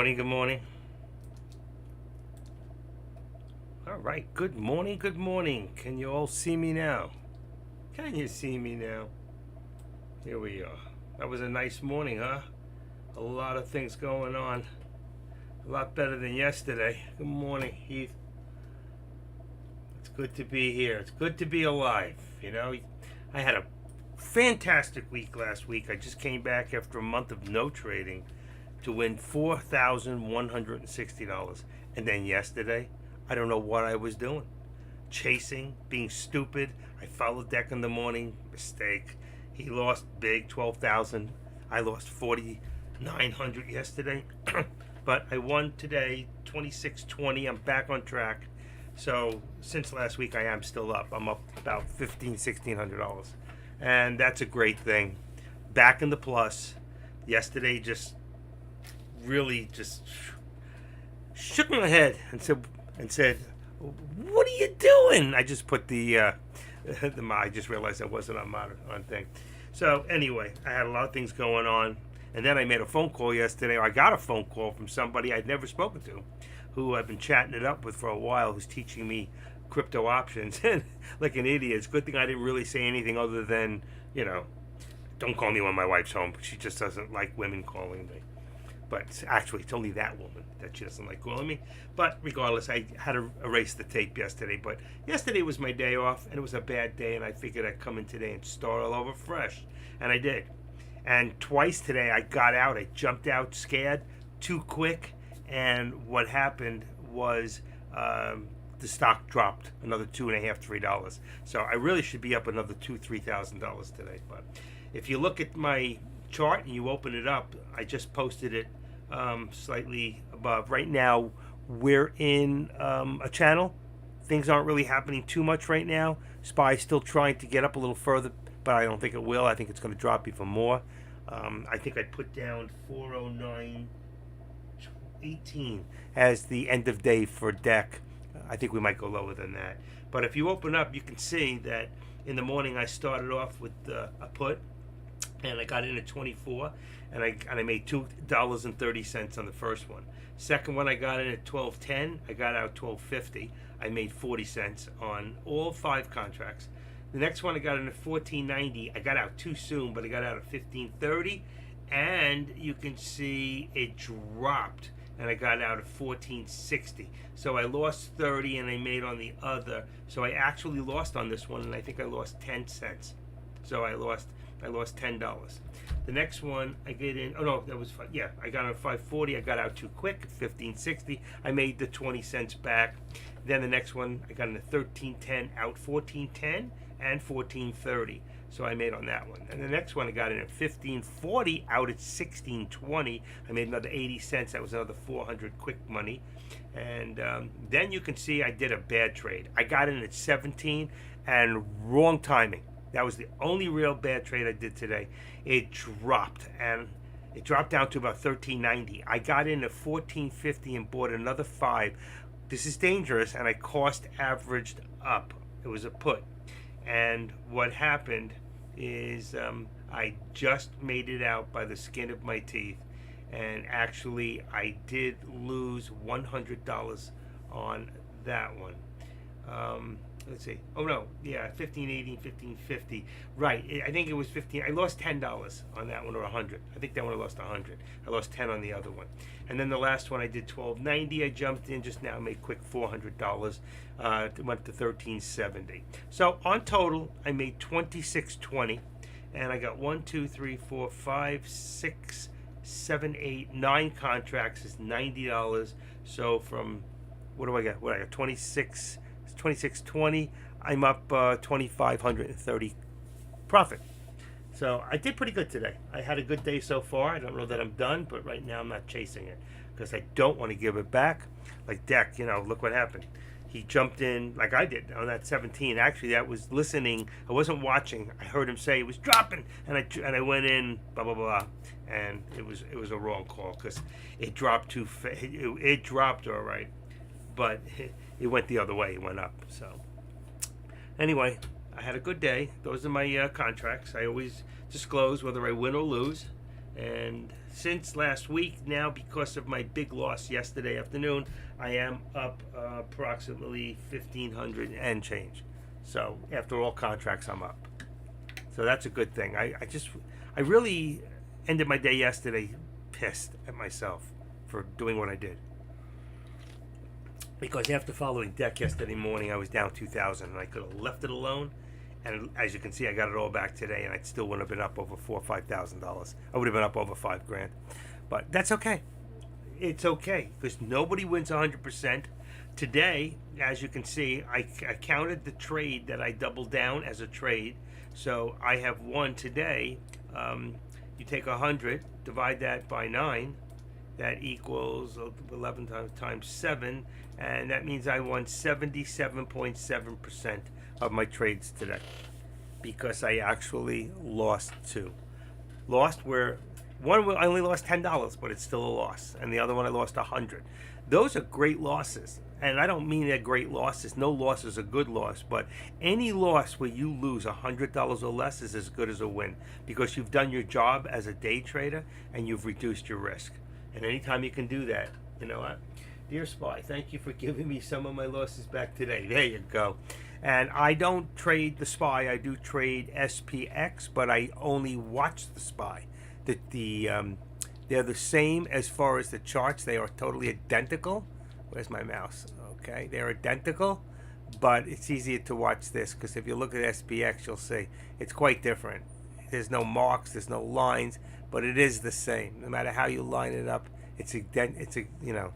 Morning, good morning. All right, good morning, good morning. Can you all see me now? Can you see me now? Here we are. That was a nice morning, huh? A lot of things going on. A lot better than yesterday. Good morning, Heath. It's good to be here. It's good to be alive. I had a fantastic week last week. I just came back after a month of no trading to win $4,160. And then yesterday, I don't know what I was doing. Chasing, being stupid. I followed Deck in the morning, mistake. He lost big, 12,000. I lost 4,900 yesterday. But I won today, 2620. I'm back on track. So since last week, I am still up. I'm up about $1,600. And that's a great thing. Back in the plus. Yesterday just really just shook my head and said, "What are you doing?" I just put I just realized I wasn't on thing. So anyway, I had a lot of things going on, and then I made a phone call yesterday. I got a phone call from somebody I'd never spoken to, who I've been chatting it up with for a while, who's teaching me crypto options, and like an idiot. It's a good thing I didn't really say anything other than, don't call me when my wife's home. She just doesn't like women calling me. But actually, it's only that woman that she doesn't like calling me. But regardless, I had to erase the tape yesterday. But yesterday was my day off, and it was a bad day, and I figured I'd come in today and start all over fresh. And I did. And twice today, I got out. I jumped out scared, too quick. And what happened was the stock dropped another $2.5, $3. So I really should be up another $2,000, $3,000 today. But if you look at my chart and you open it up, I just posted it slightly above. Right now, we're in a channel. Things aren't really happening too much right now. SPY's still trying to get up a little further, but I don't think it will. I think it's going to drop even more. I think I put down 409.18 as the end of day for Deck. I think we might go lower than that. But if you open up, you can see that in the morning I started off with a put, and I got in at 24, and I made $2.30 on the first one. Second one, I got in at 12.10. I got out 12.50. I made 40 cents on all 5 contracts. The next one, I got in at 14.90. I got out too soon, but I got out at 15.30, and you can see it dropped, and I got out at 14.60. So I lost 30, and I made on the other. So I actually lost on this one, and I think I lost 10 cents. So I lost $10. The next one I get in. Oh no, that was I got on 540. I got out too quick. 1560. I made the 20 cents back. Then the next one I got in at 1310, out 1410 and 1430. So I made on that one. And the next one I got in at 1540, out at 1620. I made another 80 cents. That was another 400 quick money. And then you can see I did a bad trade. I got in at 17 and wrong timing. That was the only real bad trade I did today. It dropped, and it dropped down to about $13.90. I got in at $14.50 and bought another 5. This is dangerous, and I cost averaged up. It was a put. And what happened is I just made it out by the skin of my teeth. And actually, I did lose $100 on that one. Let's see. Oh no, yeah, 1580, 1550. Right. I think it was 15. I lost $10 on that one, or 100. I think that one I lost 100. I lost 10 on the other one. And then the last one I did 1290. I jumped in just now, made quick $400. Went to 1370. So on total, I made 2620, and I got 1, 2, 3, 4, 5, 6, 7, 8, 9 contracts is $90. So from what do I got? What I got? 2620. I'm up 2,530 profit. So I did pretty good today. I had a good day so far. I don't know that I'm done, but right now I'm not chasing it because I don't want to give it back. Like Deck, look what happened. He jumped in like I did on that 17. Actually, that was listening. I wasn't watching. I heard him say it was dropping, and I went in, blah blah blah, and it was a wrong call because it dropped too fast. It dropped all right, but it went the other way. It went up. So anyway, I had a good day. Those are my contracts. I always disclose whether I win or lose. And since last week, now because of my big loss yesterday afternoon, I am up approximately 1,500 and change. So after all contracts, I'm up. So that's a good thing. I really ended my day yesterday pissed at myself for doing what I did. Because after following deck yesterday morning, I was down 2,000, and I could have left it alone. And as you can see, I got it all back today, and I still wouldn't have been up over $4,000 or $5,000. I would have been up over $5,000, but that's okay. It's okay because nobody wins 100%. Today, as you can see, I counted the trade that I doubled down as a trade, so I have won today. You take 100, divide that by 9. That equals 11 times 7, and that means I won 77.7% of my trades today because I actually lost 2. Lost where one I only lost $10, but it's still a loss, and the other one I lost 100. Those are great losses, and I don't mean they're great losses. No loss is a good loss, but any loss where you lose $100 or less is as good as a win because you've done your job as a day trader and you've reduced your risk. And anytime you can do that, you know what? Dear Spy, thank you for giving me some of my losses back today. There you go. And I don't trade the SPY. I do trade SPX, but I only watch the SPY. They're the same as far as the charts. They are totally identical. Where's my mouse? Okay, they're identical, but it's easier to watch this because if you look at SPX, you'll see it's quite different. There's no marks, there's no lines, but it is the same. No matter how you line it up, it's a you know.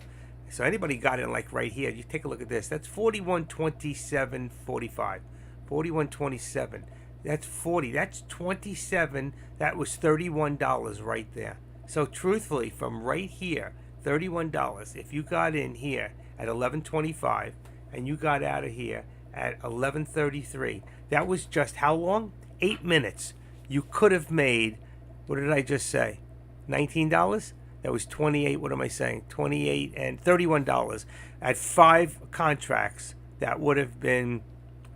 So anybody got it like right here? You take a look at this. That's 41.27.45. 41.27. That's 40. That's 27. That was $31 right there. So truthfully, from right here, $31. If you got in here at 11.25 and you got out of here at 11.33, that was just how long? 8 minutes. You could have made, what did I just say? $19? That was 28, what am I saying? 28 and $31. At 5 contracts, that would have been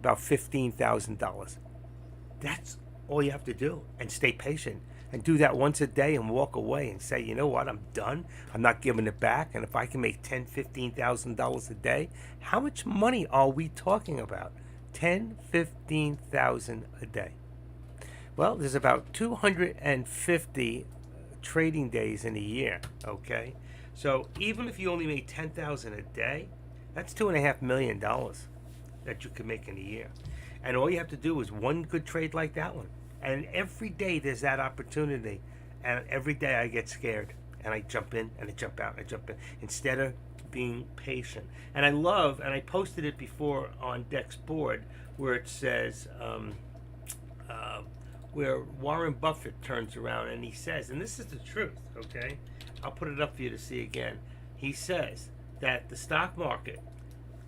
about $15,000. That's all you have to do, and stay patient. And do that once a day and walk away and say, you know what, I'm done. I'm not giving it back. And if I can make $10,000, $15,000 a day, how much money are we talking about? $10,000, $15,000 a day. Well, there's about 250 trading days in a year, okay? So even if you only made $10,000 a day, that's $2.5 million that you can make in a year. And all you have to do is one good trade like that one. And every day there's that opportunity. And every day I get scared. And I jump in and I jump out and I jump in. Instead of being patient. And I love, and I posted it before on Deck's board, where it says, where Warren Buffett turns around and he says, and this is the truth, okay? I'll put it up for you to see again. He says that the stock market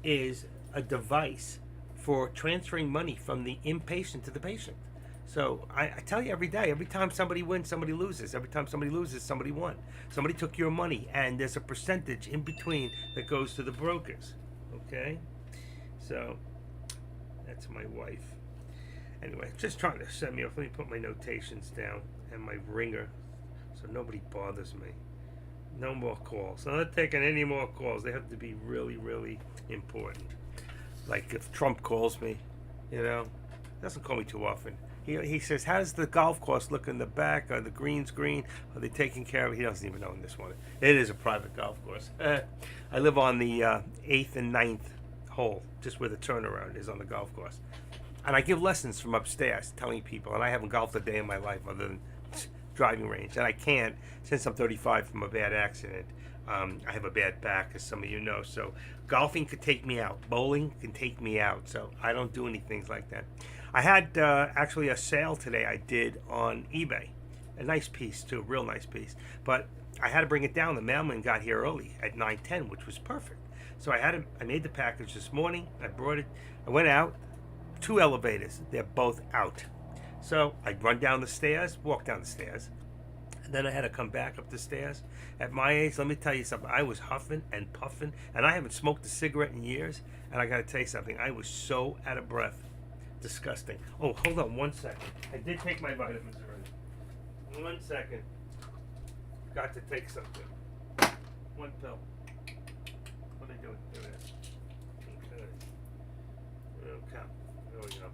is a device for transferring money from the impatient to the patient. So I tell you every day, every time somebody wins, somebody loses. Every time somebody loses, somebody won. Somebody took your money, and there's a percentage in between that goes to the brokers. Okay? So that's my wife. Anyway, just trying to set me off. Let me put my notations down and my ringer so nobody bothers me. No more calls. I'm not taking any more calls. They have to be really, really important. Like if Trump calls me, you know, doesn't call me too often. He says, how does the golf course look in the back? Are the greens green? Are they taking care of it? He doesn't even know in this one. It is a private golf course. I live on the 8th and 9th hole, just where the turnaround is on the golf course. And I give lessons from upstairs, telling people, and I haven't golfed a day in my life other than driving range. And I can't, since I'm 35 from a bad accident. I have a bad back, as some of you know. So golfing could take me out. Bowling can take me out. So I don't do any things like that. I had actually a sale today I did on eBay. A nice piece, too. Real nice piece. But I had to bring it down. The mailman got here early at 9:10, which was perfect. So I made the package this morning. I brought it. I went out. 2 elevators. They're both out. So I run down the stairs, walk down the stairs. And then I had to come back up the stairs. At my age, let me tell you something. I was huffing and puffing, and I haven't smoked a cigarette in years. And I got to tell you something. I was so out of breath. Disgusting. Oh, hold on 1 second. I did take my vitamins already. 1 second. Got to take something. One pill. What are they doing? There it is. Okay. Okay. There we go.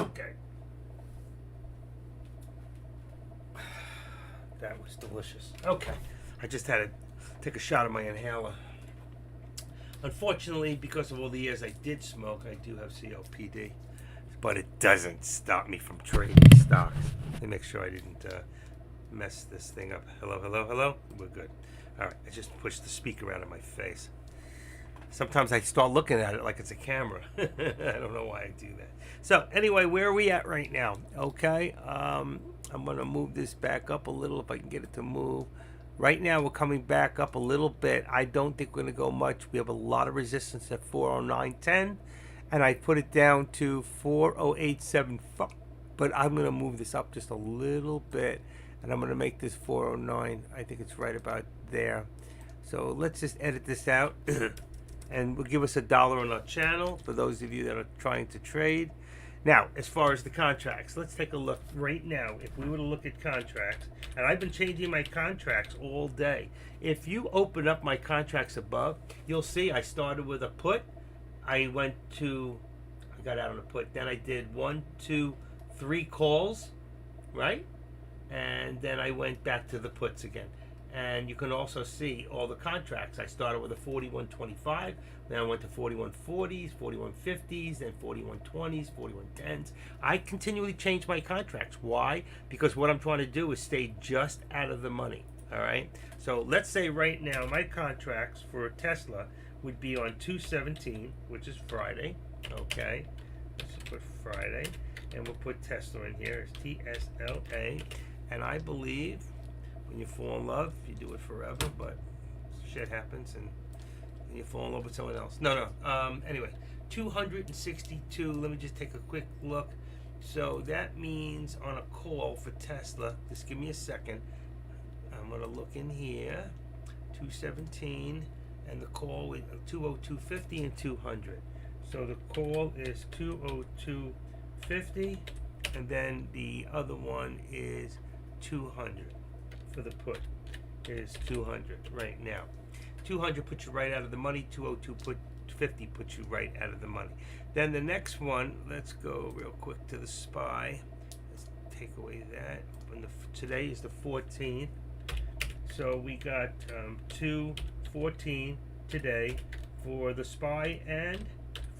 Okay. That was delicious. Okay. I just had to take a shot of my inhaler. Unfortunately, because of all the years I did smoke, I do have COPD. But it doesn't stop me from trading stocks. Let me make sure I didn't mess this thing up. Hello, hello, hello? We're good. All right. I just pushed the speaker out of my face. Sometimes I start looking at it like it's a camera. I don't know why I do that. So anyway, where are we at right now? Okay, I'm going to move this back up a little if I can get it to move. Right now we're coming back up a little bit. I don't think we're going to go much. We have a lot of resistance at 409.10, and I put it down to 408.75. But I'm going to move this up just a little bit, and I'm going to make this 409. I think it's right about there. So let's just edit this out. And will give us $1 on our channel for those of you that are trying to trade. Now, as far as the contracts, let's take a look right now. If we were to look at contracts, and I've been changing my contracts all day. If you open up my contracts above, you'll see I started with a put. I got out on a put. Then I did 1, 2, 3 calls, right? And then I went back to the puts again. And you can also see all the contracts. I started with a 41.25, then I went to 41.40s, 41.50s, then 41.20s, 41.10s. I continually change my contracts. Why? Because what I'm trying to do is stay just out of the money. All right. So let's say right now my contracts for Tesla would be on 2/17, which is Friday. Okay. Let's put Friday, and we'll put Tesla in here. It's TSLA, and I believe. When you fall in love, you do it forever, but shit happens and you fall in love with someone else. Anyway, 262. Let me just take a quick look. So that means on a call for Tesla, just give me a second. I'm going to look in here. 217, and the call with 202.50 and 200. So the call is 202.50, and then the other one is 200. For the put is 200 right now. 200 puts you right out of the money. 202.50 puts you right out of the money. Then the next one, let's go real quick to the SPY. Let's take away that. Today is the 14th. So we got 214 today for the SPY, and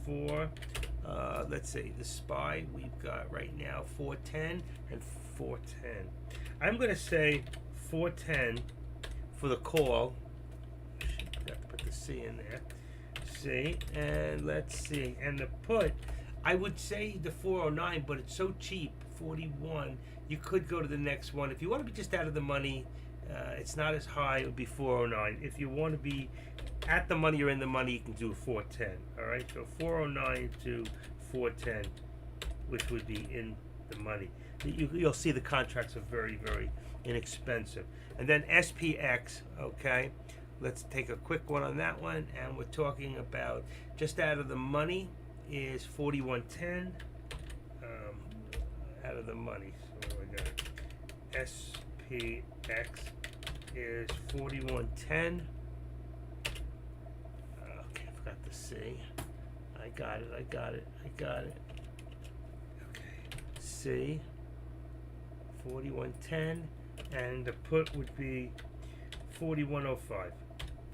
for let's see, the SPY we've got right now 410 and 410. I'm going to say 410 for the call. Forgot to put the C in there. C, and let's see. And the put, I would say the 409, but it's so cheap, 41. You could go to the next one. If you want to be just out of the money, it's not as high. It would be 409. If you want to be at the money or in the money, you can do 410. All right, so 409 to 410, which would be in the money. You'll see the contracts are very, very inexpensive. And then SPX, okay, let's take a quick one on that one, and we're talking about just out of the money is 41.10. Out of the money, so I got SPX is 41.10. Okay, I forgot the C. I got it. Okay, C. 41.10, and the put would be 41.05.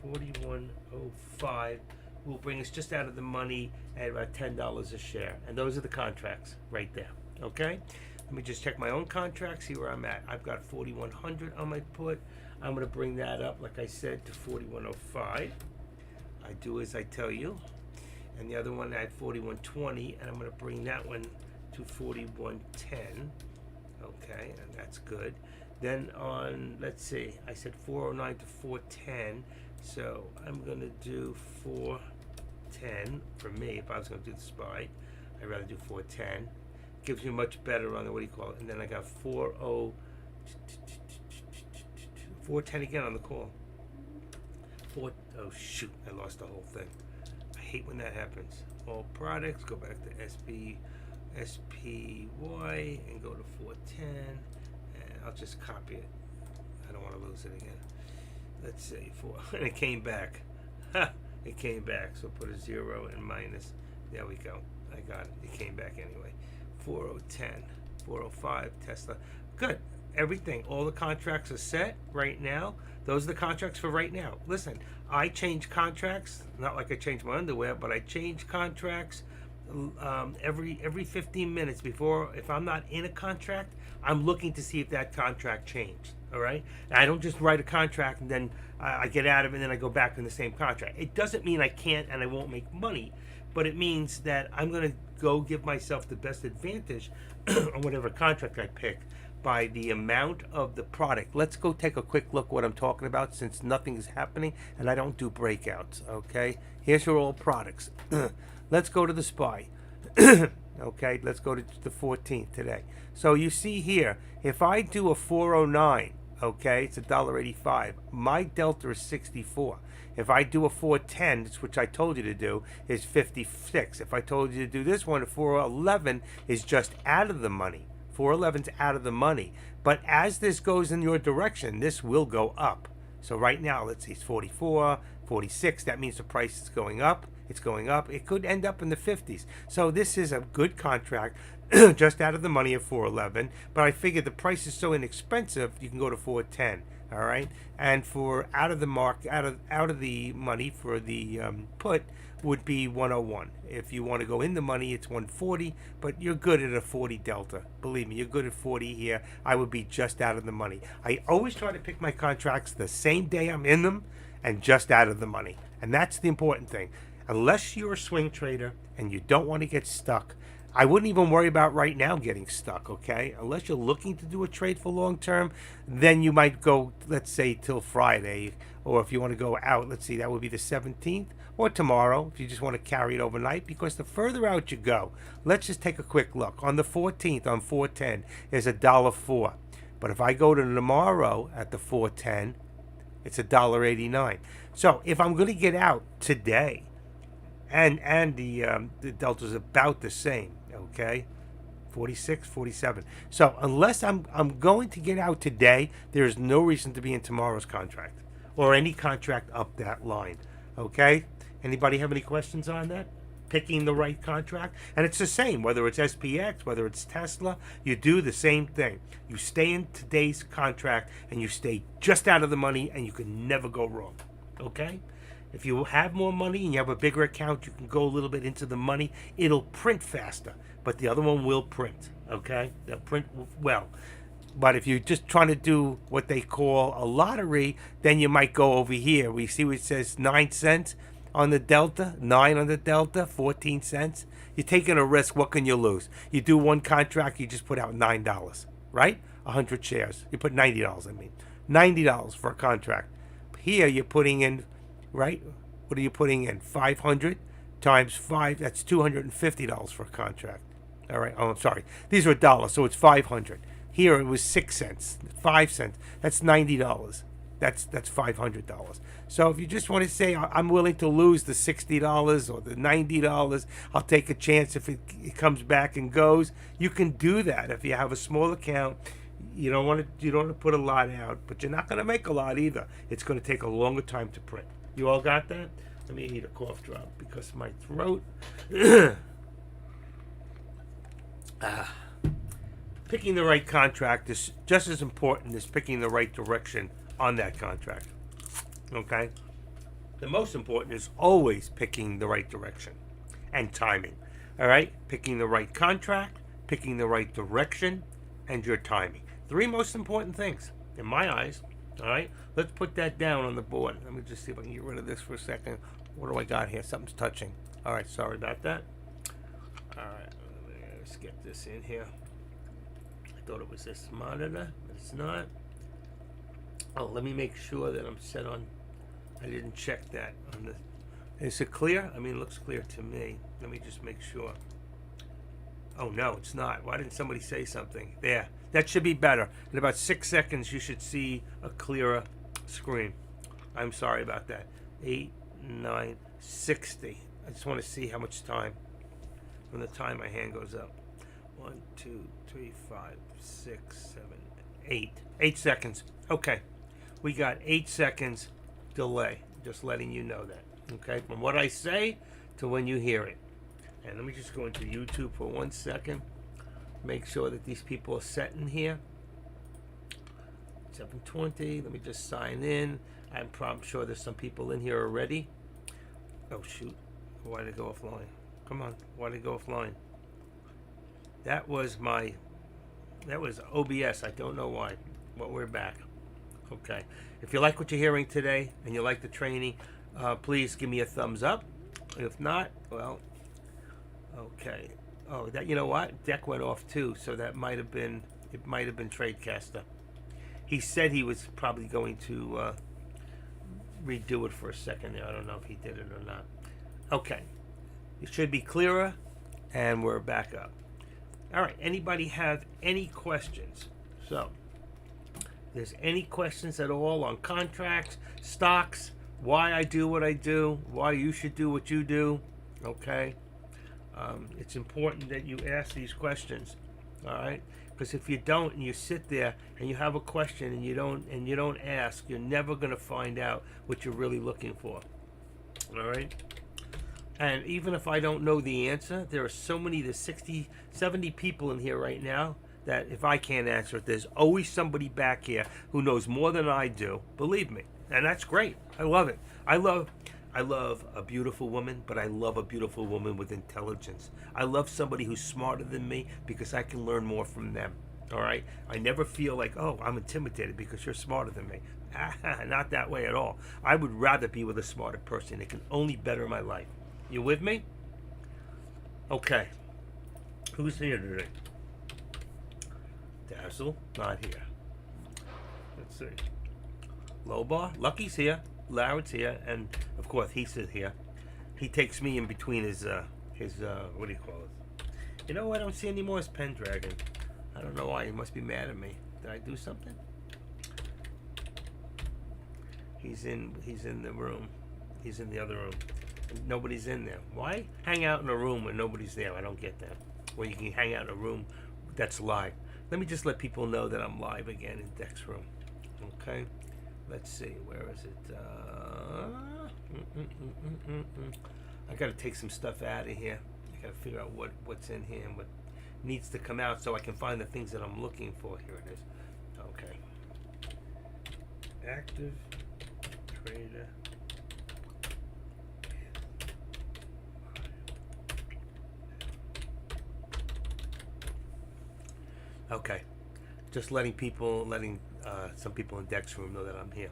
41.05 will bring us just out of the money at about $10 a share, and those are the contracts right there. Okay, let me just check my own contracts, see where I'm at. I've got 4100 on my put. I'm going to bring that up, like I said, to 41.05. I do as I tell you. And the other one I had 41.20, and I'm going to bring that one to 41.10. Okay, and that's good. Then on, let's see, I said 409 to 410, so I'm going to do 410 for me. If I was going to do the SPY, I'd rather do 410. Gives you much better on the, what do you call it? And then I got 410 again on the call. Oh shoot, I lost the whole thing. I hate when that happens. All products, go back to SPY and go to 410, and I'll just copy it. I don't want to lose it again. Let's see, and it came back. It came back, so put a 0 and minus. There we go. I got it. It came back anyway. 4010, 405, Tesla. Good. Everything, all the contracts are set right now. Those are the contracts for right now. Listen, I change contracts, not like I change my underwear, but I change contracts every 15 minutes before. If I'm not in a contract, I'm looking to see if that contract changed. All right, and I don't just write a contract and then I get out of it and then I go back in the same contract. It doesn't mean I can't and I won't make money, but it means that I'm going to go give myself the best advantage on whatever contract I pick by the amount of the product. Let's go take a quick look what I'm talking about, since nothing is happening and I don't do breakouts. Okay, here's your all products. Let's go to the SPY. Okay, let's go to the 14th today. So you see here, if I do a 409, okay, it's $1.85. My delta is 64. If I do a 410, which I told you to do, is 56. If I told you to do this one, a 411 is just out of the money. 411's out of the money. But as this goes in your direction, this will go up. So right now, let's see, it's 44, 46. That means the price is going up. It's going up. It could end up in the 50s. So this is a good contract, just out of the money at 411. But I figured the price is so inexpensive, you can go to 410. All right, and for out of the money for the put would be 101. If you want to go in the money, it's 140. But you're good at a 40 delta. Believe me, you're good at 40 here. I would be just out of the money. I always try to pick my contracts the same day I'm in them, and just out of the money. And that's the important thing. Unless you're a swing trader and you don't want to get stuck, I wouldn't even worry about right now getting stuck, okay? Unless you're looking to do a trade for long term, then you might go, let's say, till Friday. Or if you want to go out, let's see, that would be the 17th. Or tomorrow, if you just want to carry it overnight. Because the further out you go, let's just take a quick look. On the 14th, on 410, is $1.04. But if I go to tomorrow at the 410, it's $1.89. So if I'm going to get out today, and the delta's about the same, okay, 46, 47. So unless I'm going to get out today, there's no reason to be in tomorrow's contract or any contract up that line. Okay, anybody have any questions on that? Picking the right contract, and it's the same whether it's SPX, whether it's Tesla. You do the same thing. You stay in today's contract and you stay just out of the money, and you can never go wrong. Okay. If you have more money and you have a bigger account, you can go a little bit into the money. It'll print faster, but the other one will print, okay? They'll print well. But if you're just trying to do what they call a lottery, then you might go over here. We see what it says 9 cents on the delta, 9 on the delta, 14 cents. You're taking a risk. What can you lose? You do one contract, you just put out $9, right? 100 shares. You put $90, I mean. $90 for a contract. Here you're putting in, right? What are you putting in? 500 times 5, that's $250 for a contract. All right. Oh, I'm sorry. These are dollars, so it's 500. Here it was 6 cents, 5 cents. That's $90. That's $500. So if you just want to say I'm willing to lose the $60 or the $90, I'll take a chance if it comes back and goes. You can do that if you have a small account. You don't want to put a lot out, but you're not going to make a lot either. It's going to take a longer time to print. You all got that? Let me eat a cough drop because my throat. Picking the right contract is just as important as picking the right direction on that contract. Okay? The most important is always picking the right direction and timing. All right? Picking the right contract, picking the right direction, and your timing. 3 most important things in my eyes. All right, let's put that down on the board. Let me just see if I can get rid of this for a second. What do I got here? Something's touching. All right, sorry about that. All right, let's get this in here. I thought it was this monitor, but it's not. Oh, let me make sure that I'm set on. I didn't check that on the. Is it clear? I mean, it looks clear to me. Let me just make sure. Oh no, it's not. Why didn't somebody say something? There. That should be better. In about 6 seconds, you should see a clearer screen. I'm sorry about that. 8, 9, 60. I just want to see how much time. From the time my hand goes up. 1, 2, 3, 5, 6, 7, 8. 8 seconds. Okay. We got 8 seconds delay. Just letting you know that. Okay. From what I say to when you hear it. And let me just go into YouTube for 1 second. Make sure that these people are set in here. 7:20. Let me just sign in. I'm sure there's some people in here already. Oh shoot! Why did it go offline? Come on! Why did it go offline? That was OBS. I don't know why, but we're back. Okay. If you like what you're hearing today and you like the training, please give me a thumbs up. If not, well, okay. Oh, that, you know what? Deck went off too, so that might have been Tradecaster. He said he was probably going to redo it for a second there. I don't know if he did it or not. Okay. It should be clearer, and we're back up. All right. Anybody have any questions? So, if there's any questions at all on contracts, stocks, why I do what I do, why you should do what you do, okay? It's important that you ask these questions, all right? Because if you don't and you sit there and you have a question and you don't ask, you're never going to find out what you're really looking for. All right? And even if I don't know the answer, there are so many, there's 60, 70 people in here right now that if I can't answer it, there's always somebody back here who knows more than I do. Believe me. And that's great. I love it. I love a beautiful woman, but I love a beautiful woman with intelligence. I love somebody who's smarter than me because I can learn more from them. All right? I never feel like, oh, I'm intimidated because you're smarter than me. Not that way at all. I would rather be with a smarter person. It can only better my life. You with me? Okay. Who's here today? Dazzle, not here. Let's see. Lobar, Lucky's here. Larry's here, and of course he's here. He takes me in between his what do you call it? You know what? I don't see any more his Pendragon. I don't know why. He must be mad at me. Did I do something? He's in the room. He's in the other room. Nobody's in there. Why hang out in a room when nobody's there? I don't get that. Where you can hang out in a room that's live. Let me just let people know that I'm live again in Deck's room. Okay. Let's see, where is it? I got to take some stuff out of here. I got to figure out what's in here and what needs to come out so I can find the things that I'm looking for. Here it is. Okay. Active trader. Okay. Just letting some people in Deck's room know that I'm here.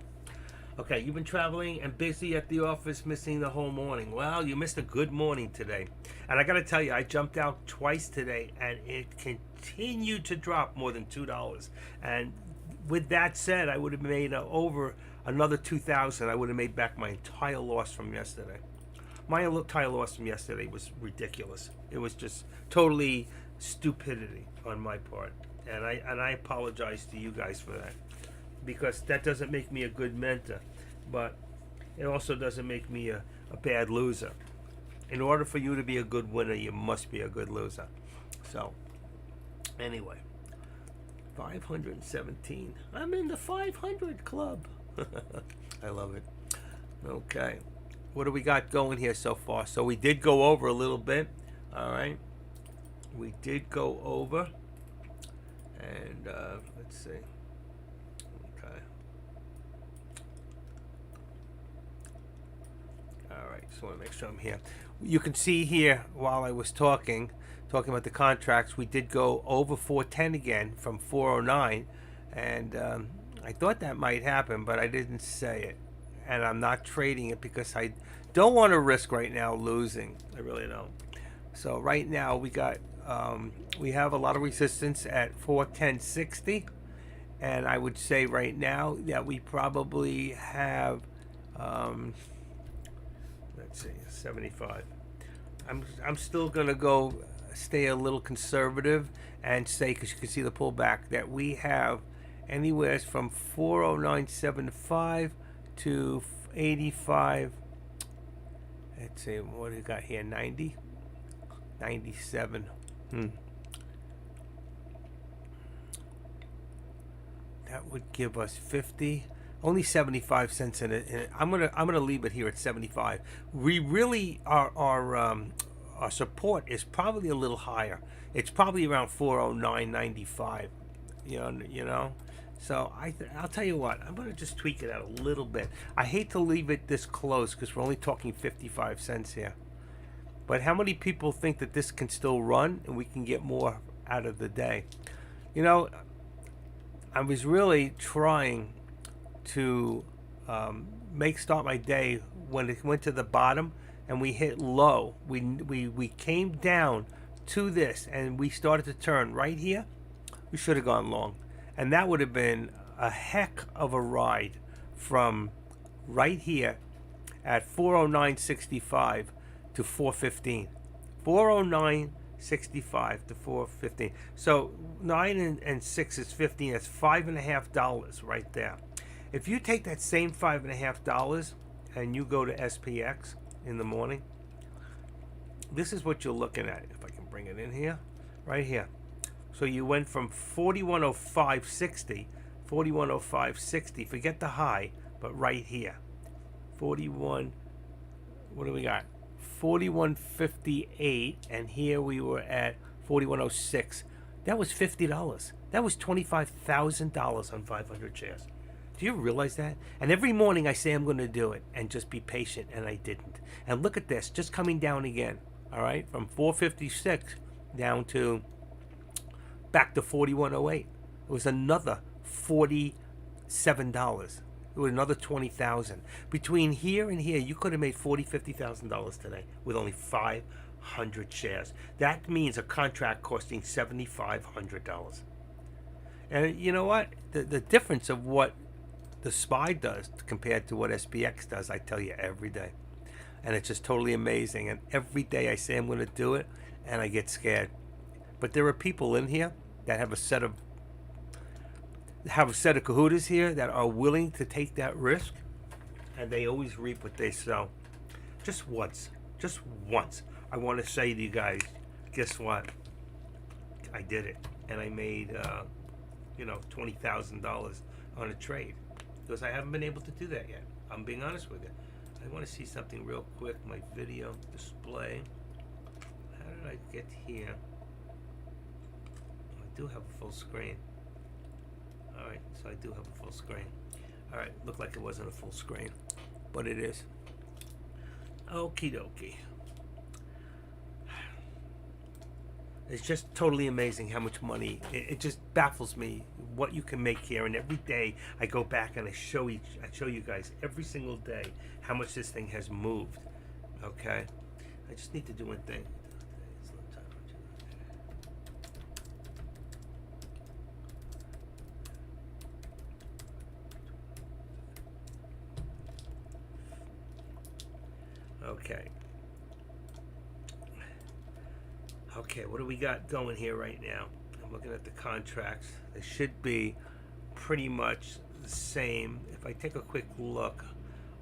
Okay, you've been traveling and busy at the office, missing the whole morning. Well, you missed a good morning today. And I got to tell you, I jumped out twice today, and it continued to drop more than $2. And with that said, I would have made over another $2,000. I would have made back my entire loss from yesterday. My entire loss from yesterday was ridiculous. It was just totally stupidity on my part. And I apologize to you guys for that, because that doesn't make me a good mentor, but it also doesn't make me a bad loser. In order for you to be a good winner, you must be a good loser. So, anyway, 517. I'm in the 500 club. I love it. Okay, what do we got going here so far? So we did go over a little bit. All right, we did go over. And let's see. Okay. All right. Just want to make sure I'm here. You can see here while I was talking about the contracts, we did go over 410 again from 409, and I thought that might happen, but I didn't say it, and I'm not trading it because I don't want to risk right now losing. I really don't. So right now we have a lot of resistance at 410.60, and I would say right now that we probably have let's see, 75. I'm still gonna stay a little conservative and say, because you can see the pullback, that we have anywhere from 409.75 to 85 Let's see, what do we got here? 90? 97. That would give us 50. Only 75 cents in it. I'm gonna leave it here at 75. We really our support is probably a little higher. It's probably around 409.95. You know. So I'll tell you what. I'm gonna just tweak it out a little bit. I hate to leave it this close because we're only talking 55 cents here. But how many people think that this can still run and we can get more out of the day? You know, I was really trying to start my day when it went to the bottom and we hit low. We came down to this and we started to turn right here. We should have gone long, and that would have been a heck of a ride from right here at 409.65 to 415. 409.65 to 415. So 9 and 6 is 15. That's $5.50 right there. If you take that same $5.50 and you go to SPX in the morning, this is what you're looking at. If I can bring it in here, right here. So you went from 4105.60, 4105.60. Forget the high, but right here, 41. What do we got? 41.58, and here we were at 41.06. That was $50. That was $25,000 on 500 shares. Do you realize that? And every morning I say I'm going to do it and just be patient, and I didn't. And look at this, just coming down again. All right, from 456 down to back to 41.08. It was another $47. It was another 20,000. Between here and here, you could have made $50,000 today with only 500 shares. That means a contract costing $7,500. And you know what? The difference of what the SPY does compared to what SPX does, I tell you every day. And it's just totally amazing. And every day I say I'm going to do it, and I get scared. But there are people in here that have a set of kahootas here that are willing to take that risk, and they always reap what they sow. Just once, I want to say to you guys, guess what? I did it, and I made $20,000 on a trade because I haven't been able to do that yet. I'm being honest with you. I want to see something real quick. My video display. How did I get here? I do have a full screen. Alright, so I do have a full screen. Alright, looked like it wasn't a full screen, but it is. Okie dokie. It's just totally amazing how much money, it just baffles me what you can make here. And every day I go back and I show you guys every single day how much this thing has moved. Okay? I just need to do one thing. Okay. Okay, what do we got going here right now? I'm looking at the contracts. They should be pretty much the same. If I take a quick look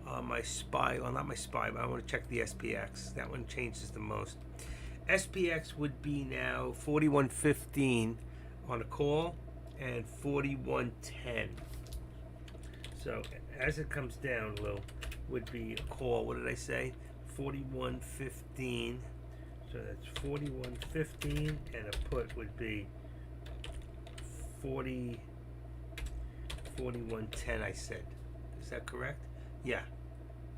on my SPY, well, not my SPY, but I want to check the SPX. That one changes the most. SPX would be now 41.15 on a call and 41.10. So as it comes down, Lou, would be a call. What did I say? 41.15. So that's 41.15, and a put would be 41.10. I said. Is that correct? Yeah,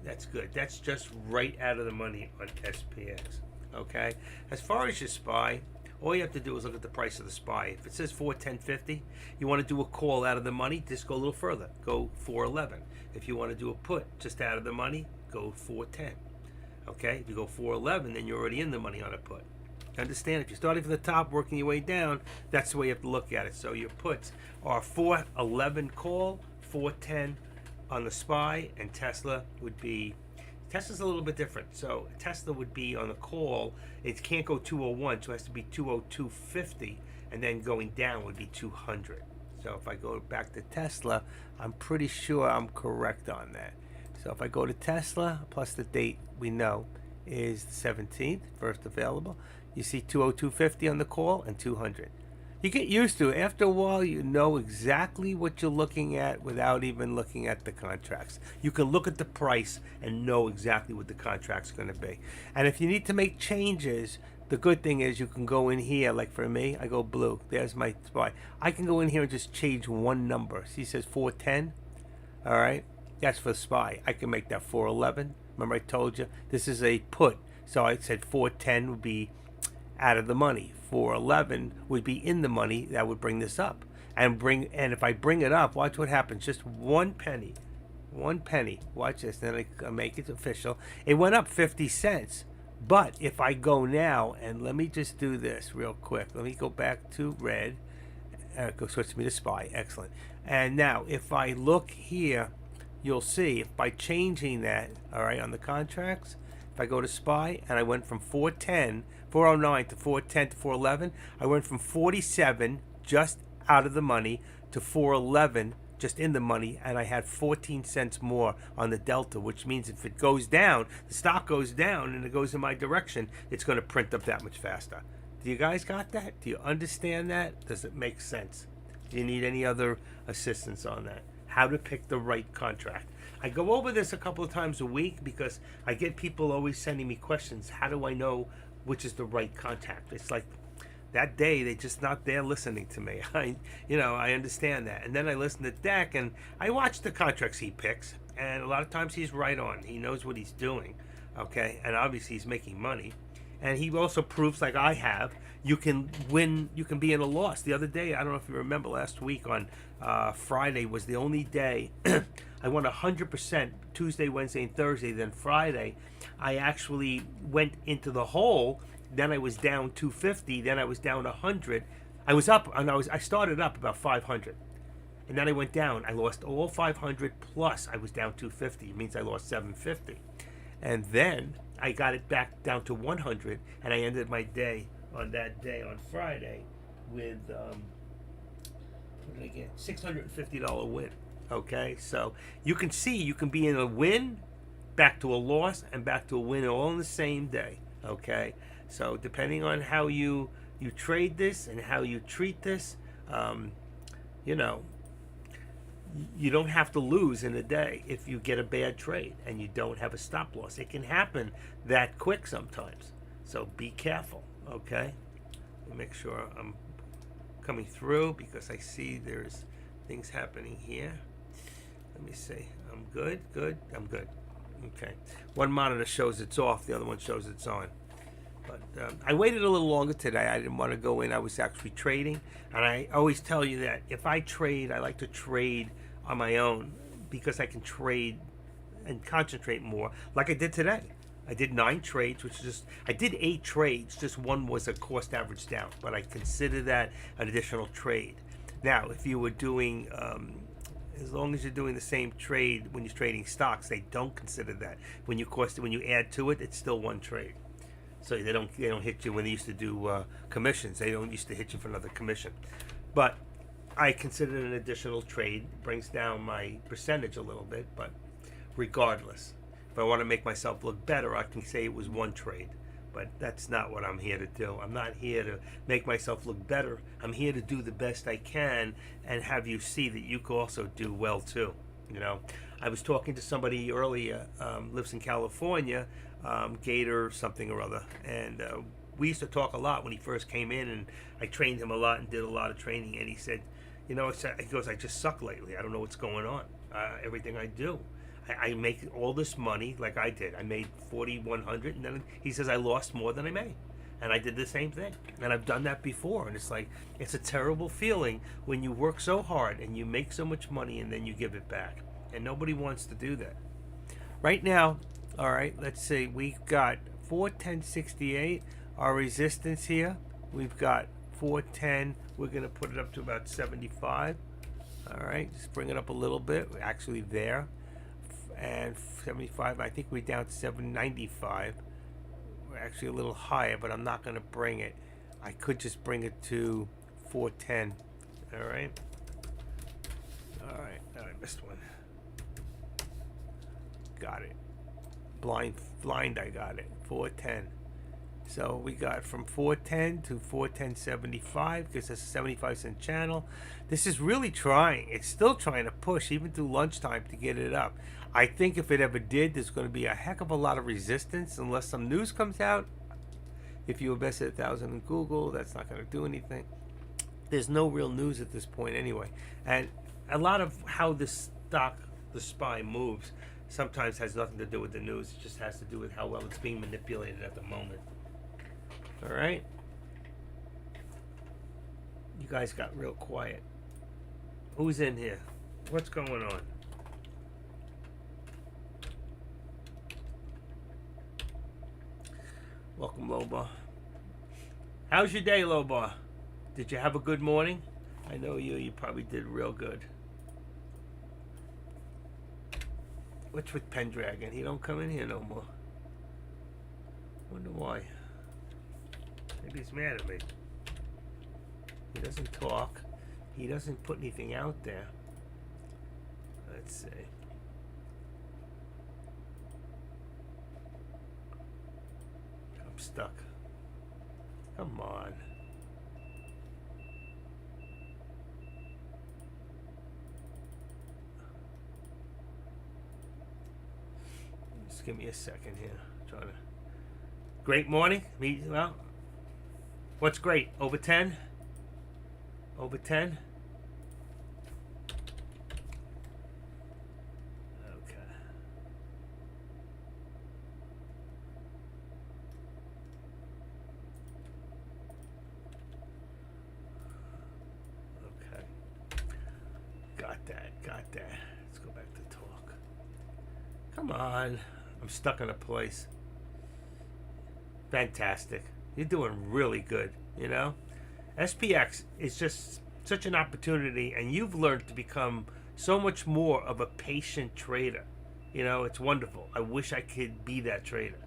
that's good. That's just right out of the money on SPX. Okay. As far as your SPY, all you have to do is look at the price of the SPY. If it says 410.50, you want to do a call out of the money, just go a little further. Go 411. If you want to do a put just out of the money, go 410. Okay, if you go 411, then you're already in the money on a put. Understand? If you're starting from the top, working your way down, that's the way you have to look at it. So your puts are 411 call, 410 on the SPY, and Tesla would be. Tesla's a little bit different. So Tesla would be on the call. It can't go 201, so it has to be 202.50, and then going down would be 200. So if I go back to Tesla, I'm pretty sure I'm correct on that. So if I go to Tesla plus the date we know, is the 17th, first available. You see 202.50 on the call and 200. You get used to it. After a while, you know exactly what you're looking at without even looking at the contracts. You can look at the price and know exactly what the contract's going to be. And if you need to make changes, the good thing is you can go in here, like for me, I go blue. There's my spy. I can go in here and just change one number. See, it says 410. All right, that's for the SPY. I can make that 411. Remember I told you this is a put. So I said 410 would be out of the money. 411 would be in the money. That would bring this up. And if I bring it up, watch what happens. Just 1 penny. 1 penny. Watch this. Then I make it official. It went up 50 cents. But if I go now, and let me just do this real quick. Let me go back to red. Go switch me to SPY. Excellent. And now, if I look here, you'll see if by changing that, all right, on the contracts, if I go to SPY and I went from 409 to 410 to 411, I went from 47 just out of the money to 411 just in the money, and I had 14 cents more on the delta, which means if it goes down, the stock goes down and it goes in my direction, it's going to print up that much faster. Do you guys got that? Do you understand that? Does it make sense? Do you need any other assistance on that? How to pick the right contract. I go over this a couple of times a week because I get people always sending me questions. How do I know which is the right contract? It's like that day they're just not there listening to me. I understand that. And then I listen to Deck and I watch the contracts he picks, and a lot of times he's right on. He knows what he's doing, okay? And obviously he's making money. And he also proves, like I have, you can win, you can be in a loss. The other day, I don't know if you remember, last week on Friday was the only day I won 100%, Tuesday, Wednesday, and Thursday. Then Friday, I actually went into the hole. Then I was down 250. Then I was down 100. I was up, and I started up about 500. And then I went down. I lost all 500, plus I was down 250. It means I lost 750. And then I got it back down to 100, and I ended my day on Friday with what did I get? $650 win. Okay, so you can see you can be in a win, back to a loss, and back to a win all in the same day. Okay, so depending on how you trade this and how you treat this, you don't have to lose in a day if you get a bad trade and you don't have a stop loss. It can happen that quick sometimes. So be careful, okay? Let me make sure I'm coming through because I see there's things happening here. Let me see. I'm good. I'm good. Okay. One monitor shows it's off. The other one shows it's on. But I waited a little longer today. I didn't want to go in. I was actually trading. And I always tell you that if I trade, I like to trade on my own because I can trade and concentrate more like I did today. I did 9 trades, I did 8 trades. Just one was a cost average down. But I consider that an additional trade. Now, if you were doing... as long as you're doing the same trade when you're trading stocks, they don't consider that. When you add to it, it's still one trade. So they don't hit you when they used to do commissions. They don't used to hit you for another commission. But I consider it an additional trade. Brings down my percentage a little bit, but regardless, if I want to make myself look better, I can say it was one trade. But that's not what I'm here to do. I'm not here to make myself look better. I'm here to do the best I can and have you see that you can also do well too. I was talking to somebody earlier, lives in California, Gator something or other, and we used to talk a lot when he first came in, and I trained him a lot and did a lot of training, and he said, he goes, I just suck lately. I don't know what's going on. Everything I do. I make all this money like I did. I made $4,100, and then he says I lost more than I made. And I did the same thing. And I've done that before. And it's like, it's a terrible feeling when you work so hard and you make so much money and then you give it back. And nobody wants to do that. Right now, all right, let's see. We've got 410.68, our resistance here. We've got 410. We're going to put it up to about 75. All right, just bring it up a little bit. We're actually there. And 75, I think we're down to 795. We're actually a little higher, but I'm not going to bring it. I could just bring it to 410. All right. I missed one. Got it. blind I got it, 410. So we got from 410 to 410.75 because it's a 75-cent channel. This is really trying. It's still trying to push even through lunchtime to get it up. I think if it ever did, there's going to be a heck of a lot of resistance unless some news comes out. If you invest at 1,000 in Google, that's not going to do anything. There's no real news at this point anyway. And a lot of how this stock, the SPY, moves sometimes has nothing to do with the news. It just has to do with how well it's being manipulated at the moment. All right. You guys got real quiet. Who's in here? What's going on? Welcome, Loba. How's your day, Loba? Did you have a good morning? I know you probably did real good. What's with Pendragon? He don't come in here no more. Wonder why. Maybe he's mad at me. He doesn't talk. He doesn't put anything out there. Let's see. I'm stuck. Come on. Just give me a second here. I'm trying to. Great morning. Well. What's great? Over 10? Over 10? Okay. Okay. Got that. Let's go back to talk. Come on. I'm stuck in a place. Fantastic. You're doing really good, you know? SPX is just such an opportunity, and you've learned to become so much more of a patient trader. You know, it's wonderful. I wish I could be that trader,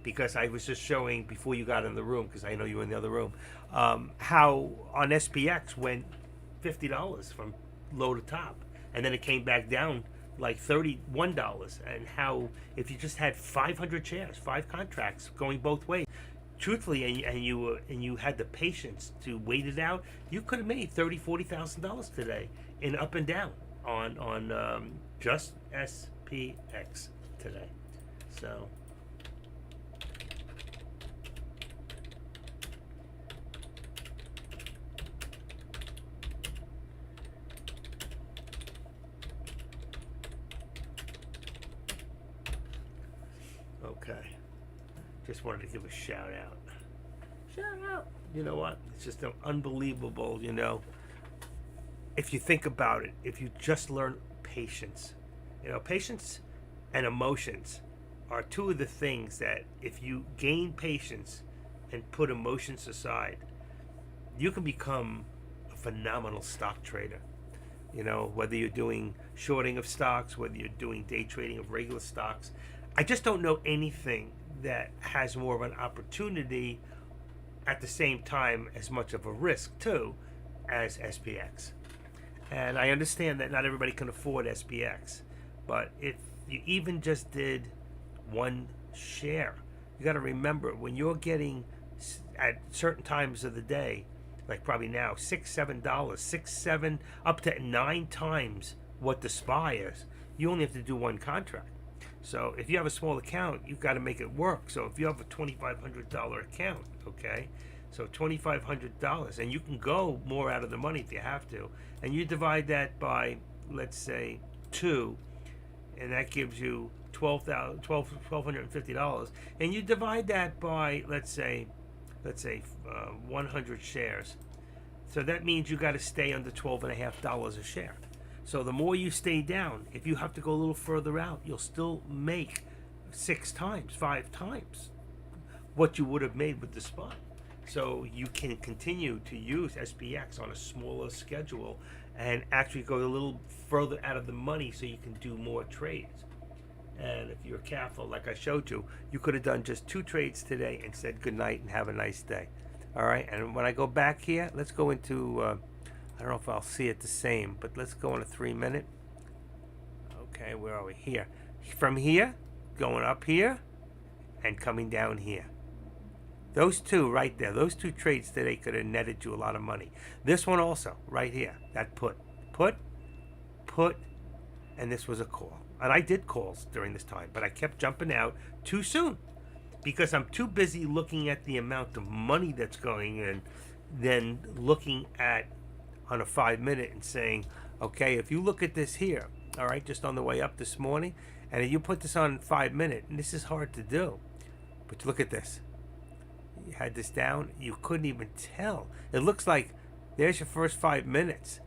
because I was just showing before you got in the room, because I know you were in the other room, how on SPX went $50 from low to top, and then it came back down like $31, and how if you just had 500 shares, 5 contracts going both ways, truthfully, and you had the patience to wait it out, you could have made $30,000-$40,000 today in up and down on just SPX today. So okay. Just wanted to give a shout out. Shout out. You know what? It's just unbelievable, you know. If you think about it, if you just learn patience, you know, patience and emotions are two of the things that if you gain patience and put emotions aside, you can become a phenomenal stock trader. You know, whether you're doing shorting of stocks, whether you're doing day trading of regular stocks. I just don't know anything that has more of an opportunity at the same time as much of a risk too as SPX. And I understand that not everybody can afford SPX, but if you even just did one share, you got to remember when you're getting at certain times of the day, like probably now $6-7, 6-7 up to 9 times what the SPY is, you only have to do one contract. So if you have a small account, you've got to make it work. So if you have a $2,500 account, okay, so $2,500, and you can go more out of the money if you have to, and you divide that by, let's say, 2, and that gives you $1,250, and you divide that by, let's say 100 shares. So that means you got to stay under $12.50 a share. So the more you stay down, if you have to go a little further out, you'll still make 6 times, 5 times what you would have made with the SPY. So you can continue to use SPX on a smaller schedule and actually go a little further out of the money so you can do more trades. And if you're careful, like I showed you, you could have done just 2 trades today and said good night and have a nice day. All right, and when I go back here, let's go into, I don't know if I'll see it the same, but let's go in a 3-minute. Okay, where are we? Here. From here, going up here and coming down here. Those two right there, those two trades today could have netted you a lot of money. This one also, right here, that put, and this was a call. And I did calls during this time, but I kept jumping out too soon because I'm too busy looking at the amount of money that's going in than looking at on a 5-minute and saying, okay, if you look at this here, all right, just on the way up this morning, and if you put this on 5-minute, and this is hard to do, but look at this. You had this down, you couldn't even tell. It looks like there's your first 5 minutes.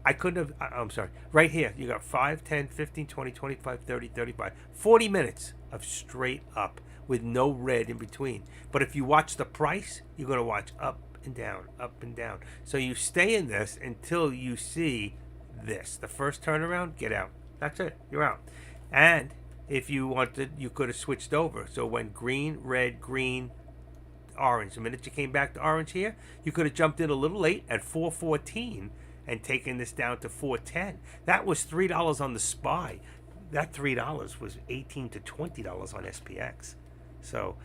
I couldn't have, I'm sorry, right here, you got 5, 10, 15, 20, 25, 30, 35, 40 minutes of straight up with no red in between. But if you watch the price, you're going to watch up and down, up and down. So you stay in this until you see this. The first turnaround, get out. That's it, you're out. And if you wanted, you could have switched over. So it went green, red, green, orange. The minute you came back to orange here, you could have jumped in a little late at 414 and taken this down to 410. That was $3 on the SPY. That $3 was $18 to $20 on SPX. So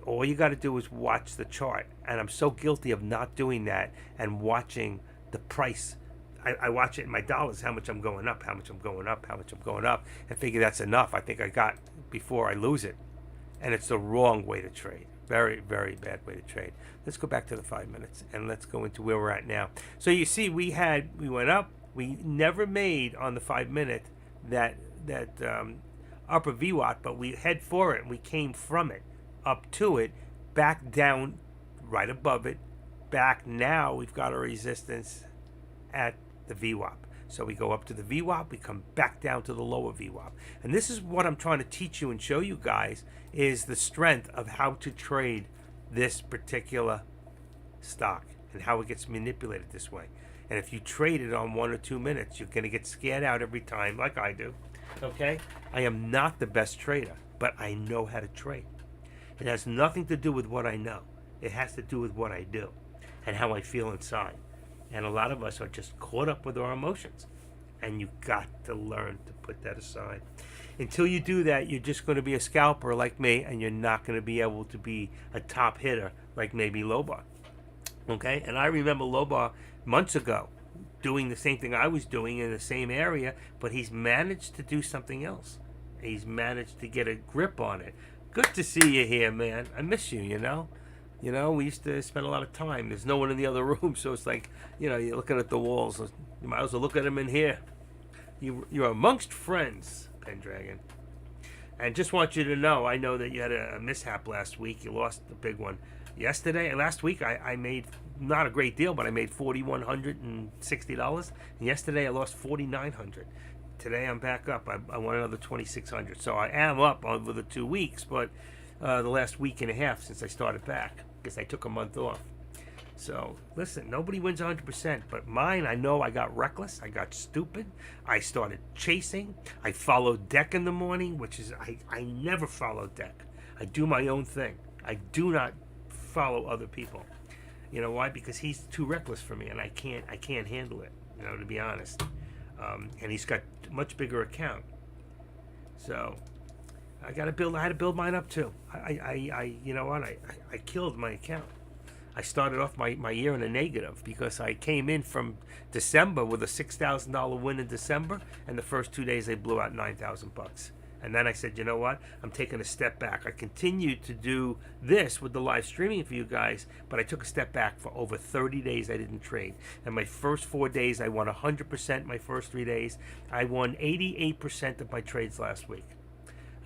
all you got to do is watch the chart. And I'm so guilty of not doing that and watching the price. I watch it in my dollars, how much I'm going up, how much I'm going up, how much I'm going up, and figure that's enough. I think I got before I lose it. And it's the wrong way to trade. Very, very bad way to trade. Let's go back to the 5 minutes and let's go into where we're at now. So you see, we went up. We never made on the 5 minute that upper VWAP, but we head for it and we came from it up to it, back down, right above it, back. Now we've got a resistance at the VWAP. So we go up to the VWAP, we come back down to the lower VWAP. And this is what I'm trying to teach you and show you guys is the strength of how to trade this particular stock and how it gets manipulated this way. And if you trade it on 1 or 2 minutes, you're going to get scared out every time like I do. Okay? I am not the best trader, but I know how to trade. It has nothing to do with what I know. It has to do with what I do and how I feel inside. And a lot of us are just caught up with our emotions. And you got to learn to put that aside. Until you do that, you're just going to be a scalper like me, and you're not going to be able to be a top hitter like maybe Lobar. Okay? And I remember Lobar months ago doing the same thing I was doing in the same area, but he's managed to do something else. He's managed to get a grip on it. Good to see you here, man. I miss you, you know? You know, we used to spend a lot of time. There's no one in the other room, so it's like, you know, you're looking at the walls. You might as well look at them in here. You're amongst friends, Pendragon. And just want you to know, I know that you had a mishap last week. You lost a big one yesterday. And last week, I made not a great deal, but I made $4,160. And yesterday, I lost $4,900. Today, I'm back up. I won another $2,600. So I am up over the 2 weeks, but the last week and a half since I started back, because I took a month off. So, listen, nobody wins 100%, but mine, I know I got reckless, I got stupid, I started chasing, I followed Deck in the morning, which is, I never follow Deck. I do my own thing. I do not follow other people. You know why? Because he's too reckless for me, and I can't handle it, you know, to be honest. And he's got a much bigger account. So, I had to build mine up too. You know what? I killed my account. I started off my year in a negative because I came in from December with a $6,000 win in December, and the first 2 days they blew out $9,000. And then I said, you know what? I'm taking a step back. I continued to do this with the live streaming for you guys, but I took a step back for over 30 days. I didn't trade. And my first 4 days, I won 100%. My first 3 days, I won 88% of my trades last week.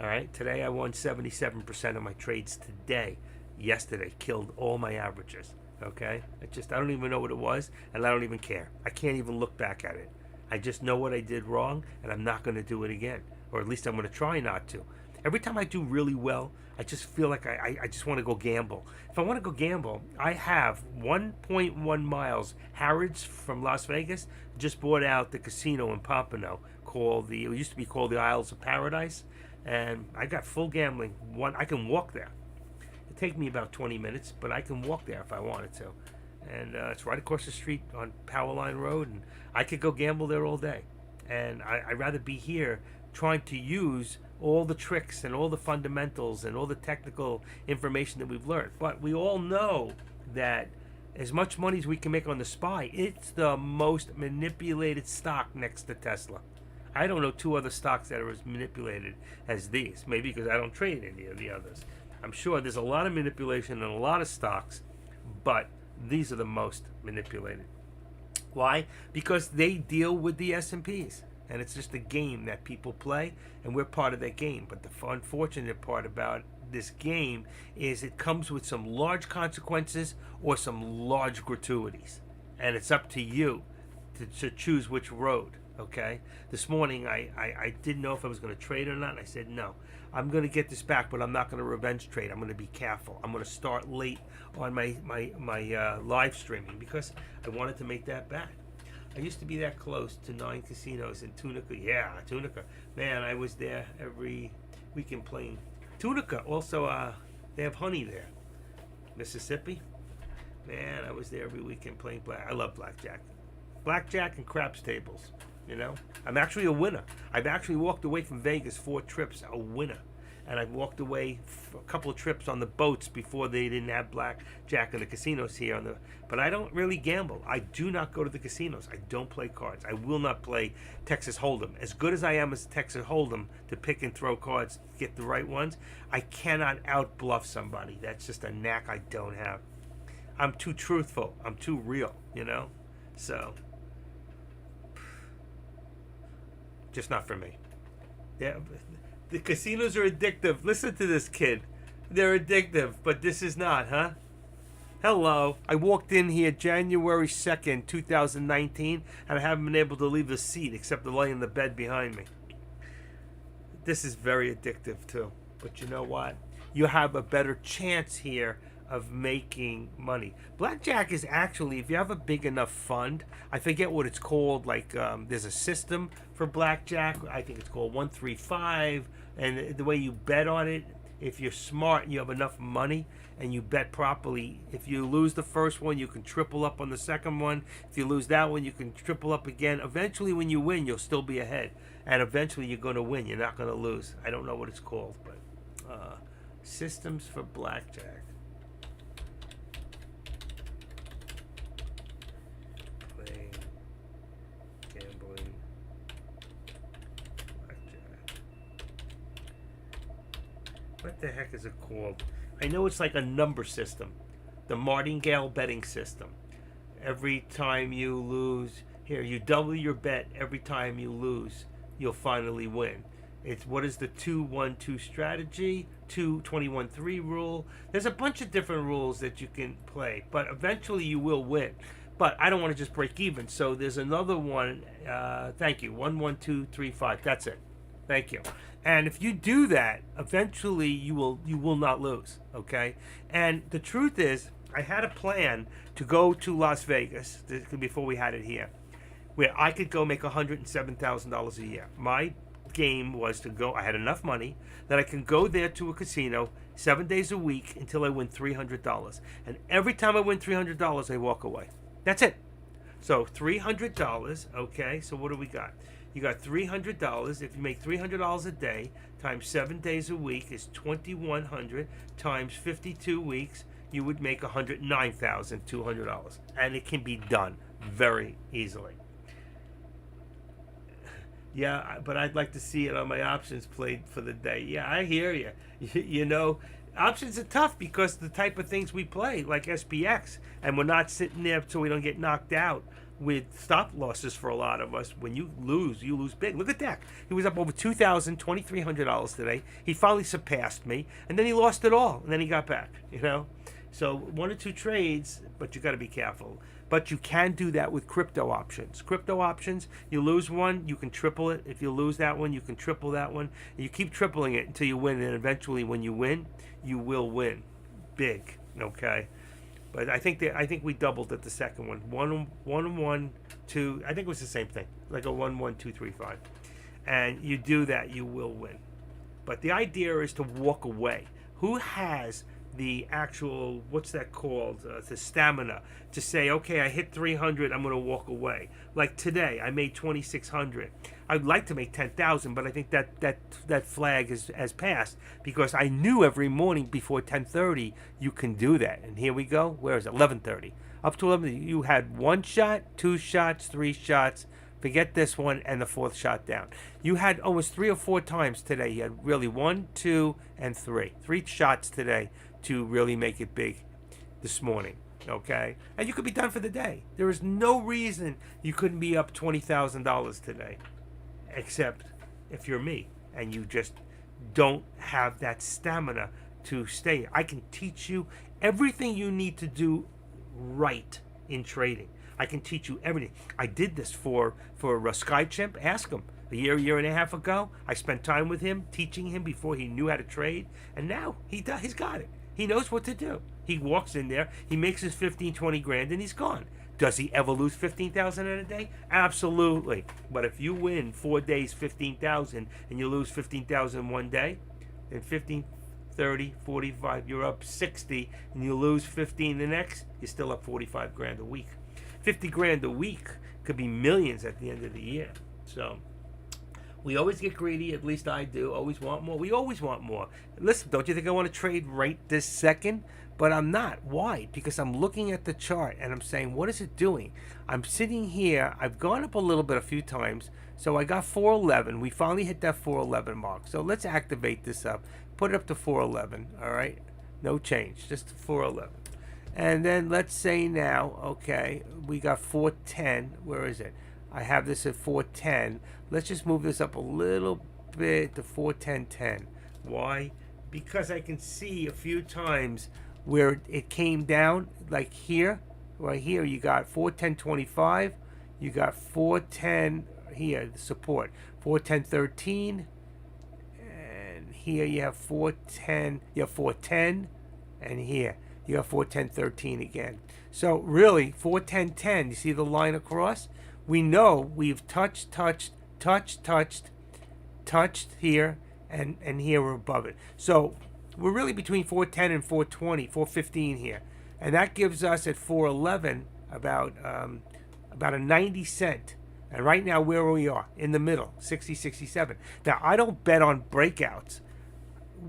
All right, today I won 77% of my trades today. Yesterday, killed all my averages. Okay, I don't even know what it was, and I don't even care. I can't even look back at it. I just know what I did wrong, and I'm not going to do it again, or at least I'm going to try not to. Every time I do really well, I just feel like I just want to go gamble. If I want to go gamble, I have 1.1 miles. Harrods from Las Vegas just bought out the casino in Pompano it used to be called the Isles of Paradise. And I got full gambling. I can walk there. It take me about 20 minutes, but I can walk there if I wanted to. And it's right across the street on Powerline Road, and I could go gamble there all day. And I'd rather be here trying to use all the tricks and all the fundamentals and all the technical information that we've learned. But we all know that as much money as we can make on the SPY, it's the most manipulated stock next to Tesla. I don't know two other stocks that are as manipulated as these. Maybe because I don't trade any of the others. I'm sure there's a lot of manipulation in a lot of stocks, but these are the most manipulated. Why? Because they deal with the S&Ps. And it's just a game that people play, and we're part of that game. But the unfortunate part about this game is it comes with some large consequences or some large gratuities. And it's up to you to choose which road, okay? This morning, I didn't know if I was going to trade or not, and I said, no, I'm going to get this back, but I'm not going to revenge trade. I'm going to be careful. I'm going to start late on my live streaming because I wanted to make that back. I used to be that close to 9 casinos in Tunica. Yeah, Tunica. Man, I was there every weekend playing. Tunica, also, they have honey there. Mississippi. Man, I was there every weekend playing black. I love blackjack. Blackjack and craps tables, you know. I'm actually a winner. I've actually walked away from Vegas 4 trips, a winner. And I've walked away a couple of trips on the boats before they didn't have blackjack in the casinos here. But I don't really gamble. I do not go to the casinos. I don't play cards. I will not play Texas Hold'em. As good as I am as Texas Hold'em to pick and throw cards, get the right ones, I cannot out-bluff somebody. That's just a knack I don't have. I'm too truthful. I'm too real, you know? So, just not for me. Yeah. The casinos are addictive. Listen to this kid. They're addictive, but this is not, huh? Hello. I walked in here January 2nd, 2019, and I haven't been able to leave the seat except to lay in the bed behind me. This is very addictive, too. But you know what? You have a better chance here of making money. Blackjack is actually, if you have a big enough fund, I forget what it's called, like there's a system for blackjack. I think it's called 135, and the way you bet on it, if you're smart and you have enough money and you bet properly, if you lose the first one, you can triple up on the second one. If you lose that one, you can triple up again. Eventually, when you win, you'll still be ahead, and eventually you're going to win. You're not going to lose. I don't know what it's called, but systems for blackjack. Gambling, blackjack. What the heck is it called? I know it's like a number system. The martingale betting system. Every time you lose, here, you double your bet every time you lose, you'll finally win. It's what is the 2-1-2 strategy, 2-21-3 rule. There's a bunch of different rules that you can play, but eventually you will win. But I don't want to just break even. So there's another one. Thank you. 1-1-2-3-5. That's it. Thank you. And if you do that, eventually you will not lose. Okay. And the truth is, I had a plan to go to Las Vegas before we had it here, where I could go make $107,000 a year. My game was to go. I had enough money that I can go there to a casino 7 days a week until I win $300. And every time I win $300, I walk away. That's it. So $300, okay, so what do we got? You got $300. If you make $300 a day times 7 days a week is $2,100 times 52 weeks, you would make $109,200. And it can be done very easily. Yeah, but I'd like to see it on my options played for the day. Yeah, I hear you. You know, options are tough because the type of things we play, like SPX, and we're not sitting there so we don't get knocked out with stop losses for a lot of us. When you lose big. Look at that. He was up over $2,300 today. He finally surpassed me, and then he lost it all, and then he got back, you know? So 1 or 2 trades, but you got to be careful. But you can do that with crypto options. Crypto options, you lose one, you can triple it. If you lose that one, you can triple that one. And you keep tripling it until you win, and eventually when you win, you will win big, okay? But I think we doubled it the second one. 1-1-1, 2. I think it was the same thing, like a 1-1-2-3-5. And you do that, you will win. But the idea is to walk away. Who has the actual, what's that called, the stamina to say, okay, I hit 300, I'm going to walk away. Like today, I made 2,600. I'd like to make 10,000, but I think that flag has passed, because I knew every morning before 10:30 you can do that. And here we go. Where is it? 11:30. Up to 11, you had one shot, two shots, three shots. Forget this one and the fourth shot down. You had almost 3 or 4 times today. You had really 1, 2, and 3. 3 shots today to really make it big this morning. Okay? And you could be done for the day. There is no reason you couldn't be up $20,000 today. Except if you're me and you just don't have that stamina to stay. I can teach you everything you need to do right in trading. I can teach you everything. I did this for Skychimp. Ask him. A year and a half ago, I spent time with him, teaching him before he knew how to trade. And now he's got it. He knows what to do. He walks in there, he makes his 15, 20 grand, and he's gone. Does he ever lose 15,000 in a day? Absolutely. But if you win 4 days, 15,000, and you lose 15,000 one day, then 15, 30, 45, you're up 60, and you lose 15 the next, you're still up 45 grand a week. 50 grand a week could be millions at the end of the year. So we always get greedy, at least I do, always want more. We always want more. Listen, don't you think I want to trade right this second? But I'm not. Why? Because I'm looking at the chart and I'm saying, what is it doing? I'm sitting here. I've gone up a little bit a few times. So I got 411. We finally hit that 411 mark. So let's activate this up. Put it up to 411. All right. No change. Just 411. And then let's say now, okay, we got 410. Where is it? I have this at 410. Let's just move this up a little bit to 410.10. Why? Because I can see a few times where it came down, like here, right here, you got 410.25, you got 410 here, the support, 410.13, and here you have 410, you have 410, and here you have 410.13 again. So really, 410.10, you see the line across? We know we've touched here, and here we're above it. So we're really between 410 and 420, 415 here. And that gives us at 411 about a 90 cent. And right now where we are, in the middle, 60, 67. Now, I don't bet on breakouts.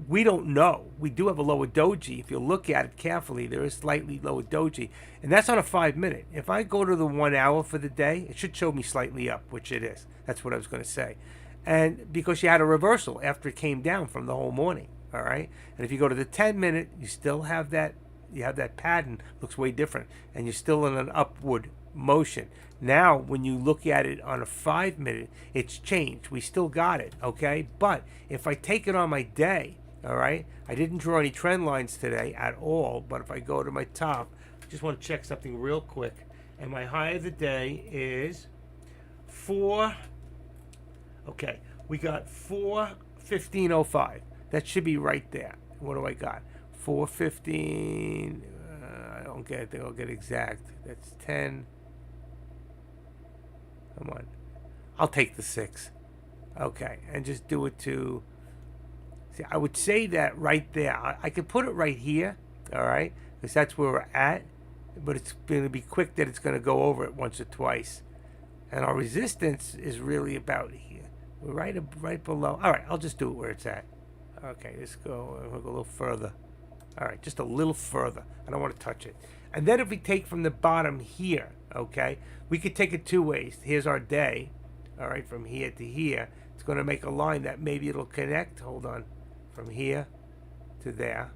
We don't know. We do have a lower doji. If you look at it carefully, there is slightly lower doji. And that's on a 5-minute. If I go to the 1 hour for the day, it should show me slightly up, which it is. That's what I was going to say. And because you had a reversal after it came down from the whole morning. All right. And if you go to the 10-minute, you still have that. You have that pattern. Looks way different. And you're still in an upward motion. Now, when you look at it on a 5-minute, it's changed. We still got it. Okay. But if I take it on my day, all right, I didn't draw any trend lines today at all. But if I go to my top, I just want to check something real quick. And my high of the day is 4. Okay. We got 415.05. That should be right there. What do I got? 415. I don't get it. I'll get exact. That's 10. Come on. I'll take the 6. Okay. And just do it to. See, I would say that right there. I could put it right here. All right. Because that's where we're at. But it's going to be quick that it's going to go over it once or twice. And our resistance is really about here. We're right below. All right. I'll just do it where it's at. Okay, let's go. We'll go a little further. All right, just a little further. I don't want to touch it. And then if we take from the bottom here, okay, we could take it 2 ways. Here's our day. All right, from here to here. It's going to make a line that maybe it'll connect. Hold on. From here to there.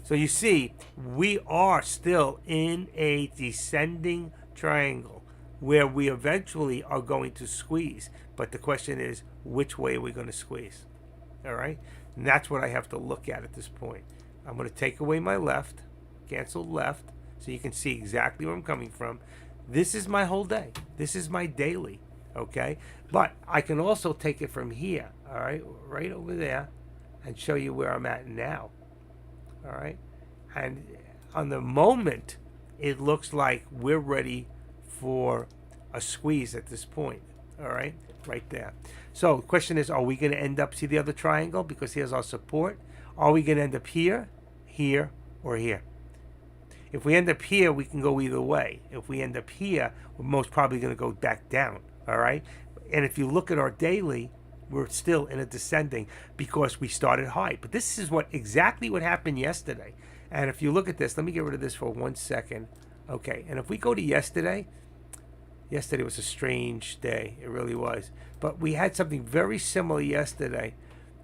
So you see, we are still in a descending triangle where we eventually are going to squeeze. But the question is, which way are we going to squeeze? All right? And that's what I have to look at this point. I'm going to take away my left, cancel left, so you can see exactly where I'm coming from. This is my whole day. This is my daily, okay? But I can also take it from here, all right, right over there, and show you where I'm at now, all right? And on the moment, it looks like we're ready for a squeeze at this point. All right there. So the question is, are we going to end up, see the other triangle? Because here's our support. Are we going to end up here, here, or here? If we end up here, we can go either way. If we end up here, we're most probably going to go back down. All right. And if you look at our daily, we're still in a descending because we started high. But this is exactly what happened yesterday. And if you look at this, let me get rid of this for 1 second. Okay. And if we go to yesterday was a strange day. It really was. But we had something very similar yesterday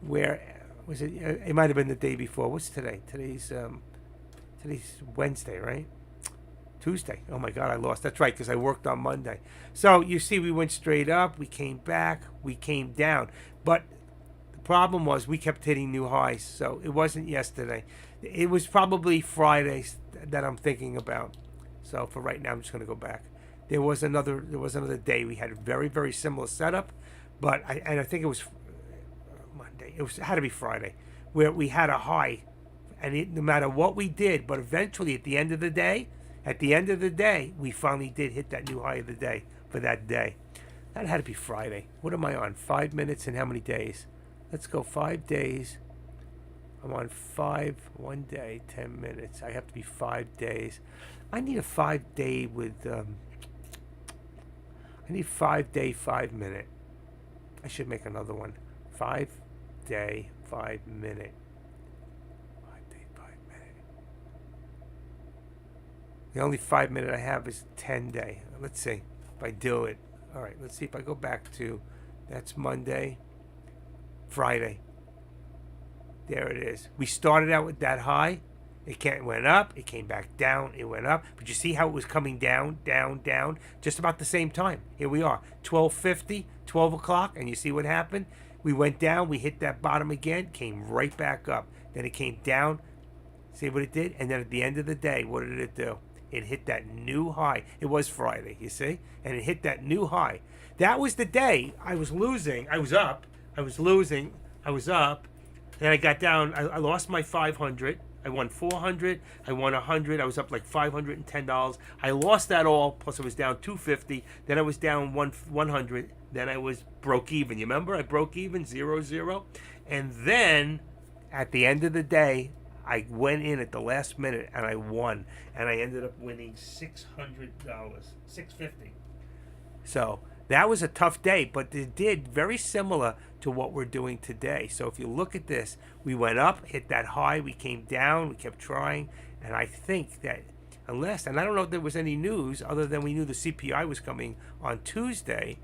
where, was it? It might have been the day before. What's today? Today's Wednesday, right? Tuesday. Oh my God, I lost. That's right, because I worked on Monday. So you see, we went straight up, we came back, we came down. But the problem was we kept hitting new highs. So it wasn't yesterday. It was probably Friday that I'm thinking about. So for right now, I'm just going to go back. There was another day we had a very, very similar setup, but I think it was Monday. It had to be Friday, where we had a high, and no matter what we did, but eventually at the end of the day, we finally did hit that new high of the day for that day. That had to be Friday. What am I on? 5 minutes and how many days? Let's go 5 days. I'm on 1 day, 10 minutes. I have to be 5 days. I need a 5 day with. I need 5 day, 5 minute. I should make another one. 5 day, 5 minute. 5 day, 5 minute. The only 5 minute I have is 10 day. Let's see if I do it. All right, let's see if I go back to, that's Monday, Friday. There it is. We started out with that high. It went up, it came back down, it went up. But you see how it was coming down, down, down, just about the same time. Here we are, 12:50, 12 o'clock, and you see what happened? We went down, we hit that bottom again, came right back up. Then it came down, see what it did? And then at the end of the day, what did it do? It hit that new high. It was Friday, you see? And it hit that new high. That was the day I was losing. I was up, I was losing, I was up. Then I got down, I lost my 500. I won 400. I won 100. I was up like $510. I lost that all. Plus, I was down 250. Then I was down 100. Then I was broke even. You remember? I broke even 0-0. And then at the end of the day, I went in at the last minute and I won. And I ended up winning $600, $650. So that was a tough day, but it did very similar to what we're doing today. So if you look at this, we went up, hit that high, we came down, we kept trying, and I think that and I don't know if there was any news other than we knew the CPI was coming on Tuesday,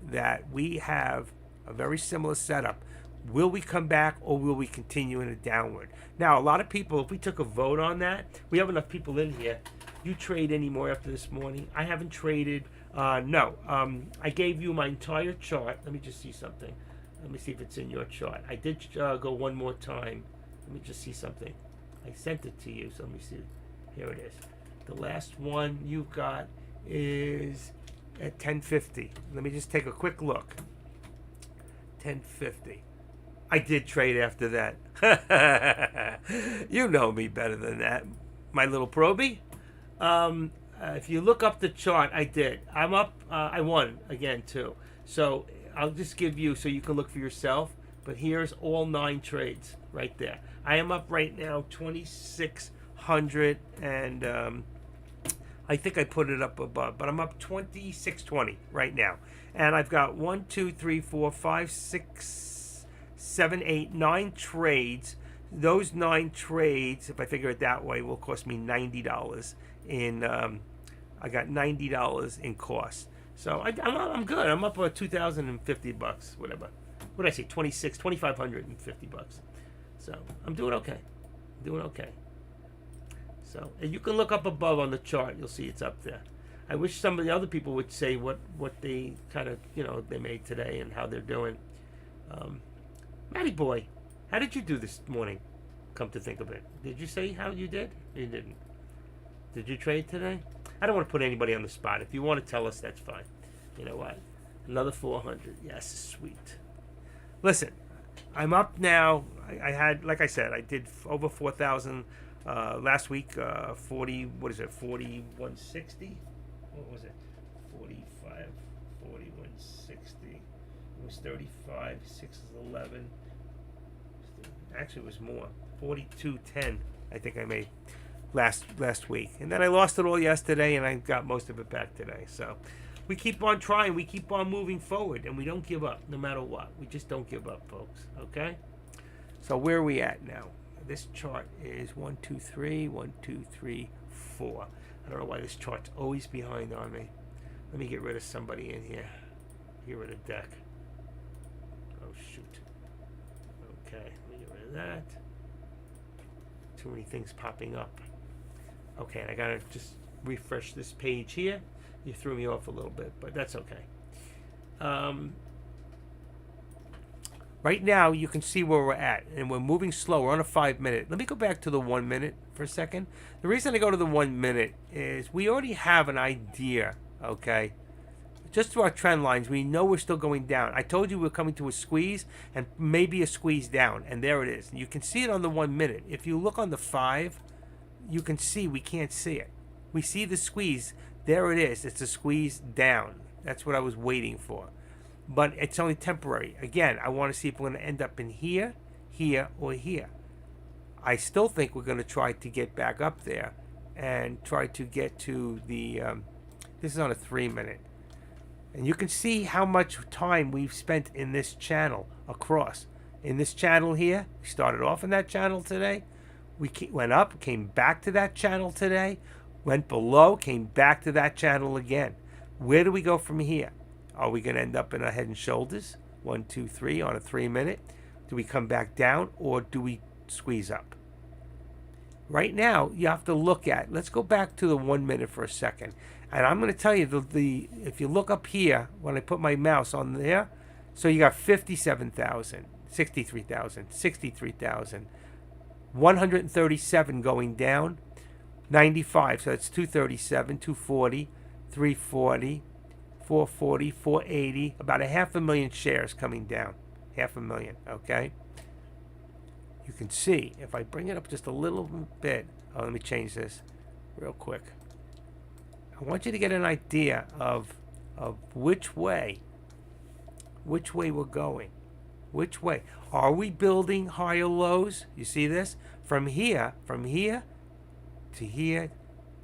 that we have a very similar setup. Will we come back or will we continue in a downward? Now, a lot of people, if we took a vote on that, we have enough people in here. You trade anymore after this morning? I haven't traded. No. I gave you my entire chart. Let me just see something. Let me see if it's in your chart. I did go one more time. Let me just see something. I sent it to you, so let me see. Here it is. The last one you've got is at 10:50. Let me just take a quick look. 10:50. I did trade after that. You know me better than that, my little probie. If you look up the chart, I did. I'm up. I won again too. So I'll just give you so you can look for yourself. But here's all 9 trades right there. I am up right now 2,600, and I think I put it up above, but I'm up 2,620 right now, and I've got 1, 2, 3, 4, 5, 6, 7, 8, 9 trades. Those 9 trades, if I figure it that way, will cost me $90 in. I got $90 in cost. So I'm good. I'm up about $2,050, whatever. What did I say? 2,550 bucks. So I'm doing okay. So and you can look up above on the chart. You'll see it's up there. I wish some of the other people would say what they kind of they made today and how they're doing. Matty boy, how did you do this morning? Come to think of it, did you say how you did? You didn't. Did you trade today? I don't want to put anybody on the spot. If you want to tell us, that's fine. You know what? Another 400. Yes, sweet. Listen, I'm up now. I had, like I said, I did over 4,000 last week. 40. What is it? 4160. What was it? 45. 4160. was 35. 6 is 11. Actually, it was more. 42.10. I think I made last week, and then I lost it all yesterday, and I got most of it back today. So we keep on trying, we keep on moving forward, and we don't give up no matter what. We just don't give up, folks. Okay. So where are we at now? This chart is 1, 2, 3, 1, 2, 3, 4. I don't know why this chart's always behind on me. Let me get rid of somebody in here. Get rid of deck. Oh shoot. Okay, let me get rid of that. Too many things popping up. Okay, and I gotta just refresh this page here. You threw me off a little bit, but that's okay. Right now, you can see where we're at, and we're moving slow. We're on a 5-minute. Let me go back to the 1 minute for a second. The reason I go to the 1 minute is we already have an idea, okay? Just through our trend lines, we know we're still going down. I told you we're coming to a squeeze and maybe a squeeze down, and there it is. You can see it on the 1 minute. If you look on the 5, you can see we can't see it. We see the squeeze. There it is. It's a squeeze down. That's what I was waiting for. But it's only temporary. Again, I want to see if we're going to end up in here, here, or here. I still think we're going to try to get back up there and try to get to the... this is on a 3 minute. And you can see how much time we've spent in this channel across. In this channel here, we started off in that channel today. We went up, came back to that channel today. Went below, came back to that channel again. Where do we go from here? Are we going to end up in a head and shoulders? 1, 2, 3 on a 3 minute. Do we come back down or do we squeeze up? Right now, you have to look at, let's go back to the 1 minute for a second. And I'm going to tell you, if you look up here, when I put my mouse on there, so you got 57,000, 63,000, 63,000, 137 going down, 95, so that's 237, 240, 340, 440, 480, about 500,000 shares coming down. 500,000, okay? You can see, if I bring it up just a little bit, let me change this real quick. I want you to get an idea of which way we're going. Which way? Are we building higher lows? You see this? From here to here,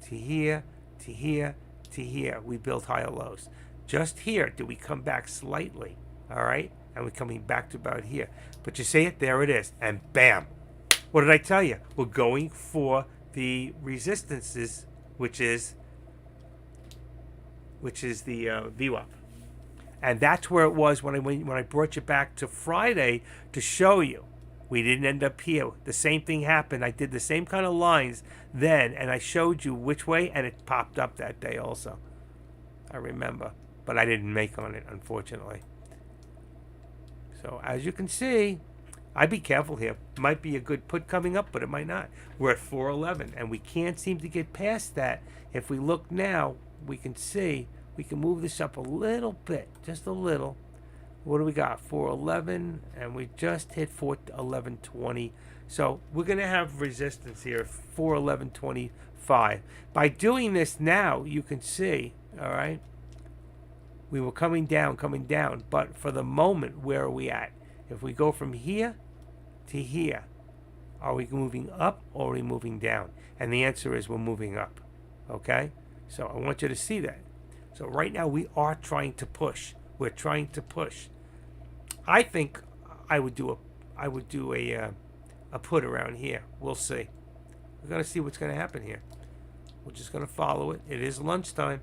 to here, to here, to here, we build higher lows. Just here, do we come back slightly? All right? And we're coming back to about here. But you see it? There it is. And bam. What did I tell you? We're going for the resistances, which is the VWAP. And that's where it was when I brought you back to Friday to show you. We didn't end up here. The same thing happened. I did the same kind of lines then, and I showed you which way, and it popped up that day also. I remember. But I didn't make on it, unfortunately. So, as you can see, I'd be careful here. Might be a good put coming up, but it might not. We're at 411, and we can't seem to get past that. If we look now, we can see we can move this up a little bit, just a little. What do we got? 411, and we just hit 411.20. So we're going to have resistance here, 411.25. By doing this now, you can see, all right, we were coming down, but for the moment, where are we at? If we go from here to here, are we moving up or are we moving down? And the answer is we're moving up, okay? So I want you to see that. So right now we are trying to push. We're trying to push. I think I would do a put around here. We'll see. We're gonna see what's gonna happen here. We're just gonna follow it. It is lunchtime,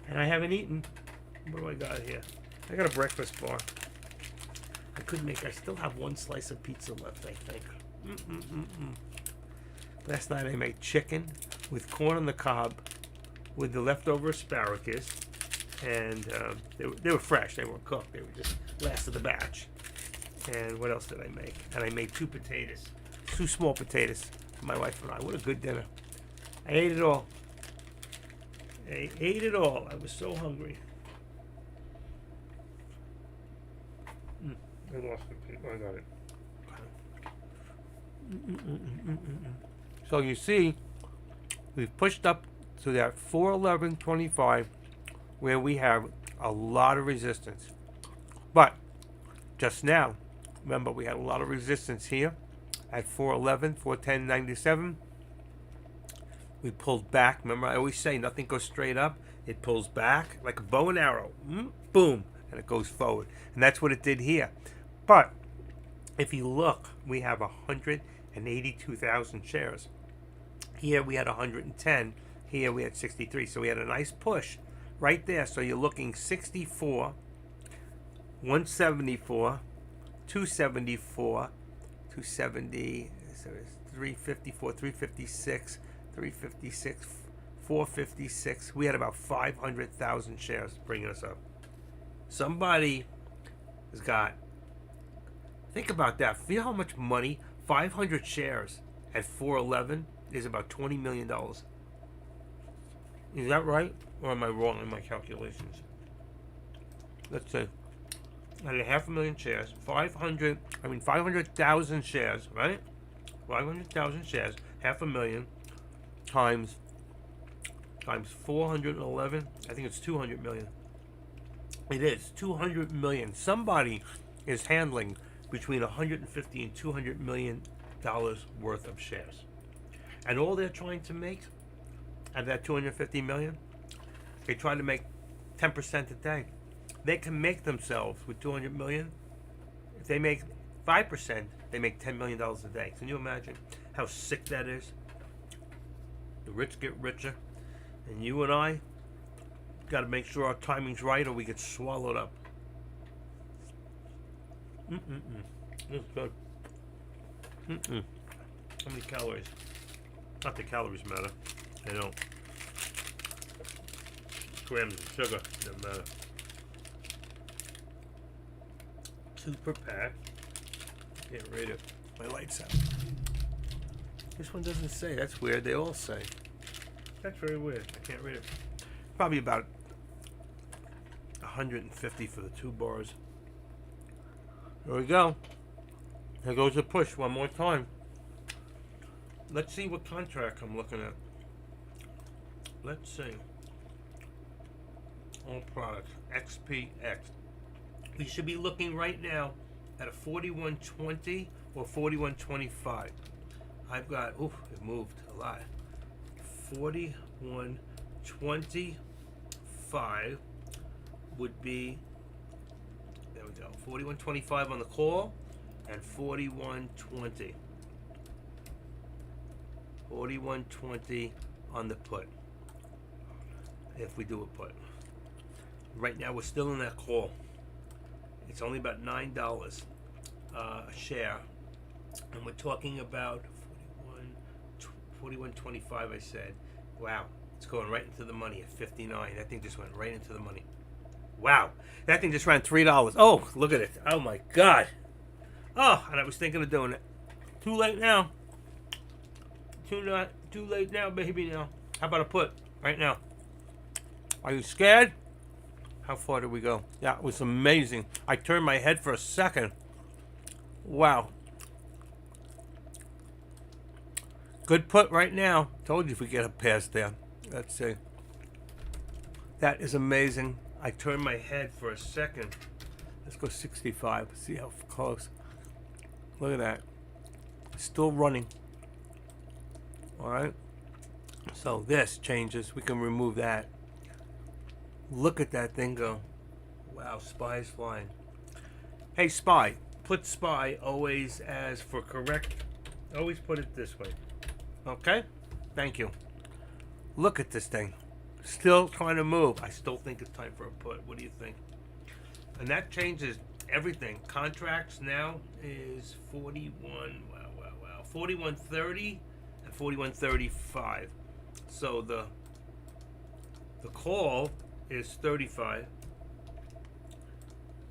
and I haven't eaten. What do I got here? I got a breakfast bar. I still have one slice of pizza left, I think. Last night I made chicken with corn on the cob, with the leftover asparagus, and they were fresh. They weren't cooked. They were just last of the batch. And what else did I make? And I made 2 potatoes, 2 small potatoes for my wife and I. What a good dinner! I ate it all. I ate it all. I was so hungry. I lost it. Oh, I got it. So you see, we've pushed up to that 411.25 where we have a lot of resistance. But just now. Remember, we had a lot of resistance here at 411, 410.97. We pulled back. Remember, I always say nothing goes straight up. It pulls back like a bow and arrow. Boom. And it goes forward. And that's what it did here. But if you look, we have 182,000 shares. Here we had 110. Here we had 63. So we had a nice push right there. So you're looking 64, 174, 274, 270, 354, 356, 356, 456. We had about 500,000 shares bringing us up. Somebody has got, think about that. Feel how much money 500 shares at 411 is about $20 million. Is that right? Or am I wrong in my calculations? Let's see. I had 500,000 shares. 500,000 shares, right? 500,000 shares. 500,000 times 411. I think it's 200 million. It is 200 million. Somebody is handling between 150 and 200 million dollars worth of shares, and all they're trying to make out of that 250 million, they try to make 10% a day. They can make themselves with 200 million. If they make 5%, they make $10 million a day. Can you imagine how sick that is? The rich get richer, and you and I got to make sure our timing's right, or we get swallowed up. This is good. How many calories? Not the calories matter. They don't. Grams of sugar don't matter. 2 per pack. Can't read it. My light's out. This one doesn't say. That's weird. They all say. That's very weird. I can't read it. Probably about 150 for the 2 bars. There we go. There goes the push one more time. Let's see what contract I'm looking at. Let's see. All products. XPX. We should be looking right now at a 41.20 or 41.25. I've got, it moved a lot. 41.25 would be, there we go, 41.25 on the call and 41.20. 41.20 on the put, if we do a put. Right now we're still in that call. It's only about $9 a share, and we're talking about 41.25. I said, wow, it's going right into the money at 59. That thing just went right into the money. Wow, that thing just ran $3. Oh, look at it. Oh my God. Oh, and I was thinking of doing it. Too late now. Too late now, baby. Now, how about a put right now? Are you scared? How far did we go? Yeah, it was amazing. I turned my head for a second. Wow. Good put right now. Told you if we get a pass there. Let's see. That is amazing. I turned my head for a second. Let's go 65. See how close. Look at that. Still running. All right. So this changes. We can remove that. Look at that thing go. Wow, SPY is flying. Hey, SPY. Put SPY always as for correct. Always put it this way. Okay? Thank you. Look at this thing. Still trying to move. I still think it's time for a put. What do you think? And that changes everything. Contracts now is 41. Wow. 41.30 and 41.35. So the call is 35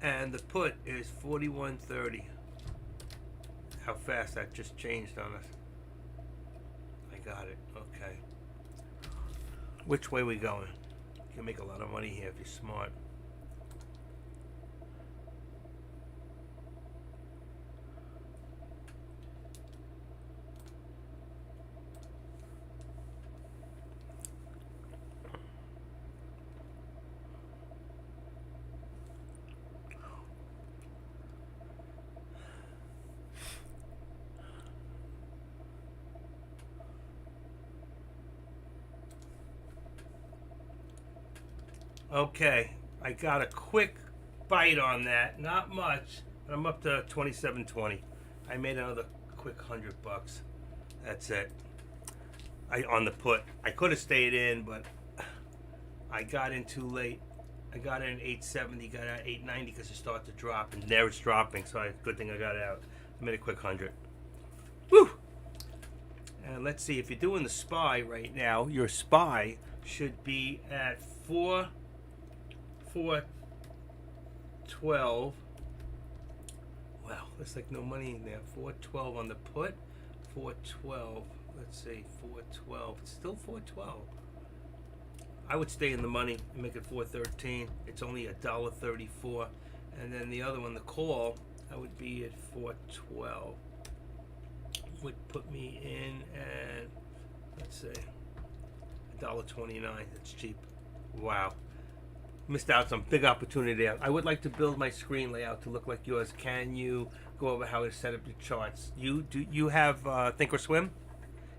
and the put is 41.30. How fast that just changed on us. I got it. Okay. Which way we going? You can make a lot of money here if you're smart. Okay, I got a quick bite on that. Not much, but I'm up to 27.20. I made another quick $100. That's it. I on the put. I could have stayed in, but I got in too late. I got in 870, got out 890 because it started to drop, and there it's dropping. So good thing I got out. I made a quick 100. Woo! And let's see, if you're doing the SPY right now, your SPY should be at 412. Wow, looks like no money in there. 412 on the put. 412. Let's see, 412. It's still 412. I would stay in the money and make it 413. It's only $1.34. And then the other one, the call, I would be at 412. Would put me in at, let's say, $1.29. That's cheap. Wow. Missed out some big opportunity there. I would like to build my screen layout to look like yours. Can you go over how to set up your charts? You have Thinkorswim?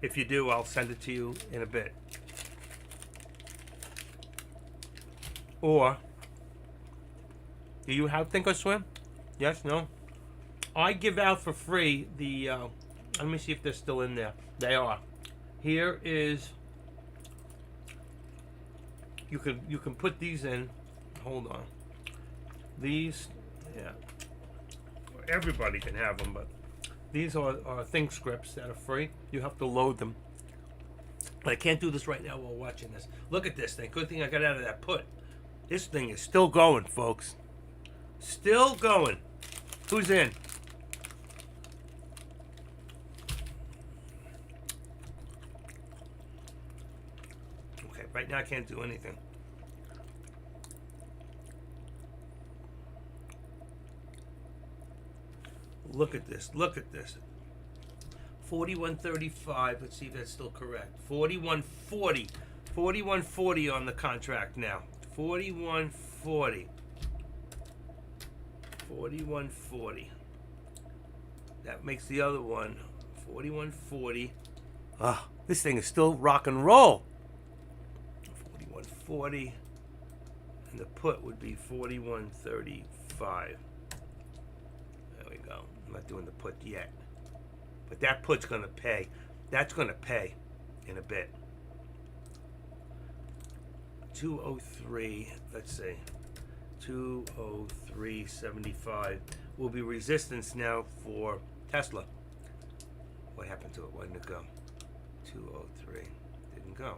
If you do, I'll send it to you in a bit. Or, do you have Thinkorswim? Yes? No? I give out for free the, let me see if they're still in there. They are. Here is, you can put these in. Hold on. These, yeah. Everybody can have them, but these are ThinkScripts that are free. You have to load them. But I can't do this right now while watching this. Look at this thing. Good thing I got out of that put. This thing is still going, folks. Still going. Who's in? Okay, right now I can't do anything. Look at this. Look at this. 41.35. Let's see if that's still correct. 41.40. 41.40 on the contract now. 41.40. 41.40. That makes the other one 41.40. Ah, this thing is still rock and roll. 41.40. And the put would be 41.35. There we go. I'm not doing the put yet. But that put's going to pay. That's going to pay in a bit. 203, let's see. 203.75 will be resistance now for Tesla. What happened to it? Why didn't it go? 203. Didn't go.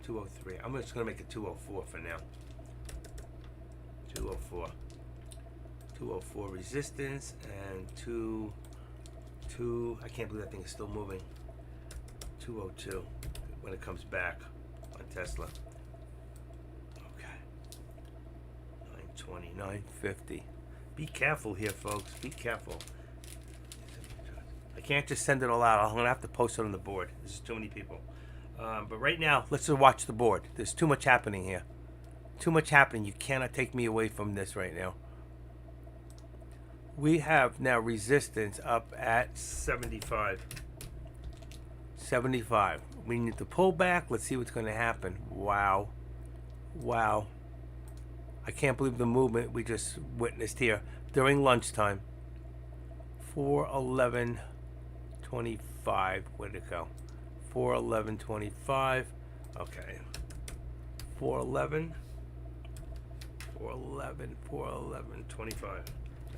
203. I'm just going to make it 204 for now. 204. 204 resistance and 2. I can't believe that thing is still moving. 202 when it comes back on Tesla. Okay. 920, 950. Be careful here, folks. Be careful. I can't just send it all out. I'm going to have to post it on the board. There's too many people. But right now, let's just watch the board. There's too much happening here. Too much happening. You cannot take me away from this right now. We have now resistance up at 75. 75. We need to pull back. Let's see what's going to happen. Wow. Wow. I can't believe the movement we just witnessed here during lunchtime. 411.25. Where'd it go? 411.25. Okay. 411. 411.25.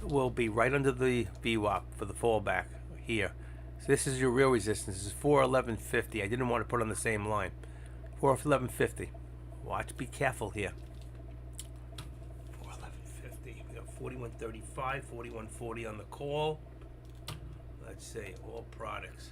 Will be right under the VWAP for the fallback here. So this is your real resistance. This is 411.50. I didn't want to put it on the same line. 411.50. Watch, be careful here. 411.50. We got 41.35, 41.40 on the call. Let's see, all products.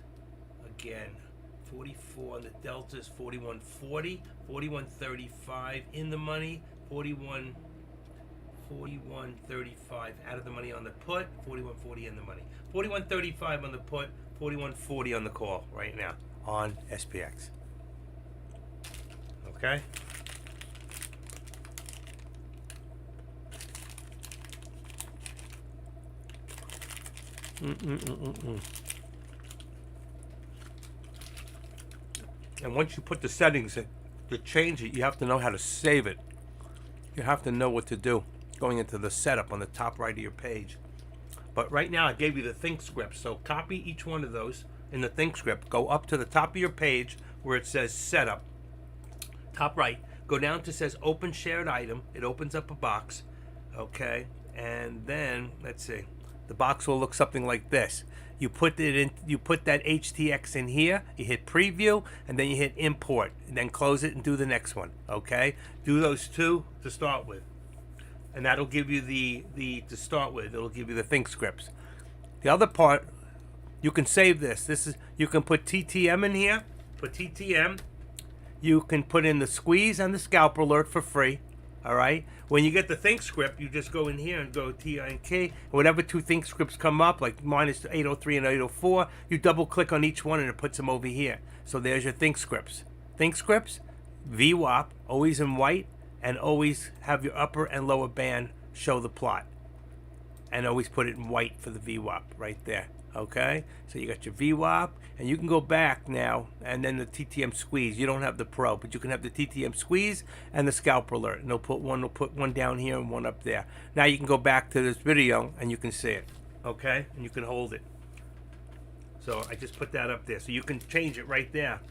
Again, 44 on the deltas, 41.40, 41.35 in the money, 41.35 out of the money on the put, 41.40 in the money. 41.35 on the put, 41.40 on the call right now on SPX. Okay? And once you put the settings in, to change it, you have to know how to save it. You have to know what to do going into the setup on the top right of your page. But right now I gave you the ThinkScript, so copy each one of those in the ThinkScript. Go up to the top of your page where it says setup, top right. Go down to says open shared item. It opens up a box, okay? And then let's see, the box will look something like this. You put it in. You put that HTX in here. You hit preview, and then you hit import, and then close it and do the next one. Okay, do those two to start with, and that'll give you the to start with. It'll give you the ThinkScripts. The other part, you can save this. You can put TTM in here. Put TTM. You can put in the squeeze and the scalp alert for free. All right. When you get the ThinkScript, you just go in here and go TINK. Whatever two ThinkScripts come up, like mine is 803 and 804, you double click on each one and it puts them over here. So there's your ThinkScripts. ThinkScripts, VWAP, always in white, and always have your upper and lower band show the plot. And always put it in white for the VWAP right there. Okay? So you got your VWAP, and you can go back now, and then the TTM squeeze. You don't have the Pro, but you can have the TTM squeeze and the scalp alert. And they'll put one down here and one up there. Now you can go back to this video, and you can see it. Okay? And you can hold it. So I just put that up there. So you can change it right there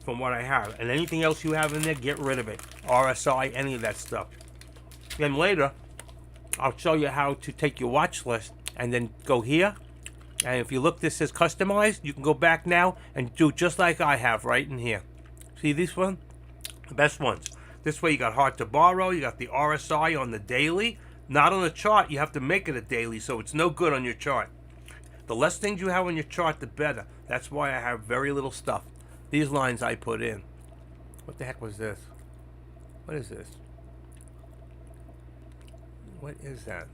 from what I have. And anything else you have in there, get rid of it. RSI, any of that stuff. Then later, I'll show you how to take your watch list and then go here. And if you look, this says customized. You can go back now and do just like I have right in here. See this one? The best ones. This way you got hard to borrow. You got the RSI on the daily. Not on the chart. You have to make it a daily, so it's no good on your chart. The less things you have on your chart, the better. That's why I have very little stuff. These lines I put in. What the heck was this? What is this? What is that?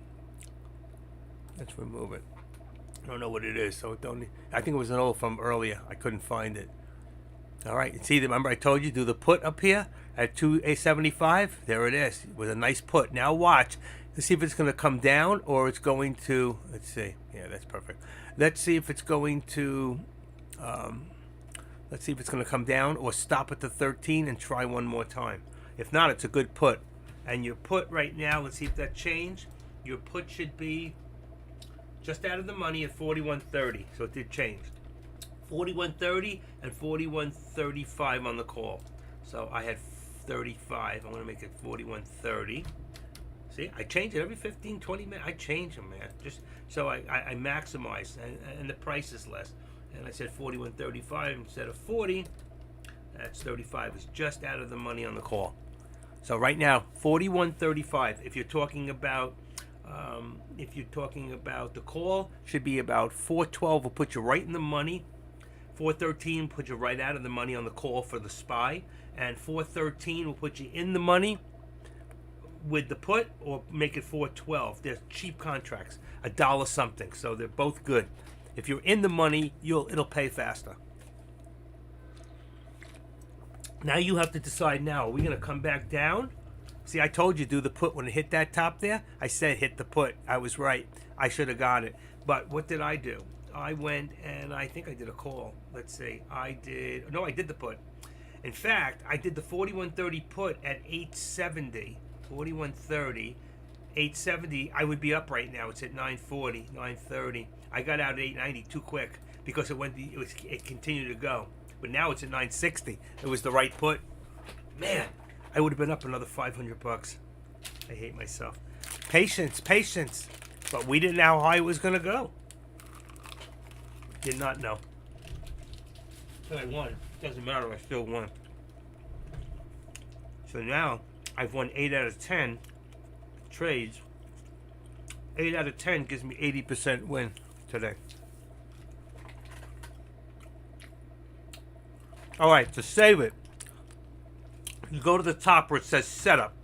Let's remove it. I don't know what it is, so don't. I think it was an old from earlier. I couldn't find it. All right, see, remember I told you do the put up here at 275. There it is with a nice put. Now watch. Let's see if it's going to come down or it's going to. Let's see. Yeah, that's perfect. Let's see if it's going to. Let's see if it's going to come down or stop at the 13 and try one more time. If not, it's a good put. And your put right now, let's see if that changed. Your put should be just out of the money at 41.30, so it did change. 41.30 and 41.35 on the call. So I had 35. I'm gonna make it 41.30. See, I change it every 15, 20 minutes. I change them, man. Just so I maximize, and the price is less. And I said 41.35 instead of 40. That's 35. It's just out of the money on the call. So right now, 41.35. If you're talking about the call, should be about 412 will put you right in the money. 413 will put you right out of the money on the call for the SPY, and 413 will put you in the money with the put, or make it 412. They're cheap contracts, $1 something, so they're both good. If you're in the money, it'll pay faster. Now you have to decide now, are we going to come back down? See, I told you do the put when it hit that top there. I said hit the put. I was right. I should have got it. But what did I do? I went and I think I did a call. Let's see. I did the put. In fact, I did the 41.30 put at 870. 41.30. 870. I would be up right now. It's at 940, 930. I got out at 890 too quick because it continued to go. But now it's at 960. It was the right put. Man, I would have been up another $500. I hate myself. Patience. But we didn't know how high it was going to go. Did not know. But I won. Doesn't matter. I still won. So now I've won 8 out of 10 trades. 8 out of 10 gives me 80% win today. All right, to save it, you go to the top where it says setup.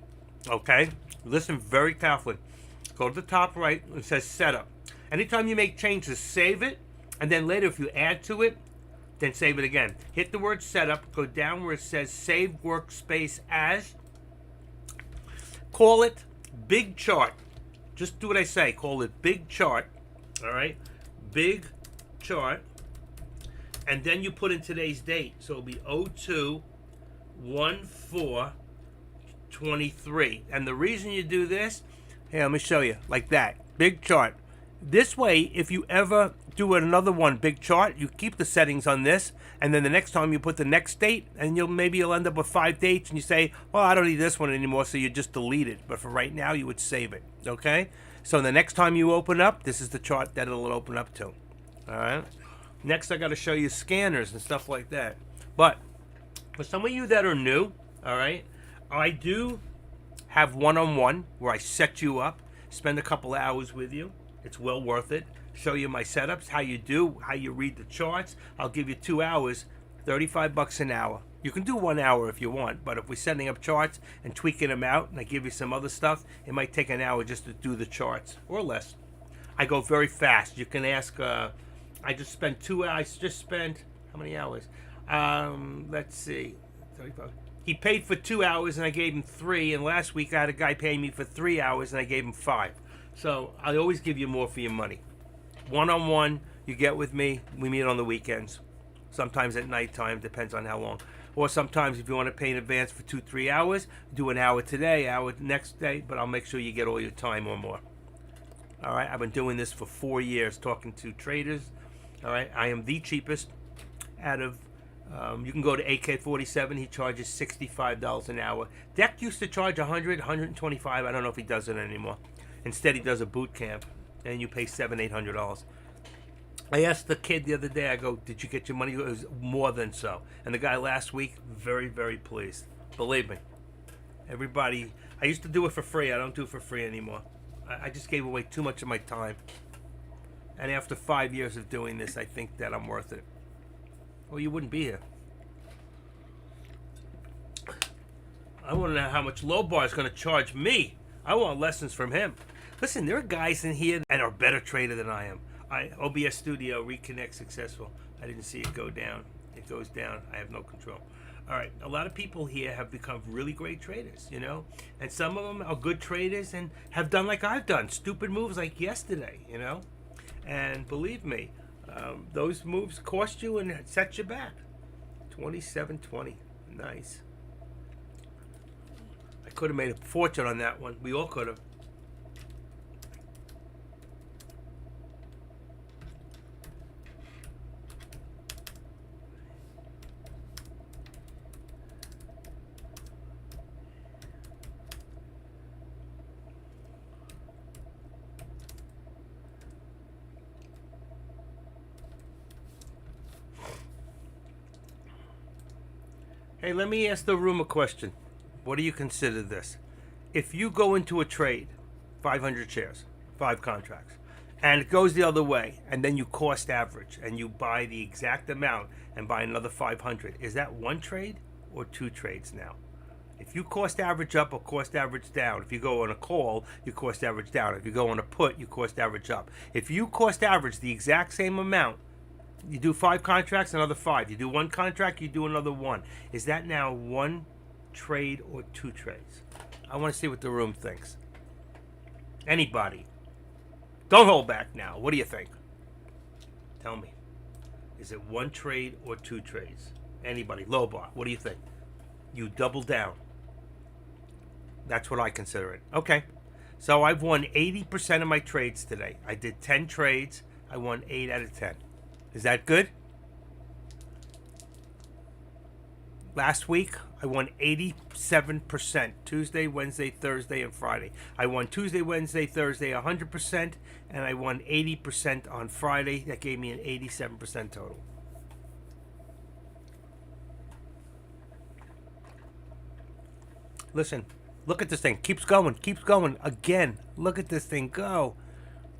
Okay? Listen very carefully. Go to the top right, it says setup. Anytime you make changes, save it, and then later if you add to it, then save it again. Hit the word setup, go down where it says save workspace as. Call it big chart. Just do what I say. Call it big chart. All right? Big chart. And then you put in today's date. So it'll be 02 1423. And the reason you do this, here, let me show you, like that, big chart. This way, if you ever do another one big chart, you keep the settings on this, and then the next time you put the next date, and you'll end up with 5 dates, and you say, well, I don't need this one anymore, so you just delete it. But for right now, you would save it, okay? So the next time you open up, this is the chart that it'll open up to, all right? Next, I got to show you scanners and stuff like that. But for some of you that are new, all right, I do have one-on-one where I set you up, spend a couple hours with you. It's well worth it. Show you my setups, how you read the charts. I'll give you 2 hours, $35 an hour. You can do 1 hour if you want, but if we're setting up charts and tweaking them out, and I give you some other stuff, it might take an hour just to do the charts, or less. I go very fast. You can ask, I just spent 2 hours, how many hours? Let's see, 35. He paid for 2 hours and I gave him 3, and last week I had a guy paying me for 3 hours and I gave him 5. So I always give you more for your money. One-on-one, you get with me. We meet on the weekends. Sometimes at nighttime, depends on how long. Or sometimes if you want to pay in advance for 2-3 hours, do an hour today, hour next day, but I'll make sure you get all your time or more. All right, I've been doing this for 4 years, talking to traders. All right, I am the cheapest out of, you can go to AK-47, he charges $65 an hour. Deck used to charge $100, $125, I don't know if he does it anymore. Instead, he does a boot camp, and you pay $700, $800. I asked the kid the other day, I go, did you get your money? It was more than so. And the guy last week, very, very pleased. Believe me. Everybody, I used to do it for free. I don't do it for free anymore. I just gave away too much of my time. And after 5 years of doing this, I think that I'm worth it. Well, you wouldn't be here. I want to know how much Lobar is going to charge me. I want lessons from him. Listen, there are guys in here that are a better trader than I am. OBS Studio, reconnect successful. I didn't see it go down. It goes down. I have no control. All right, a lot of people here have become really great traders, you know? And some of them are good traders and have done like I've done, stupid moves like yesterday, you know? And believe me, those moves cost you and set you back. 27.20. Nice. I could have made a fortune on that one. We all could have. Hey, let me ask the room a question. What do you consider this? If you go into a trade, 500 shares, 5 contracts, and it goes the other way, and then you cost average, and you buy the exact amount and buy another 500, is that one trade or 2 trades now? If you cost average up or cost average down, if you go on a call, you cost average down. If you go on a put, you cost average up. If you cost average the exact same amount, you do 5 contracts, another 5. You do 1 contract, you do another 1. Is that now 1 trade or 2 trades? I want to see what the room thinks. Anybody. Don't hold back now. What do you think? Tell me. Is it 1 trade or 2 trades? Anybody. Lobar. What do you think? You double down. That's what I consider it. Okay. So I've won 80% of my trades today. I did 10 trades. I won 8 out of 10. Is that good? Last week, I won 87%. Tuesday, Wednesday, Thursday, and Friday. I won Tuesday, Wednesday, Thursday 100%, and I won 80% on Friday. That gave me an 87% total. Listen, look at this thing. Keeps going, keeps going. Again, look at this thing go.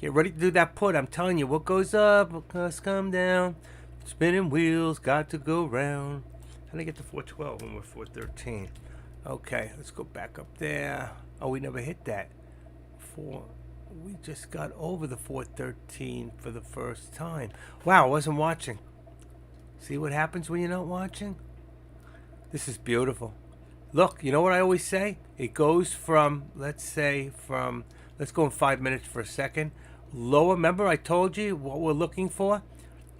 Get ready to do that put. I'm telling you, what goes up, what must come down. Spinning wheels, got to go round. How did I get to 412 when we're 413? Okay, let's go back up there. Oh, we never hit that. We just got over the 413 for the first time. Wow, I wasn't watching. See what happens when you're not watching? This is beautiful. Look, you know what I always say? It goes from, let's go in 5 minutes for a second. Lower, remember I told you what we're looking for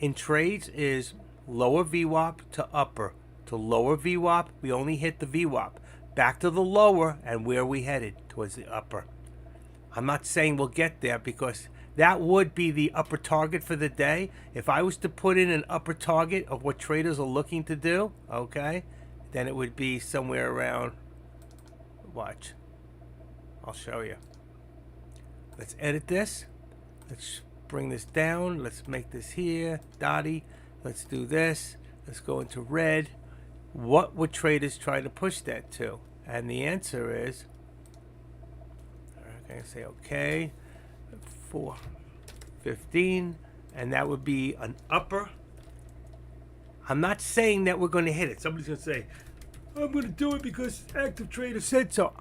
in trades is lower VWAP to upper to lower VWAP, we only hit the VWAP. Back to the lower, and where we headed? Towards the upper. I'm not saying we'll get there because that would be the upper target for the day. If I was to put in an upper target of what traders are looking to do, okay, then it would be somewhere around, watch, I'll show you. Let's edit this. Let's bring this down. Let's make this here, dotty. Let's do this. Let's go into red. What would traders try to push that to? And the answer is, okay, say okay, 415, and that would be an upper. I'm not saying that we're going to hit it. Somebody's going to say, I'm going to do it because active trader said so.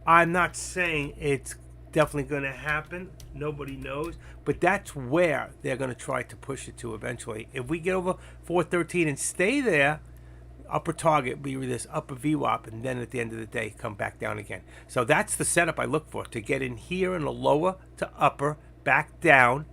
I'm not saying it's definitely going to happen. Nobody knows. But that's where they're going to try to push it to eventually. If we get over 413 and stay there, upper target be this upper VWAP, and then at the end of the day come back down again. So that's the setup I look for, to get in here in the lower to upper, back down.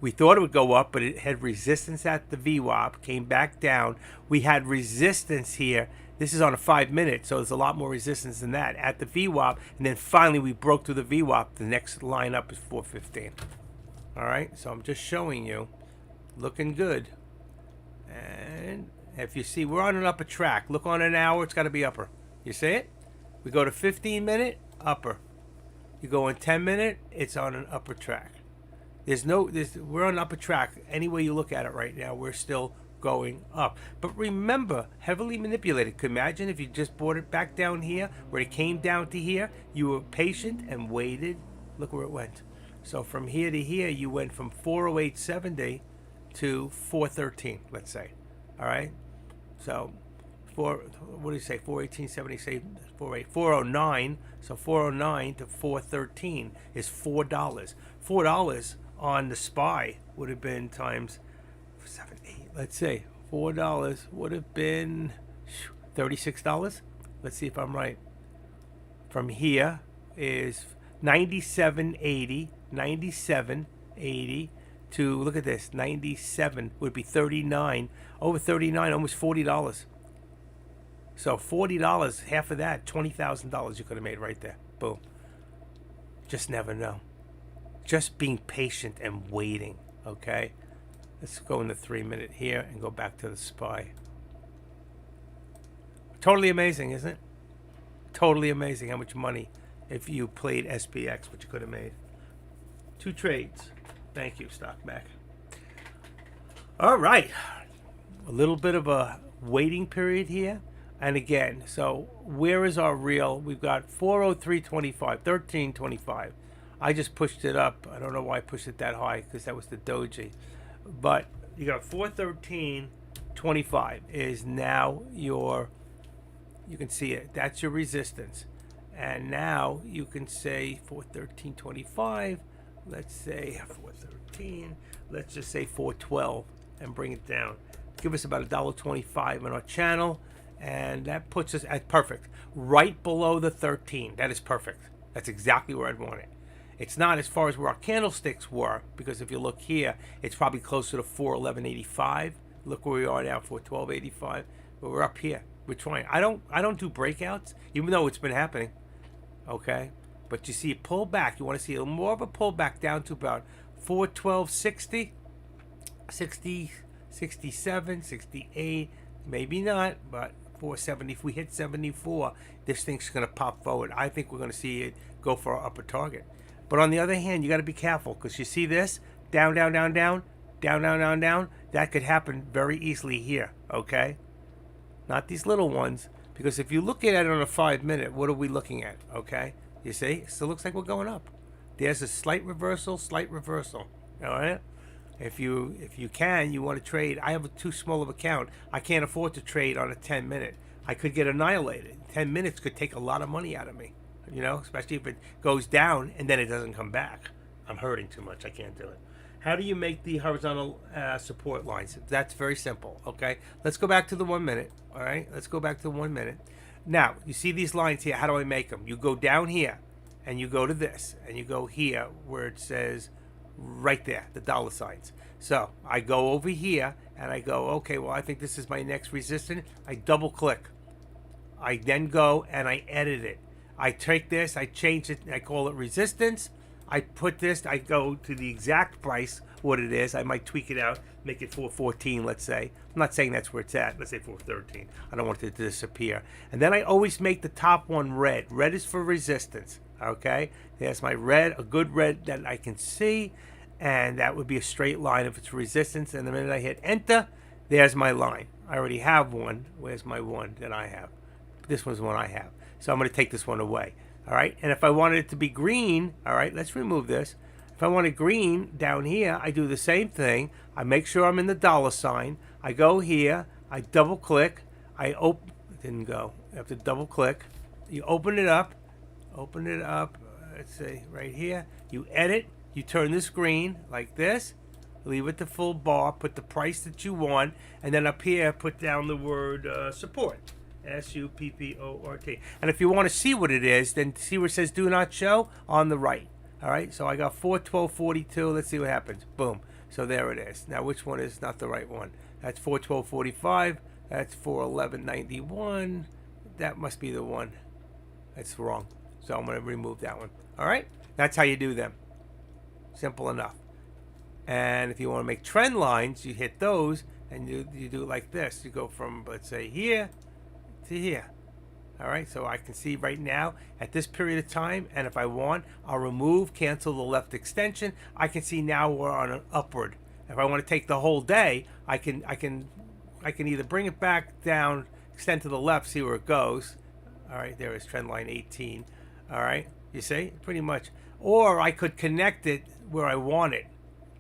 We thought it would go up, but it had resistance at the VWAP, came back down. We had resistance here. This is on a 5-minute, so there's a lot more resistance than that at the VWAP, and then finally we broke through the VWAP. The next line up is 415. All right, so I'm just showing you, looking good. And if you see, we're on an upper track. Look on an hour, it's got to be upper. You see it? We go to 15-minute, upper. You go in 10-minute, it's on an upper track. We're on an upper track. Any way you look at it right now, we're still going up. But remember, heavily manipulated. Could imagine if you just brought it back down here, where it came down to here, you were patient and waited. Look where it went. So from here to here, you went from 408.70 to 413, let's say. All right, so what do you say? 418.70, say 409. So 409 to 413 is $4. $4 on the SPY would have been times 7, 8. Let's say $4 would have been $36. Let's see if I'm right. From here is 97.80, 97.80. To look at this, 97 would be 39, over 39, almost $40. So $40, half of that, $20,000 you could have made right there. Boom. Just never know. Just being patient and waiting. Okay, let's go in the 3-minute here and go back to the SPY. Totally amazing, isn't it? Totally amazing how much money, if you played SPX, what you could have made. 2 trades. Thank you, Stockback. All right. A little bit of a waiting period here. And again, so where is our real? We've got 403.25, 13.25. I just pushed it up. I don't know why I pushed it that high because that was the doji. But you got 413.25 is now your, you can see it. That's your resistance. And now you can say 413.25. Let's say 413. Let's just say 412 and bring it down. Give us about $1.25 on our channel, and that puts us at perfect, right below the 13. That is perfect. That's exactly where I'd want it. It's not as far as where our candlesticks were, because if you look here, it's probably closer to 411.85. Look where we are now, 412.85. But we're up here. We're trying. I don't do breakouts, even though it's been happening. Okay. But you see, pull back. You want to see a little more of a pullback down to about 412.60, 60, 67, 68. Maybe not, but 470. If we hit 74, this thing's going to pop forward. I think we're going to see it go for our upper target. But on the other hand, you got to be careful because you see this down, down, down, down, down, down, down, down. That could happen very easily here. Okay, not these little ones, because if you look at it on a 5-minute, what are we looking at? Okay. You see, it still looks like we're going up. There's a slight reversal, slight reversal. All right. If you can, you want to trade. I have too small of an account. I can't afford to trade on a 10-minute. I could get annihilated. 10 minutes could take a lot of money out of me. You know, especially if it goes down and then it doesn't come back. I'm hurting too much. I can't do it. How do you make the horizontal support lines? That's very simple. Okay. Let's go back to the 1 minute. All right. Let's go back to 1 minute. Now, you see these lines here. How do I make them? You go down here, and you go to this, and you go here where it says right there, the dollar signs. So I go over here and I go, okay, well, I think this is my next resistance. I double click. I then go and I edit it. I take this, I change it, I call it resistance. I put this, I go to the exact price, what it is. I might tweak it out, make it 414, let's say. I'm not saying that's where it's at. Let's say 413. I don't want it to disappear. And then I always make the top one red. Red is for resistance, okay? There's my red, a good red that I can see. And that would be a straight line if it's resistance. And the minute I hit enter, there's my line. I already have one. Where's my one that I have? This one's the one I have. So I'm going to take this one away. All right. And if I wanted it to be green, all right, let's remove this. If I want it green down here, I do the same thing. I make sure I'm in the dollar sign. I go here. I double click. I open. It didn't go. You have to double click. You open it up. Open it up. Let's see right here. You edit. You turn this green like this. Leave it to full bar. Put the price that you want. And then up here, put down the word support. SUPPORT. And if you want to see what it is, then see where it says do not show on the right. All right, so I got 412.42. Let's see what happens. Boom. So there it is. Now, which one is not the right one? That's 412.45. That's 411.91. That must be the one. That's wrong. So I'm going to remove that one. All right, that's how you do them. Simple enough. And if you want to make trend lines, you hit those and you do it like this. You go from, let's say, here to here. All right, so I can see right now at this period of time, and if I want, I'll remove, cancel the left extension. I can see now we're on an upward. If I want to take the whole day, I can either bring it back down, extend to the left, see where it goes. All right, there is trend line 18. All right, you see, pretty much. Or I could connect it where I want it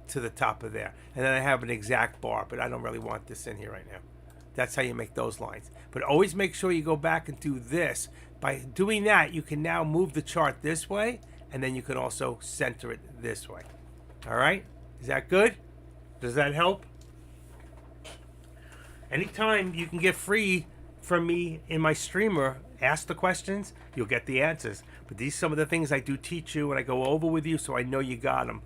to the top of there, and then I have an exact bar, but I don't really want this in here right now. That's how you make those lines. But always make sure you go back and do this. By doing that, you can now move the chart this way, and then you can also center it this way. All right? Is that good? Does that help? Anytime you can get free from me in my streamer, ask the questions, you'll get the answers. But these are some of the things I do teach you, and I go over with you so I know you got them.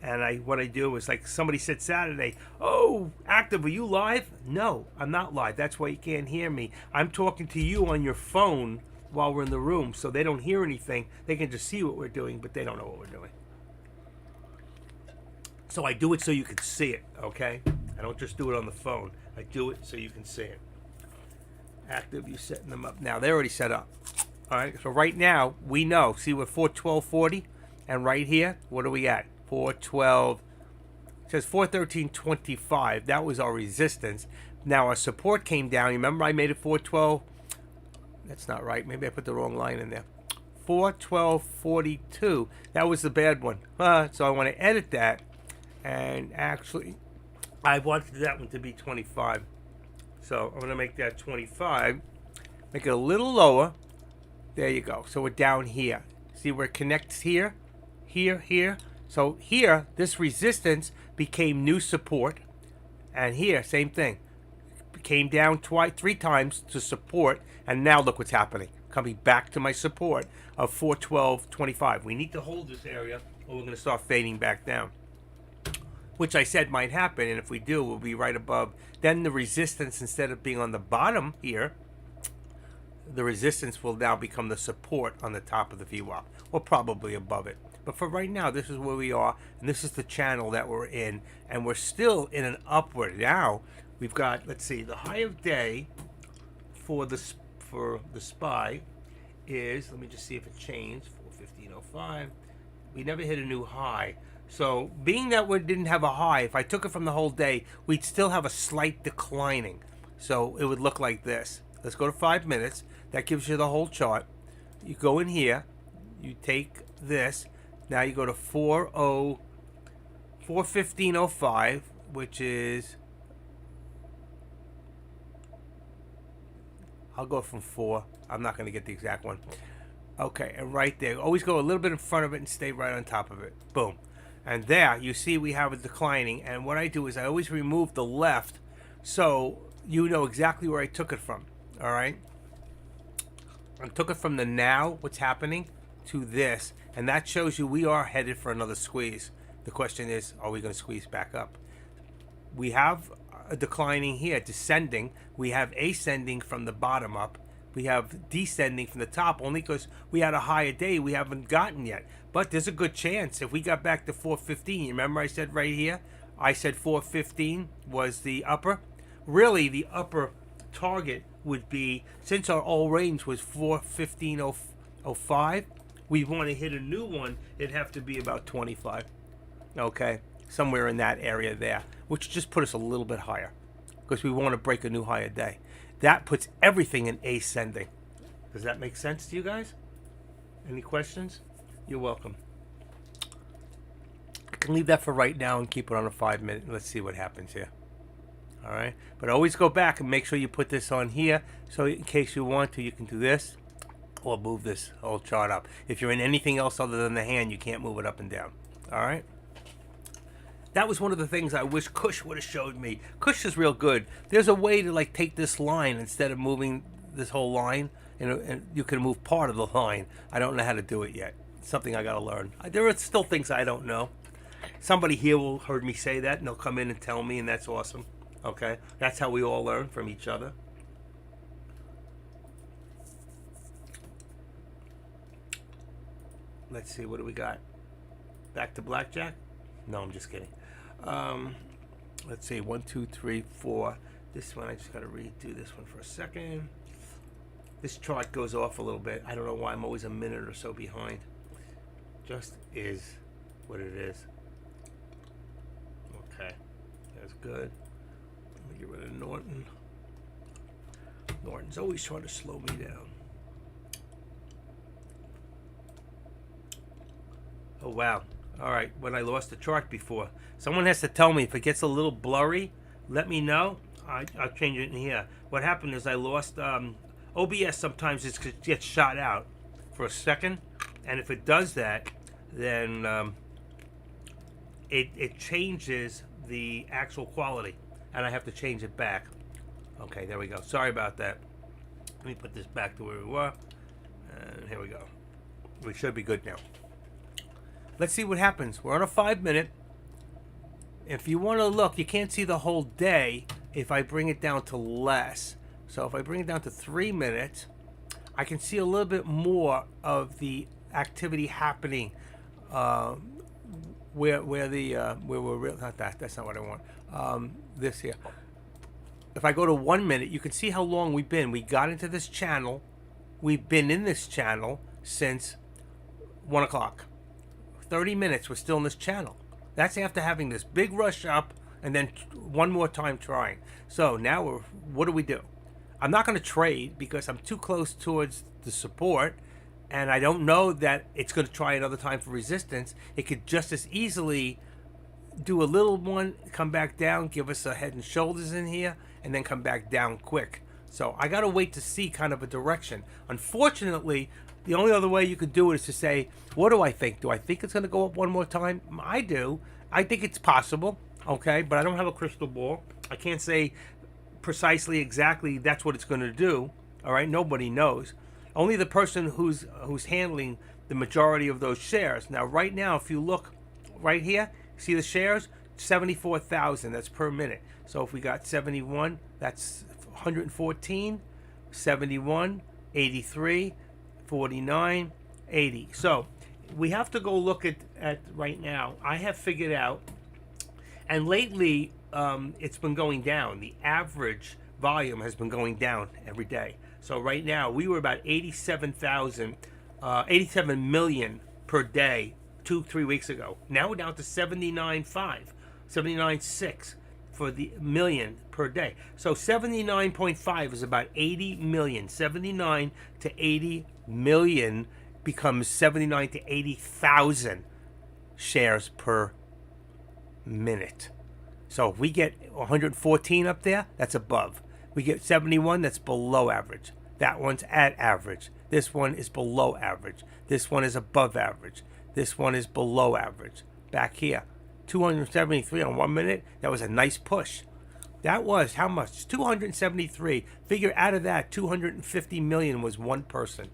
And what I do is, like somebody said Saturday, oh, Active, are you live? No, I'm not live. That's why you can't hear me. I'm talking to you on your phone while we're in the room, so they don't hear anything. They can just see what we're doing, but they don't know what we're doing. So I do it so you can see it, okay? I don't just do it on the phone. I do it so you can see it. Active, you're setting them up now. They're already set up. All right, so right now, we know. See, we're 412.40, and right here, what are we at? 412, it says 413.25. That was our resistance. Now our support came down. Remember I made it 412. That's not right. Maybe I put the wrong line in there. 412.42. That was the bad one. So I want to edit that. And actually, I wanted that one to be 25. So I'm going to make that 25. Make it a little lower. There you go. So we're down here. See where it connects here? Here. So here, this resistance became new support. And here, same thing. Came down three times to support. And now look what's happening. Coming back to my support of 412.25. We need to hold this area or we're going to start fading back down. Which I said might happen. And if we do, we'll be right above. Then the resistance, instead of being on the bottom here, the resistance will now become the support on the top of the VWAP. Or probably above it. But for right now, this is where we are, and this is the channel that we're in, and we're still in an upward. Now, we've got, let's see, the high of day for the SPY is, let me just see if it changed, 415.05. We never hit a new high. So, being that we didn't have a high, if I took it from the whole day, we'd still have a slight declining. So, it would look like this. Let's go to 5 minutes. That gives you the whole chart. You go in here, you take this. Now you go to 415.05, which is, I'll go from 4. I'm not going to get the exact one. Okay, and right there, always go a little bit in front of it and stay right on top of it. Boom. And there, you see we have it declining. And what I do is I always remove the left so you know exactly where I took it from. All right? I took it from the now, what's happening, to this. And that shows you we are headed for another squeeze. The question is, are we going to squeeze back up? we have a declining here, descending. We have ascending from the bottom up. We have descending from the top, only because we had a higher day we haven't gotten yet. But there's a good chance if we got back to 415. You remember I said right here? I said 415 was the upper. Really, the upper target would be, since our old range was 415.05, we want to hit a new one. It'd have to be about 25. Okay, somewhere in that area there, which just put us a little bit higher because we want to break a new higher day. That puts everything in ascending. Does that make sense to you guys? Any questions? You're welcome. I can leave that for right now and keep it on a 5 minute. Let's see what happens here. All right, but always go back and make sure you put this on here, so in case you want to, you can do this or move this whole chart up. If you're in anything else other than the hand, you can't move it up and down. All right. That was one of the things I wish Kush would have showed me. Kush is real good. There's a way to like take this line instead of moving this whole line, and you can move part of the line. I don't know how to do it yet. It's something I got to learn. There are still things I don't know. Somebody here will heard me say that, and they'll come in and tell me, and that's awesome. Okay, that's how we all learn from each other. Let's see, what do we got? Back to blackjack? No, I'm just kidding. Let's see, 1, 2, 3, 4. This one, I just got to redo this one for a second. This chart goes off a little bit. I don't know why I'm always a minute or so behind. Just is what it is. Okay, that's good. Let me get rid of Norton. Norton's always trying to slow me down. Oh, wow. All right, when I lost the chart before. Someone has to tell me if it gets a little blurry. Let me know. I'll change it in here. What happened is I lost OBS. Sometimes it gets shot out for a second, and if it does that, then it changes the actual quality, and I have to change it back. Okay, there we go. Sorry about that. Let me put this back to where we were, and here we go. We should be good now. Let's see what happens. We're on a 5 minute. If you want to look, you can't see the whole day if I bring it down to less. So if I bring it down to 3 minutes, I can see a little bit more of the activity happening where we're real. Not that. That's not what I want. This here. If I go to 1 minute, you can see how long we've been. We got into this channel. We've been in this channel since 1 o'clock. 30 minutes we're still in this channel. That's after having this big rush up and then one more time trying. So now what do we do? I'm not going to trade because I'm too close towards the support, and I don't know that it's going to try another time for resistance. It could just as easily do a little one, come back down, give us a head and shoulders in here, and then come back down quick. So I got to wait to see kind of a direction. Unfortunately, the only other way you could do it is to say, what do I think? Do I think it's going to go up one more time? I do. I think it's possible, okay? But I don't have a crystal ball. I can't say precisely exactly that's what it's going to do, all right? Nobody knows. Only the person who's handling the majority of those shares. Now, right now, if you look right here, see the shares? 74,000, that's per minute. So if we got 71, that's 114, 71, 83, 49, 80. So we have to go look at right now. I have figured out, and lately it's been going down. The average volume has been going down every day. So right now we were about 87 million per day 2-3 weeks ago. Now we're down to 79.6 for the million per day. So 79.5 is about 80 million. 79 to 80 million becomes 79 to 80,000 shares per minute. So if we get 114 up there, that's above. We get 71, that's below average. That one's at average. This one is below average. This one is above average. This one is below average. Back here, 273 on 1 minute. That was a nice push. That was how much? 273. Figure out of that, 250 million was one person.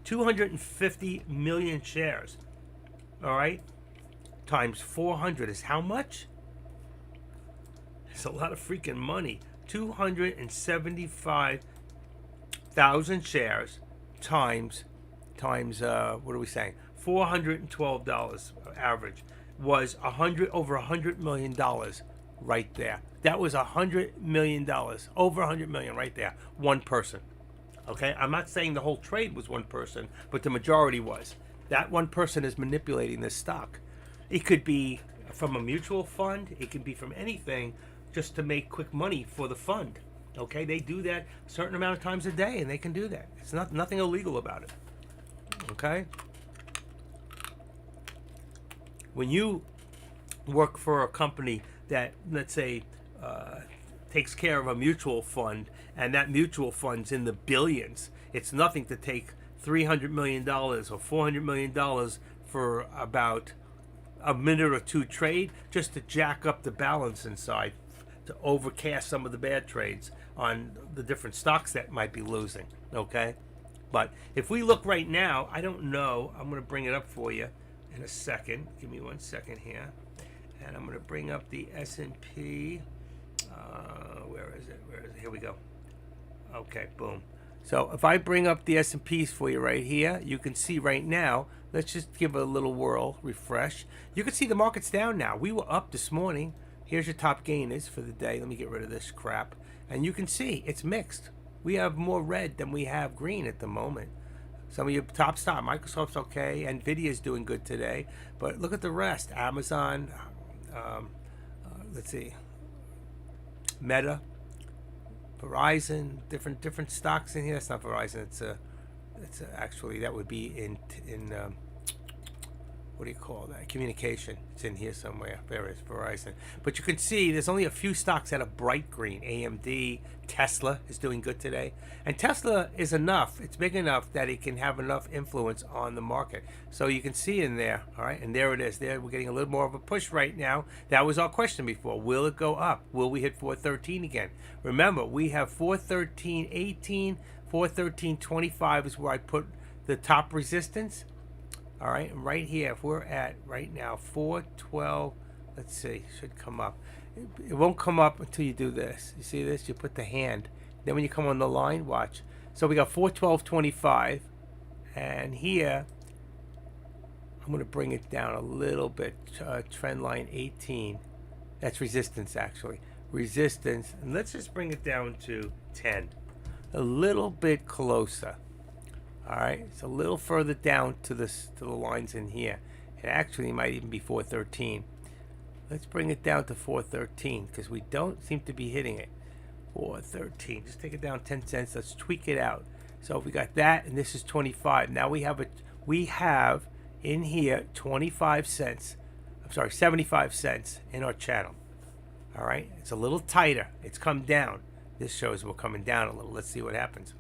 250 million shares. All right? Times 400 is how much? It's a lot of freaking money. 275,000 shares times what are we saying? $412 average was over $100 million right there. That was $100 million, over $100 million right there. One person. Okay, I'm not saying the whole trade was one person, but the majority was. That one person is manipulating this stock. It could be from a mutual fund. It could be from anything, just to make quick money for the fund. Okay, they do that a certain amount of times a day, and they can do that. It's nothing illegal about it. Okay, when you work for a company that, let's say, takes care of a mutual fund, and that mutual fund's in the billions, it's nothing to take $300 million or $400 million for about a minute or two trade just to jack up the balance inside, to overcast some of the bad trades on the different stocks that might be losing. Okay, but if we look right now, I don't know, I'm going to bring it up for you in a second. Give me 1 second here, and I'm going to bring up the S&P. Where is it? Here we go. Okay, boom. So if I bring up the S&Ps for you right here, you can see right now, let's just give it a little whirl, refresh. You can see the market's down now. We were up this morning. Here's your top gainers for the day. Let me get rid of this crap. And you can see it's mixed. We have more red than we have green at the moment. Some of your top stock, Microsoft's okay, Nvidia's doing good today, but look at the rest. Amazon, let's see, Meta, Verizon, different stocks in here. It's not Verizon. It's actually, that would be in what do you call that? Communication. It's in here somewhere. There is Verizon. But you can see there's only a few stocks that are bright green. AMD, Tesla is doing good today. And Tesla is enough. It's big enough that it can have enough influence on the market. So you can see in there, all right? And there it is. There, we're getting a little more of a push right now. That was our question before. Will it go up? Will we hit 413 again? Remember, we have 413.18, 413.25 is where I put the top resistance. All right, and right here, if we're at right now 412, let's see, should come up. It won't come up until you do this. You see this? You put the hand. Then when you come on the line, watch. So we got 412.25, and here I'm going to bring it down a little bit. Trend line 18. That's resistance, actually. Resistance, and let's just bring it down to 10. A little bit closer. All right, it's a little further down to the lines in here. It actually might even be 413. Let's bring it down to 413 because we don't seem to be hitting it. 413. Just take it down 10 cents. Let's tweak it out. So we got that, and this is 25. Now we have in here 25 cents. I'm sorry, 75 cents in our channel. All right, it's a little tighter. It's come down. This shows we're coming down a little. Let's see what happens.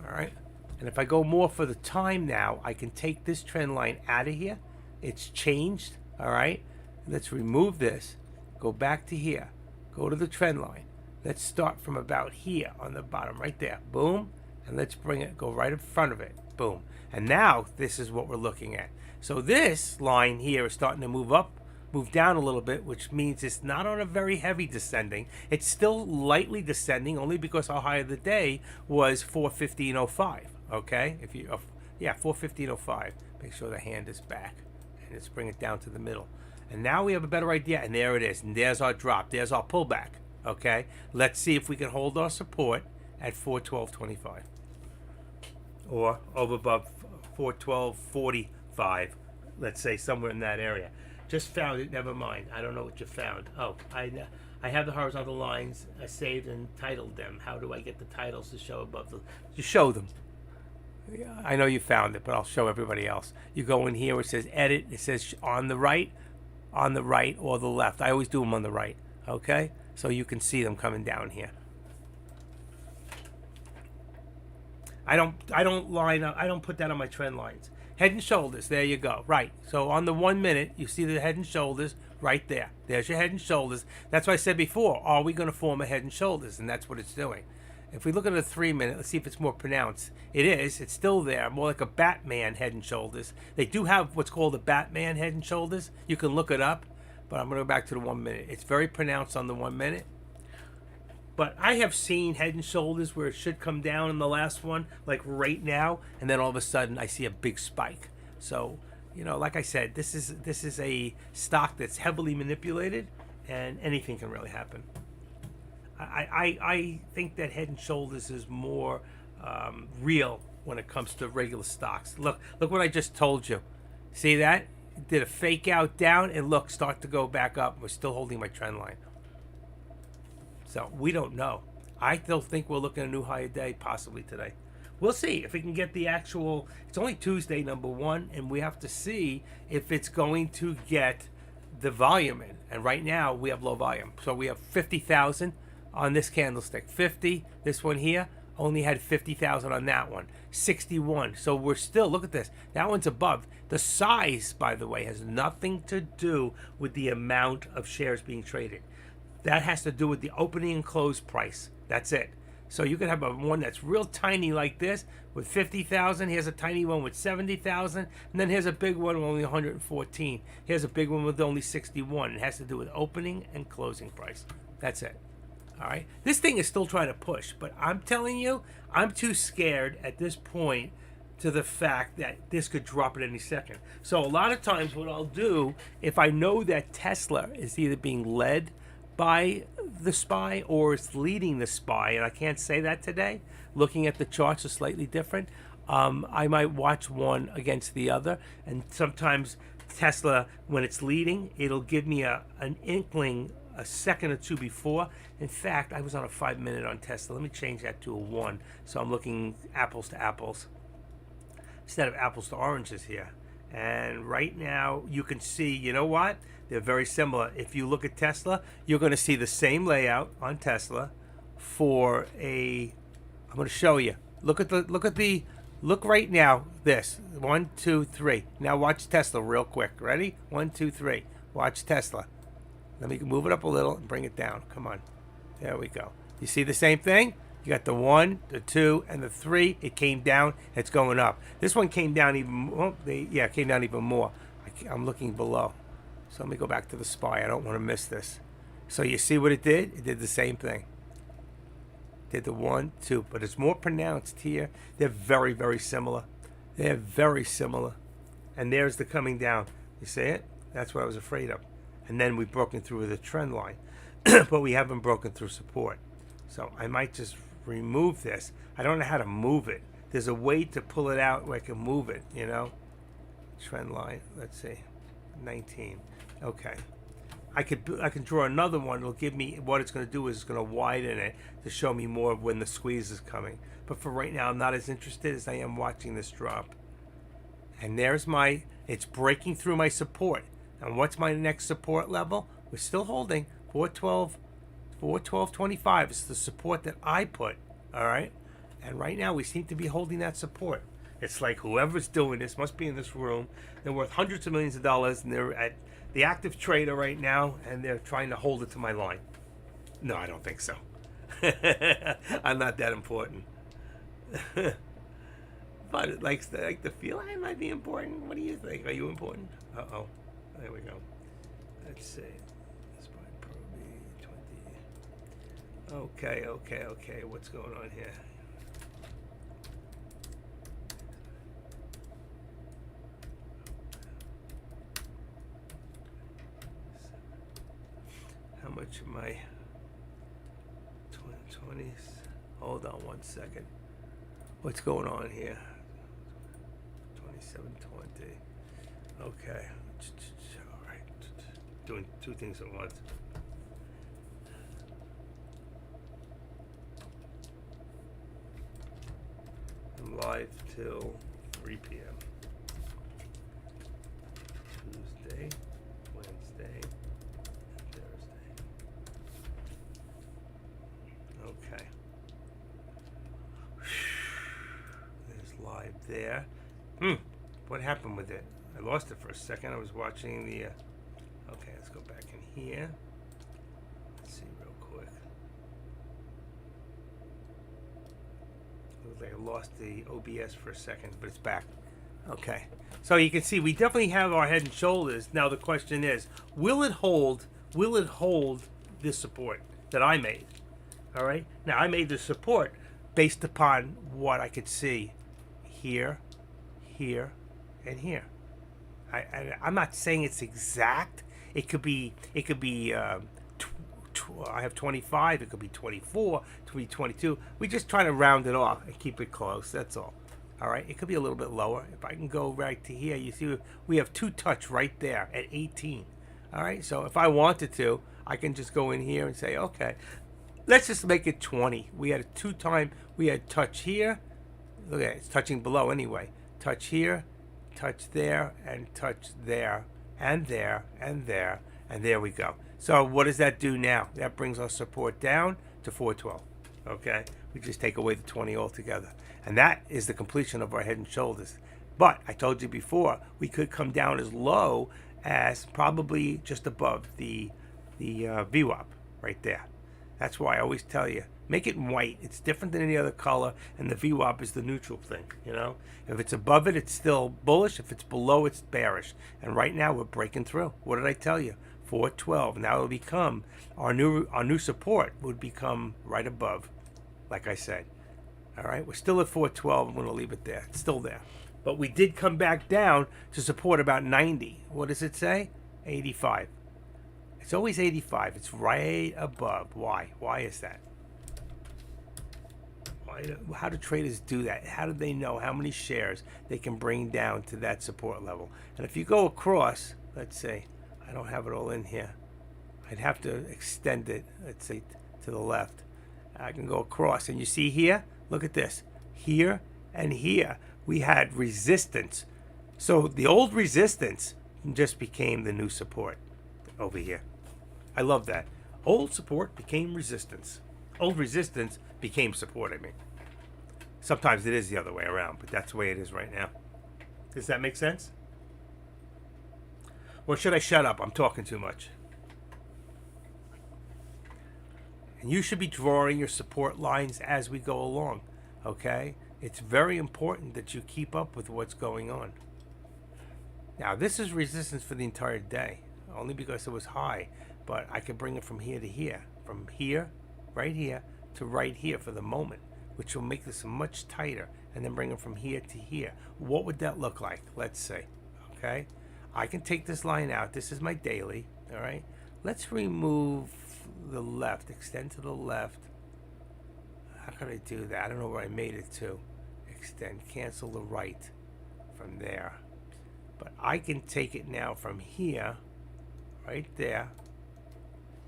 All right, and if I go more for the time now, I can take this trend line out of here. It's changed. All right, let's remove this. Go back to here. Go to the trend line. Let's start from about here on the bottom, right there. Boom, and let's bring it. Go right in front of it. Boom, and now this is what we're looking at. So this line here is starting to move up, move down a little bit, which means it's not on a very heavy descending. It's still lightly descending, only because our high of the day was 415.05. Okay, if you, 415.05. Make sure the hand is back, and let's bring it down to the middle. And now we have a better idea, and there it is. And there's our drop. There's our pullback. Okay, let's see if we can hold our support at 412.25, or over above 412.45. Let's say somewhere in that area. Just found it. Never mind. I don't know what you found. Oh, I have the horizontal lines. I saved and titled them. How do I get the titles to show above the? You show them. Yeah, I know you found it, but I'll show everybody else. You go in here where it says edit. It says on the right, or the left. I always do them on the right. Okay, so you can see them coming down here. I don't line up. I don't put that on my trend lines. Head and shoulders, there you go. Right. So on the 1 minute, you see the head and shoulders right there. There's your head and shoulders. That's what I said before. Are we going to form a head and shoulders? And that's what it's doing. If we look at the 3 minute, let's see if it's more pronounced. It is. It's still there. More like a Batman head and shoulders. They do have what's called a Batman head and shoulders. You can look it up. but I'm going to go back to the 1 minute. It's very pronounced on the 1 minute. But I have seen Head and Shoulders where it should come down in the last one, like right now, and then all of a sudden I see a big spike. So, you know, like I said, this is a stock that's heavily manipulated, and anything can really happen. I think that Head and Shoulders is more real when it comes to regular stocks. Look what I just told you. See that? Did a fake out down, and look, start to go back up. We're still holding my trend line. So we don't know. I still think we're looking at a new higher day, possibly today. We'll see if we can get the actual. It's only Tuesday, number one, and we have to see if it's going to get the volume in. And right now we have low volume, so we have 50,000 on this candlestick. 50. This one here only had 50,000 on that one. 61. So we're still, look at this. That one's above. The size, by the way, has nothing to do with the amount of shares being traded. That has to do with the opening and close price. That's it. So you can have a one that's real tiny like this with 50,000. Here's a tiny one with 70,000. And then here's a big one with only 114. Here's a big one with only 61. It has to do with opening and closing price. That's it. All right. This thing is still trying to push, but I'm telling you, I'm too scared at this point to the fact that this could drop at any second. So a lot of times what I'll do, if I know that Tesla is either being led by the SPY or it's leading the SPY, and I can't say that today, looking at the charts are slightly different, I might watch one against the other. And sometimes Tesla, when it's leading, it'll give me an inkling a second or two before. In fact, I was on a 5 minute on Tesla. Let me change that to a 1. So I'm looking apples to apples instead of apples to oranges here. And right now you can see, you know what? They're very similar. If you look at Tesla, you're going to see the same layout on Tesla for a, I'm going to show you. Look right now, this, 1, 2, 3. Now watch Tesla real quick. Ready? 1, 2, 3. Watch Tesla. Let me move it up a little and bring it down. Come on. There we go. You see the same thing? You got the 1, the 2, and the 3. It came down. It's going up. This one came down even more. It came down even more. I'm looking below. So let me go back to the SPY. I don't want to miss this. So you see what it did? It did the same thing. Did the 1, 2. But it's more pronounced here. They're very, very similar. They're very similar. And there's the coming down. You see it? That's what I was afraid of. And then we've broken through the trend line. But we haven't broken through support. So I might just remove this. I don't know how to move it. There's a way to pull it out where I can move it, you know. Trend line. Let's see. 19. Okay. I can draw another one. It'll give me, what it's going to do is it's going to widen it to show me more of when the squeeze is coming. But for right now, I'm not as interested as I am watching this drop. And there's it's breaking through my support. And what's my next support level? We're still holding 412.25. It's the support that I put. All right. And right now we seem to be holding that support. It's like whoever's doing this must be in this room. They're worth hundreds of millions of dollars, and they're at the active trader right now, and they're trying to hold it to my line. No, I don't think so. I'm not that important. But like the feel I might be important. What do you think? Are you important? Uh-oh. There we go. Let's see. SPY Pro B20. Okay. What's going on here? How much am I? 2020s. Hold on 1 second. What's going on here? 2720. Okay. All right. Doing two things at once. I'm live till 3 p.m. Tuesday, Wednesday, and Thursday. Okay. There's live there. What happened with it? I lost it for a second. I was watching the... Okay, let's go back in here. Let's see real quick. Looks like I lost the OBS for a second, but it's back. Okay. So you can see we definitely have our head and shoulders. Now the question is, will it hold? Will it hold this support that I made? All right. Now I made the support based upon what I could see here, here, and here. I'm not saying it's exact. It could be. It could be. I have 25. It could be 24. It could be 22. We're just trying to round it off and keep it close. That's all. All right. It could be a little bit lower. If I can go right to here, you see we have 2 touch right there at 18. All right. So if I wanted to, I can just go in here and say, okay, let's just make it 20. We had a 2 time. We had touch here. Look at it. It's touching below anyway. Touch here, touch there, and touch there, and there, and there, and there we go. So what does that do now? That brings our support down to 412. Okay? We just take away the 20 altogether. And that is the completion of our head and shoulders. But I told you before, we could come down as low as probably just above the VWAP right there. That's why I always tell you, make it white. It's different than any other color, and the VWAP is the neutral thing, you know? If it's above it, it's still bullish. If it's below, it's bearish. And right now, we're breaking through. What did I tell you? 412. Now it'll become, our new support would become right above, like I said. All right? We're still at 412. I'm going to leave it there. It's still there. But we did come back down to support about 90. What does it say? 85. It's always 85. It's right above. Why? Why is that? How do traders do that? How do they know how many shares they can bring down to that support level? And if you go across, let's say, I don't have it all in here. I'd have to extend it, let's say, to the left. I can go across, and you see here, look at this. Here and here, we had resistance. So the old resistance just became the new support over here. I love that. Old support became resistance. Old resistance became support, I mean. Sometimes it is the other way around, but that's the way it is right now. Does that make sense? Or should I shut up? I'm talking too much. And you should be drawing your support lines as we go along, okay? It's very important that you keep up with what's going on. Now, this is resistance for the entire day, only because it was high, but I can bring it from here to here, from here, right here, to right here for the moment, which will make this much tighter, and then bring it from here to here. What would that look like? Let's say, okay? I can take this line out. This is my daily, all right? Let's remove the left, extend to the left. How can I do that? I don't know where I made it to. Extend, cancel the right from there. But I can take it now from here, right there,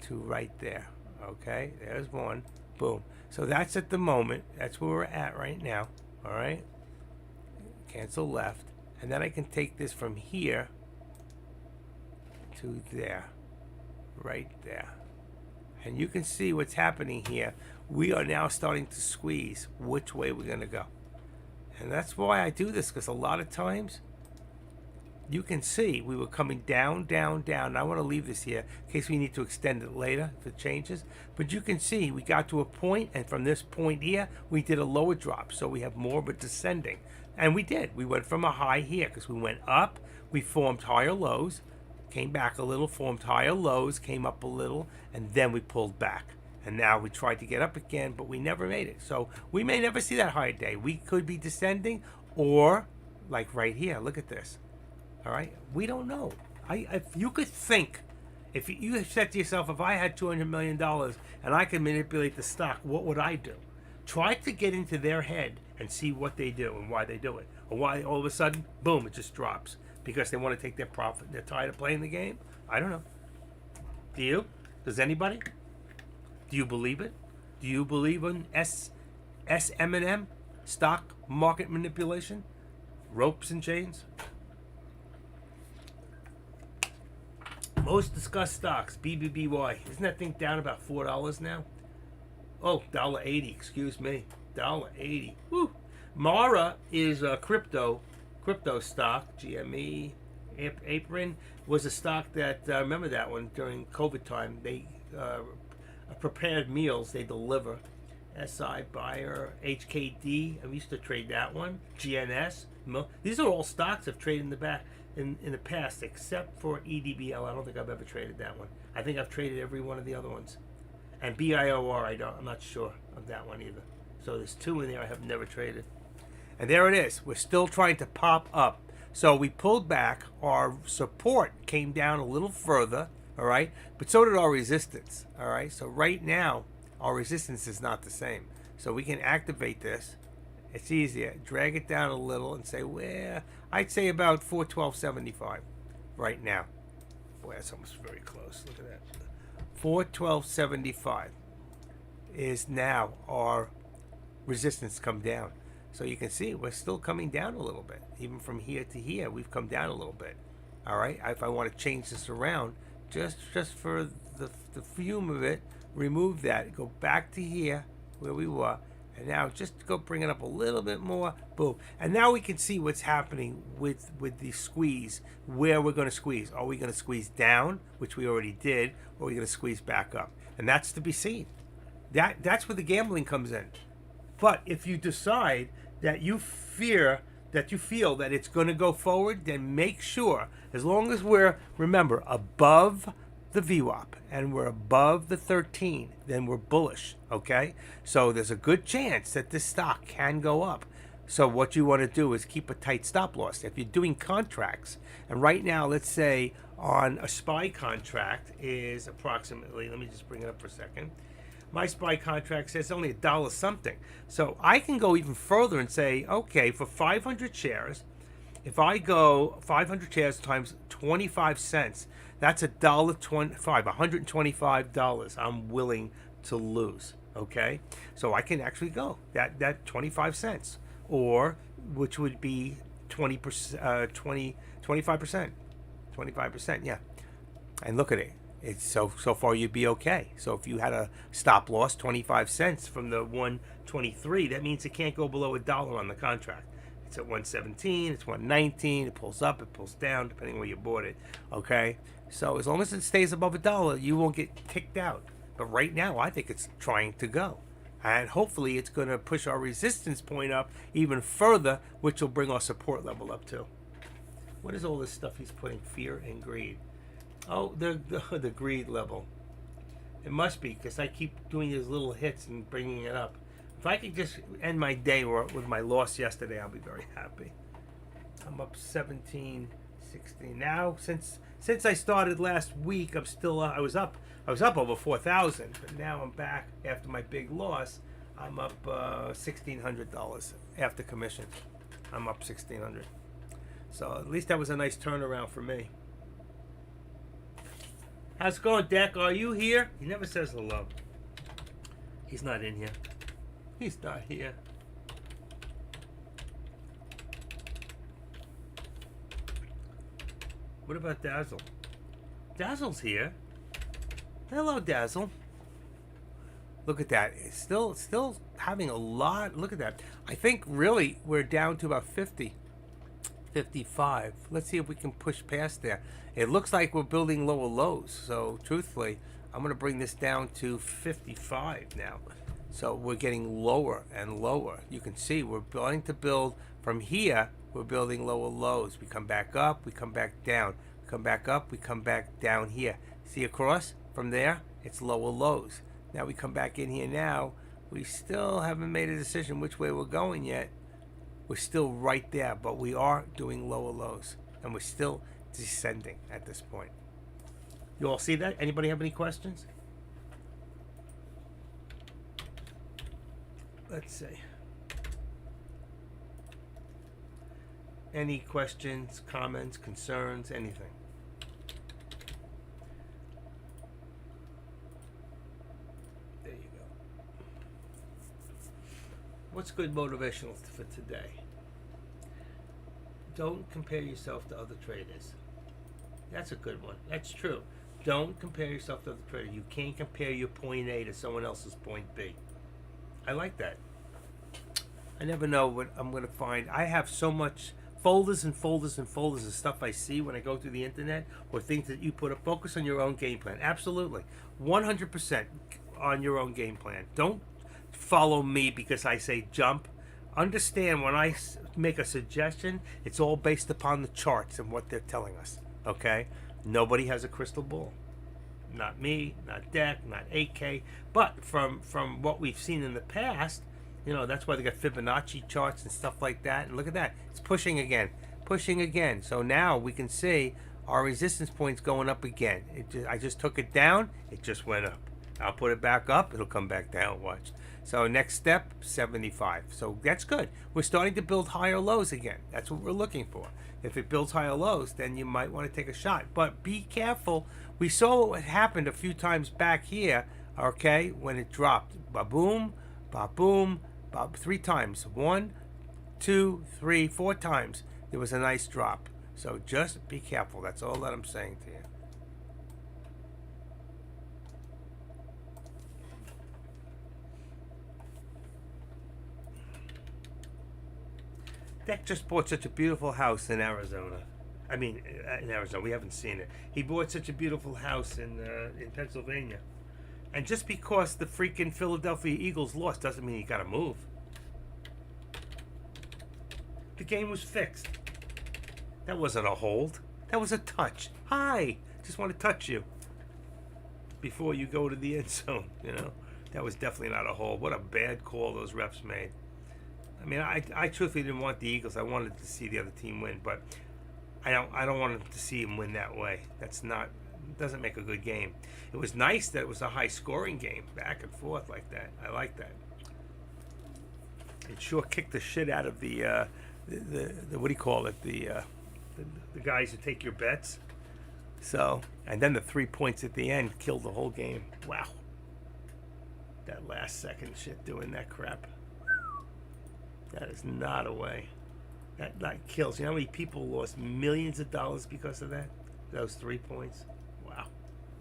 to right there, okay? There's one, boom. So that's at the moment. That's where we're at right now, all right? Cancel left. And then I can take this from here to there, right there. And you can see what's happening here. We are now starting to squeeze which way we're going to go. And that's why I do this, because a lot of times you can see we were coming down, down, down. And I want to leave this here in case we need to extend it later if it changes. But you can see we got to a point, and from this point here, we did a lower drop. So we have more of a descending. And we did. We went from a high here because we went up. We formed higher lows, came back a little, formed higher lows, came up a little, and then we pulled back. And now we tried to get up again, but we never made it. So we may never see that higher day. We could be descending, or like right here, look at this. All right, we don't know. If you could think, if you said to yourself, if I had $200 million and I could manipulate the stock, what would I do? Try to get into their head and see what they do and why they do it, or why all of a sudden, boom, it just drops because they want to take their profit. They're tired of playing the game. I don't know. Do you? Does anybody? Do you believe it? Do you believe in SMM, stock market manipulation, ropes and chains? Most discussed stocks, BBBY. Isn't that thing down about $4 now? Oh, $1.80, excuse me. $1.80. Woo. Mara is a crypto stock. GME. Apron was a stock that, remember that one during COVID time. They prepared meals they deliver SI Buyer, HKD. I used to trade that one. GNS. These are all stocks I've traded in the past, except for EDBL. I don't think I've ever traded that one. I think I've traded every one of the other ones. And BIOR, I'm not sure of that one either. So there's two in there I have never traded. And there it is. We're still trying to pop up. So we pulled back. Our support came down a little further, all right? But so did our resistance, all right? So right now, our resistance is not the same. So we can activate this. It's easier. Drag it down a little and say, well, I'd say about 412.75 right now. Boy, that's almost very close. Look at that. 412.75 is now our resistance come down. So you can see we're still coming down a little bit. Even from here to here, we've come down a little bit. All right. If I want to change this around, just for the fume of it, remove that. Go back to here where we were. And now just go bring it up a little bit more. Boom. And now we can see what's happening with the squeeze, where we're going to squeeze. Are we going to squeeze down, which we already did, or are we going to squeeze back up? And that's to be seen. That's where the gambling comes in. But if you decide that you feel that it's going to go forward, then make sure, as long as we're, remember, above the VWAP and we're above the 13, then we're bullish, okay? So there's a good chance that this stock can go up. So what you want to do is keep a tight stop loss. If you're doing contracts, and right now, let's say on a SPY contract is approximately, let me just bring it up for a second. My SPY contract says only $1 something. So I can go even further and say, okay, for 500 shares, if I go 500 shares times 25 cents, that's $1.25, $125 I'm willing to lose, okay? So I can actually go that 25 cents, or which would be 25%, 25%, yeah. And look at it. It's so far you'd be okay. So if you had a stop loss 25 cents from the 123, that means it can't go below $1 on the contract. It's at 117, it's 119, it pulls up, it pulls down, depending where you bought it. Okay? So as long as it stays above $1, you won't get kicked out. But right now, I think it's trying to go. And hopefully it's going to push our resistance point up even further, which will bring our support level up too. What is all this stuff he's putting? Fear and greed. Oh, the greed level. It must be, because I keep doing these little hits and bringing it up. If I could just end my day with my loss yesterday, I'll be very happy. I'm up 17, 16. Now, since I started last week, I'm still I was up over 4,000, but now I'm back after my big loss. I'm up $1,600 after commission. I'm up $1,600. So at least that was a nice turnaround for me. How's it going, Deck? Are you here? He never says hello. He's not in here. He's not here. What about Dazzle? Dazzle's here. Hello, Dazzle. Look at that. It's still having a lot. Look at that. I think really we're down to about 50. 55. Let's see if we can push past there. It looks like we're building lower lows. So truthfully, I'm going to bring this down to 55 now. So we're getting lower and lower. You can see we're going to build from here. We're building lower lows. We come back up. We come back down. We come back up. We come back down here. See across from there? It's lower lows. Now we come back in here now. We still haven't made a decision which way we're going yet. We're still right there, but we are doing lower lows, and we're still descending at this point. You all see that? Anybody have any questions? Let's see. Any questions, comments, concerns, anything? There you go. What's good motivational for today? Don't compare yourself to other traders. That's a good one. That's true. Don't compare yourself to other traders. You can't compare your point A to someone else's point B. I like that. I never know what I'm going to find. I have so much folders and folders and folders of stuff I see when I go through the internet, or things that you put up. Focus on your own game plan. Absolutely. 100% on your own game plan. Don't follow me because I say jump. Understand when I make a suggestion, it's all based upon the charts and what they're telling us. Okay? Nobody has a crystal ball. Not me, not Deck, not AK. But from what we've seen in the past, you know, that's why they got Fibonacci charts and stuff like that. And look at that. It's pushing again. Pushing again. So now we can see our resistance points going up again. I just took it down. It just went up. I'll put it back up. It'll come back down. Watch. So next step, 75. So that's good. We're starting to build higher lows again. That's what we're looking for. If it builds higher lows, then you might want to take a shot. But be careful. We saw what happened a few times back here, okay, when it dropped. Ba-boom, ba-boom, three times. 1, 2, 3, 4 times. There was a nice drop. So just be careful. That's all that I'm saying to you. Deck just bought such a beautiful house in Arizona. I mean, in Arizona, we haven't seen it. He bought such a beautiful house in Pennsylvania. And just because the freaking Philadelphia Eagles lost doesn't mean you got to move. The game was fixed. That wasn't a hold. That was a touch. Hi, just want to touch you before you go to the end zone. You know, that was definitely not a hold. What a bad call those refs made. I mean, I truthfully didn't want the Eagles. I wanted to see the other team win, but I don't want to see them win that way. Doesn't make a good game. It was nice that it was a high scoring game, back and forth like that. I like that. It sure kicked the shit out of the what do you call it? The guys who take your bets. So, and then the 3 points at the end killed the whole game. Wow. That last second shit doing that crap. That is not a way. That kills. You know how many people lost millions of dollars because of that? Those 3 points? Wow.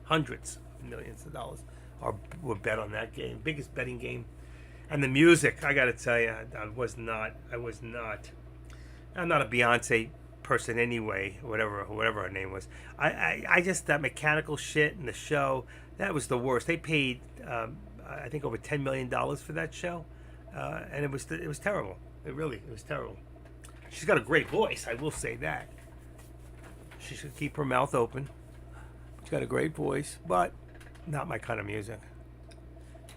Hundreds of millions of dollars were bet on that game. Biggest betting game. And the music, I got to tell you, I'm not a Beyonce person anyway, whatever her name was. I just, that mechanical shit in the show, that was the worst. They paid, I think, over $10 million for that show. And it was terrible. It was terrible. She's got a great voice, I will say that. She should keep her mouth open. She's got a great voice, but not my kind of music.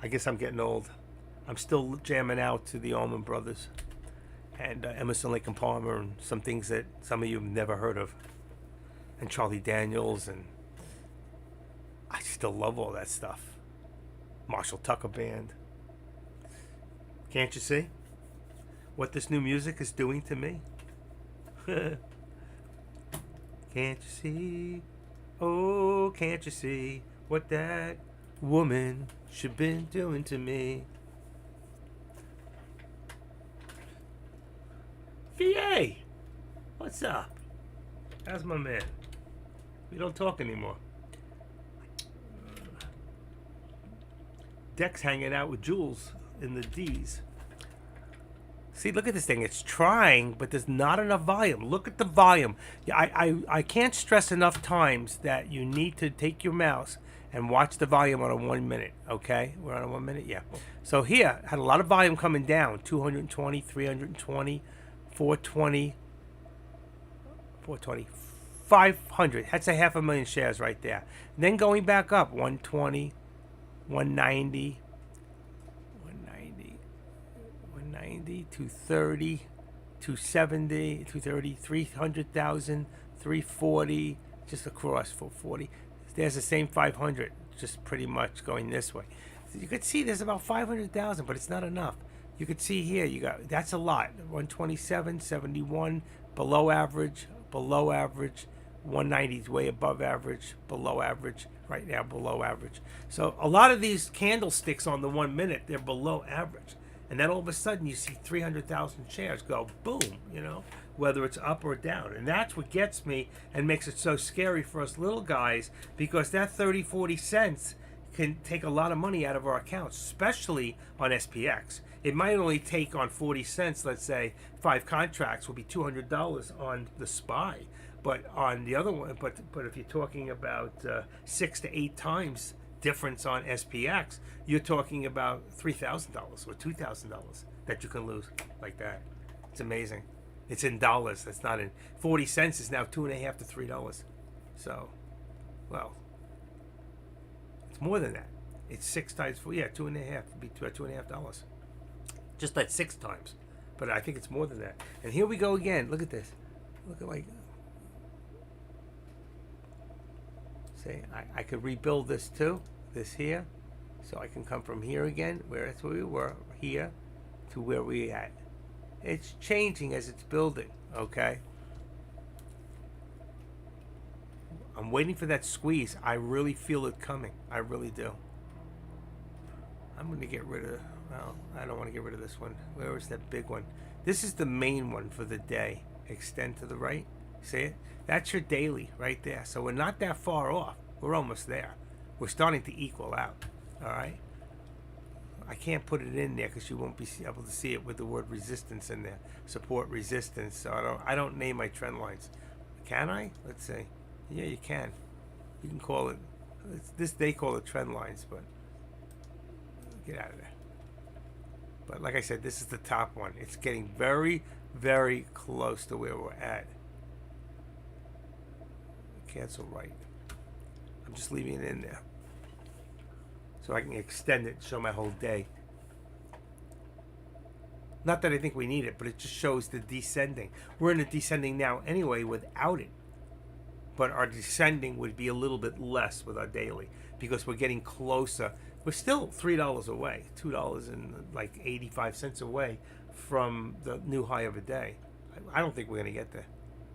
I guess I'm getting old. I'm still jamming out to the Allman Brothers and Emerson, Lake and Palmer, and some things that some of you have never heard of, and Charlie Daniels, and I still love all that stuff. Marshall Tucker Band. Can't you see what this new music is doing to me? Can't you see? Oh, can't you see what that woman should been doing to me? VA, what's up? How's my man? We don't talk anymore. Deck's hanging out with Jules in the D's. See, look at this thing. It's trying, but there's not enough volume. Look at the volume. I can't stress enough times that you need to take your mouse and watch the volume on a 1 minute. Okay? We're on a 1 minute? Yeah. So here, had a lot of volume coming down. 220, 320, 420, 500. That's a 500,000 shares right there. And then going back up, 120, 190, 230, 270, 230, 300,000, 340, just across 440. There's the same 500, just pretty much going this way. So you could see there's about 500,000, but it's not enough. You could see here, that's a lot. 127, 71, below average, 190 is way above average, below average, right now below average. So a lot of these candlesticks on the 1 minute, they're below average. And then all of a sudden you see 300,000 shares go boom, whether it's up or down. And that's what gets me and makes it so scary for us little guys, because that 30, 40 cents can take a lot of money out of our accounts, especially on SPX. It might only take on 40 cents, let's say, 5 contracts will be $200 on the SPY. But on the other one, but if you're talking about 6 to 8 times difference on SPX, you're talking about $3,000 or $2,000 that you can lose like that. It's amazing. It's in dollars. That's not in 40 cents. Is now $2.50 to $3. So, well, it's more than that. It's 6 times 4. Yeah, 2.5 would be $2.50. Just at 6 times, but I think it's more than that. And here we go again. Look at this. Look at like. See, I could rebuild this too. This here, so I can come from here again, where that's where we were here, to where we at. It's changing as it's building. Okay. I'm waiting for that squeeze. I really feel it coming. I really do. I'm going to get rid of, well, I don't want to get rid of this one. Where is that big one? This is the main one for the day. Extend to the right. See it? That's your daily right there. So we're not that far off. We're almost there. We're starting to equal out. All right? I can't put it in there because you won't be able to see it with the word resistance in there. Support resistance. So I don't name my trend lines. Can I? Let's see. Yeah, you can. You can call it. They call it trend lines, but get out of there. But like I said, this is the top one. It's getting very, very close to where we're at. Cancel right. I'm just leaving it in there so I can extend it, show my whole day. Not that I think we need it, but it just shows the descending. We're in a descending now anyway without it. But our descending would be a little bit less with our daily because we're getting closer. We're still $3 away, $2.85 away from the new high of a day. I don't think we're going to get there.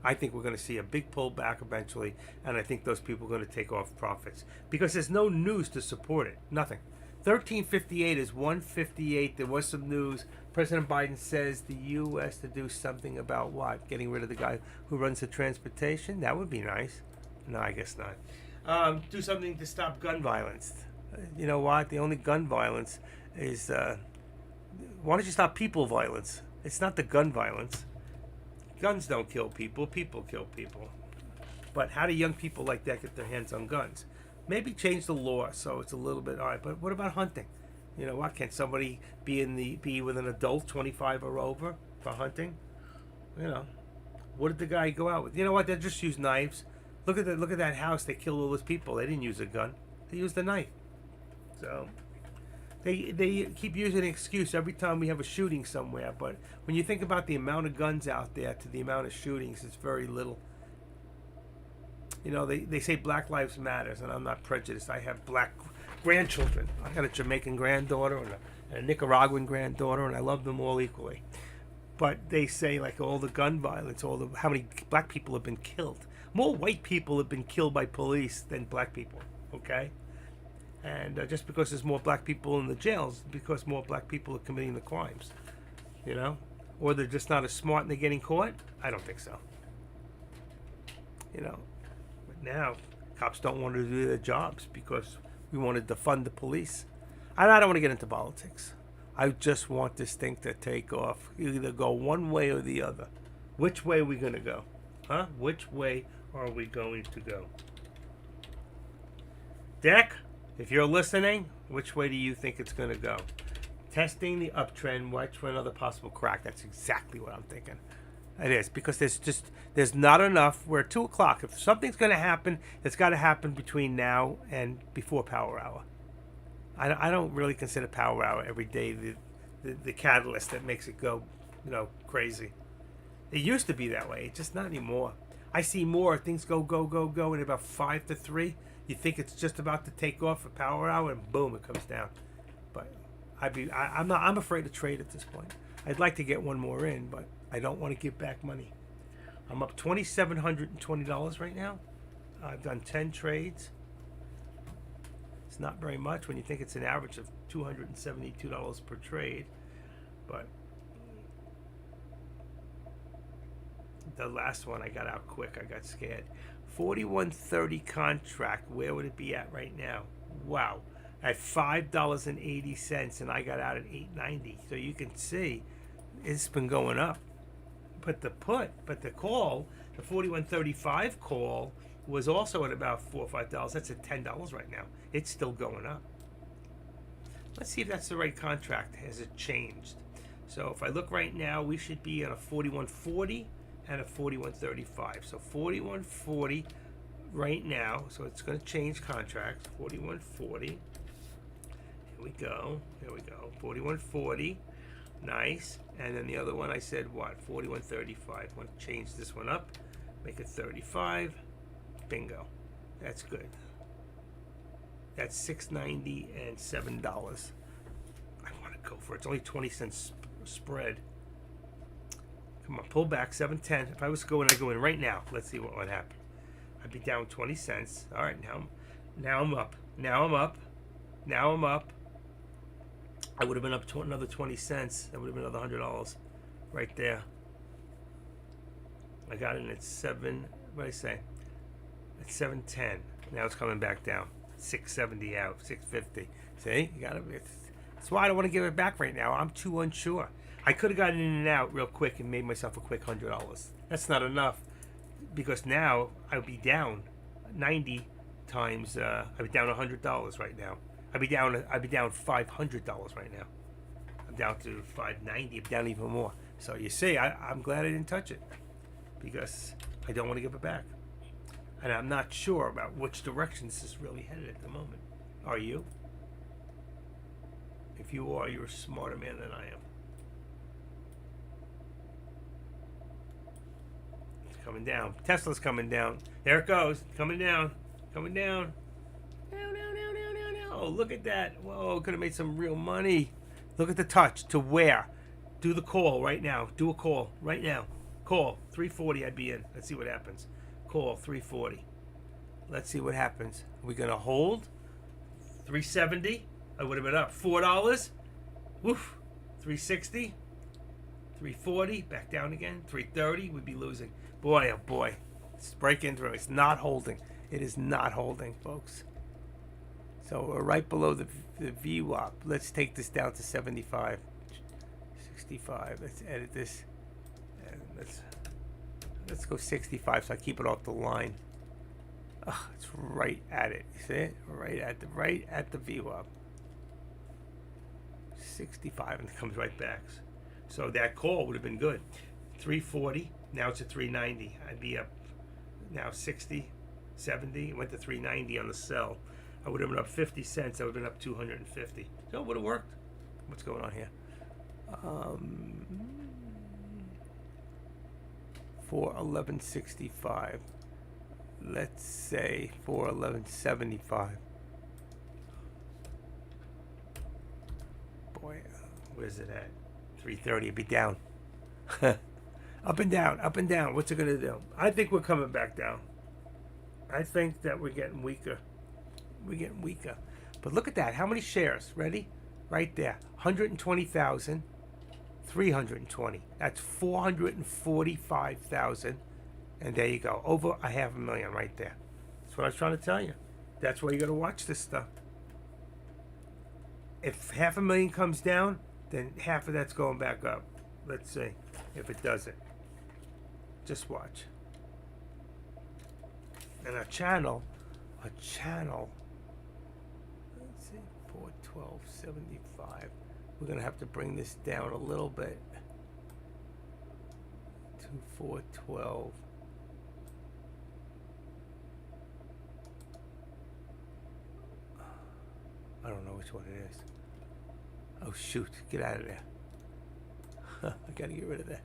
I think we're going to see a big pullback eventually, and I think those people are going to take off profits because there's no news to support it. Nothing. 1358 is 158. There was some news. President Biden says the U.S. to do something about what? Getting rid of the guy who runs the transportation? That would be nice. No, I guess not. Do something to stop gun violence. You know what? The only gun violence is, why don't you stop people violence? It's not the gun violence. Guns don't kill people. People kill people. But how do young people like that get their hands on guns? Maybe change the law so it's a little bit all right. But what about hunting? You know what? Can somebody be with an adult 25 or over for hunting? You know, what did the guy go out with? You know what? They just use knives. Look at that house. They killed all those people. They didn't use a gun. They used a knife. So they keep using an excuse every time we have a shooting somewhere. But when you think about the amount of guns out there to the amount of shootings, it's very little. You know, they say Black Lives Matters, and I'm not prejudiced. I have black grandchildren. I got a Jamaican granddaughter and a Nicaraguan granddaughter, and I love them all equally. But they say, like, all the gun violence, how many black people have been killed. More white people have been killed by police than black people, okay? And just because there's more black people in the jails, because more black people are committing the crimes, you know? Or they're just not as smart and they're getting caught? I don't think so. You know? But now, cops don't want to do their jobs because we want to defund the police. I don't want to get into politics. I just want this thing to take off. Either go one way or the other. Which way are we going to go? Huh? Which way are we going to go? Dick, if you're listening, which way do you think it's going to go? Testing the uptrend, watch for another possible crack. That's exactly what I'm thinking. It is, because there's not enough. We're at 2 o'clock. If something's going to happen, it's got to happen between now and before power hour. I don't really consider power hour every day the catalyst that makes it go, you know, crazy. It used to be that way. It's just not anymore. I see more things go, and about 5 to 3, you think it's just about to take off for power hour, and boom, it comes down. But I'm afraid to trade at this point. I'd like to get one more in, but I don't want to give back money. I'm up $2,720 right now. I've done 10 trades. It's not very much when you think it's an average of $272 per trade, but the last one I got out quick. I got scared. 41.30 contract. Where would it be at right now? Wow, at $5.80, and I got out at $8.90. So you can see it's been going up. But the call, the 41.35 call was also at about $4 or $5. That's at $10 right now. It's still going up. Let's see if that's the right contract. Has it changed? So if I look right now, we should be at a 41.40 and a 41.35. So 41.40 right now. So it's going to change contracts. 41.40. Here we go. Here we go. 41.40. Nice. And then the other one I said what? 41.35. Want to change this one up. Make it 35. Bingo. That's good. That's $6.90 and $7. I want to go for it. It's only 20 cents spread. Come on, pull back 7.10. If I was going, I'd go in right now. Let's see what would happen. I'd be down 20 cents. All right, now I'm up. Now I'm up. Now I'm up. I would have been up to another 20 cents. That would have been another $100 right there. I got it at 7. What did I say? At 7.10. Now it's coming back down. 670 out. 650. See, you got it. That's why I don't want to give it back right now. I'm too unsure. I could have gotten in and out real quick and made myself a quick $100. That's not enough because now I would be down 90 times. I'd be down $100 right now. I'd be down $500 right now. I'm down to 590. I'm down even more. So you see, I'm glad I didn't touch it because I don't want to give it back, and I'm not sure about which direction this is really headed at the moment. Are you? If you are, you're a smarter man than I am. It's coming down. Tesla's coming down. There it goes. Coming down. Coming down. Oh, look at that. Whoa, could have made some real money. Look at the touch. To where? Do the call right now. Do a call right now. Call. 340 I'd be in. Let's see what happens. Call. 340. Let's see what happens. Are we going to hold? 370. I would have been up. $4. Woof. 360. 340. Back down again. 330. We'd be losing. Boy, oh boy. It's breaking through. It's not holding. It is not holding, folks. So we're right below the VWAP. Let's take this down to 75. 65. Let's edit this. And let's go 65 so I keep it off the line. It's right at it. You see it? Right at the VWAP. 65 and it comes right back. So that call would have been good. 340. Now it's at 390. I'd be up now 60, 70. It went to 390 on the sell. I would have been up 50 cents. I would have been up 250. So it would have worked. What's going on here? For 1165. Let's say for 1175. Boy, where's it at? 330. It'd be down. Up and down, up and down. What's it going to do? I think we're coming back down. I think that we're getting weaker. We're getting weaker. But look at that. How many shares? Ready? Right there. 120,320. That's 445,000. And there you go. Over a 500,000 right there. That's what I was trying to tell you. That's why you got to watch this stuff. If 500,000 comes down, then half of that's going back up. Let's see if it doesn't. Just watch. And a channel, let's see, 412.75. We're going to have to bring this down a little bit to 412. I don't know which one it is. Oh shoot, get out of there. I gotta get rid of that.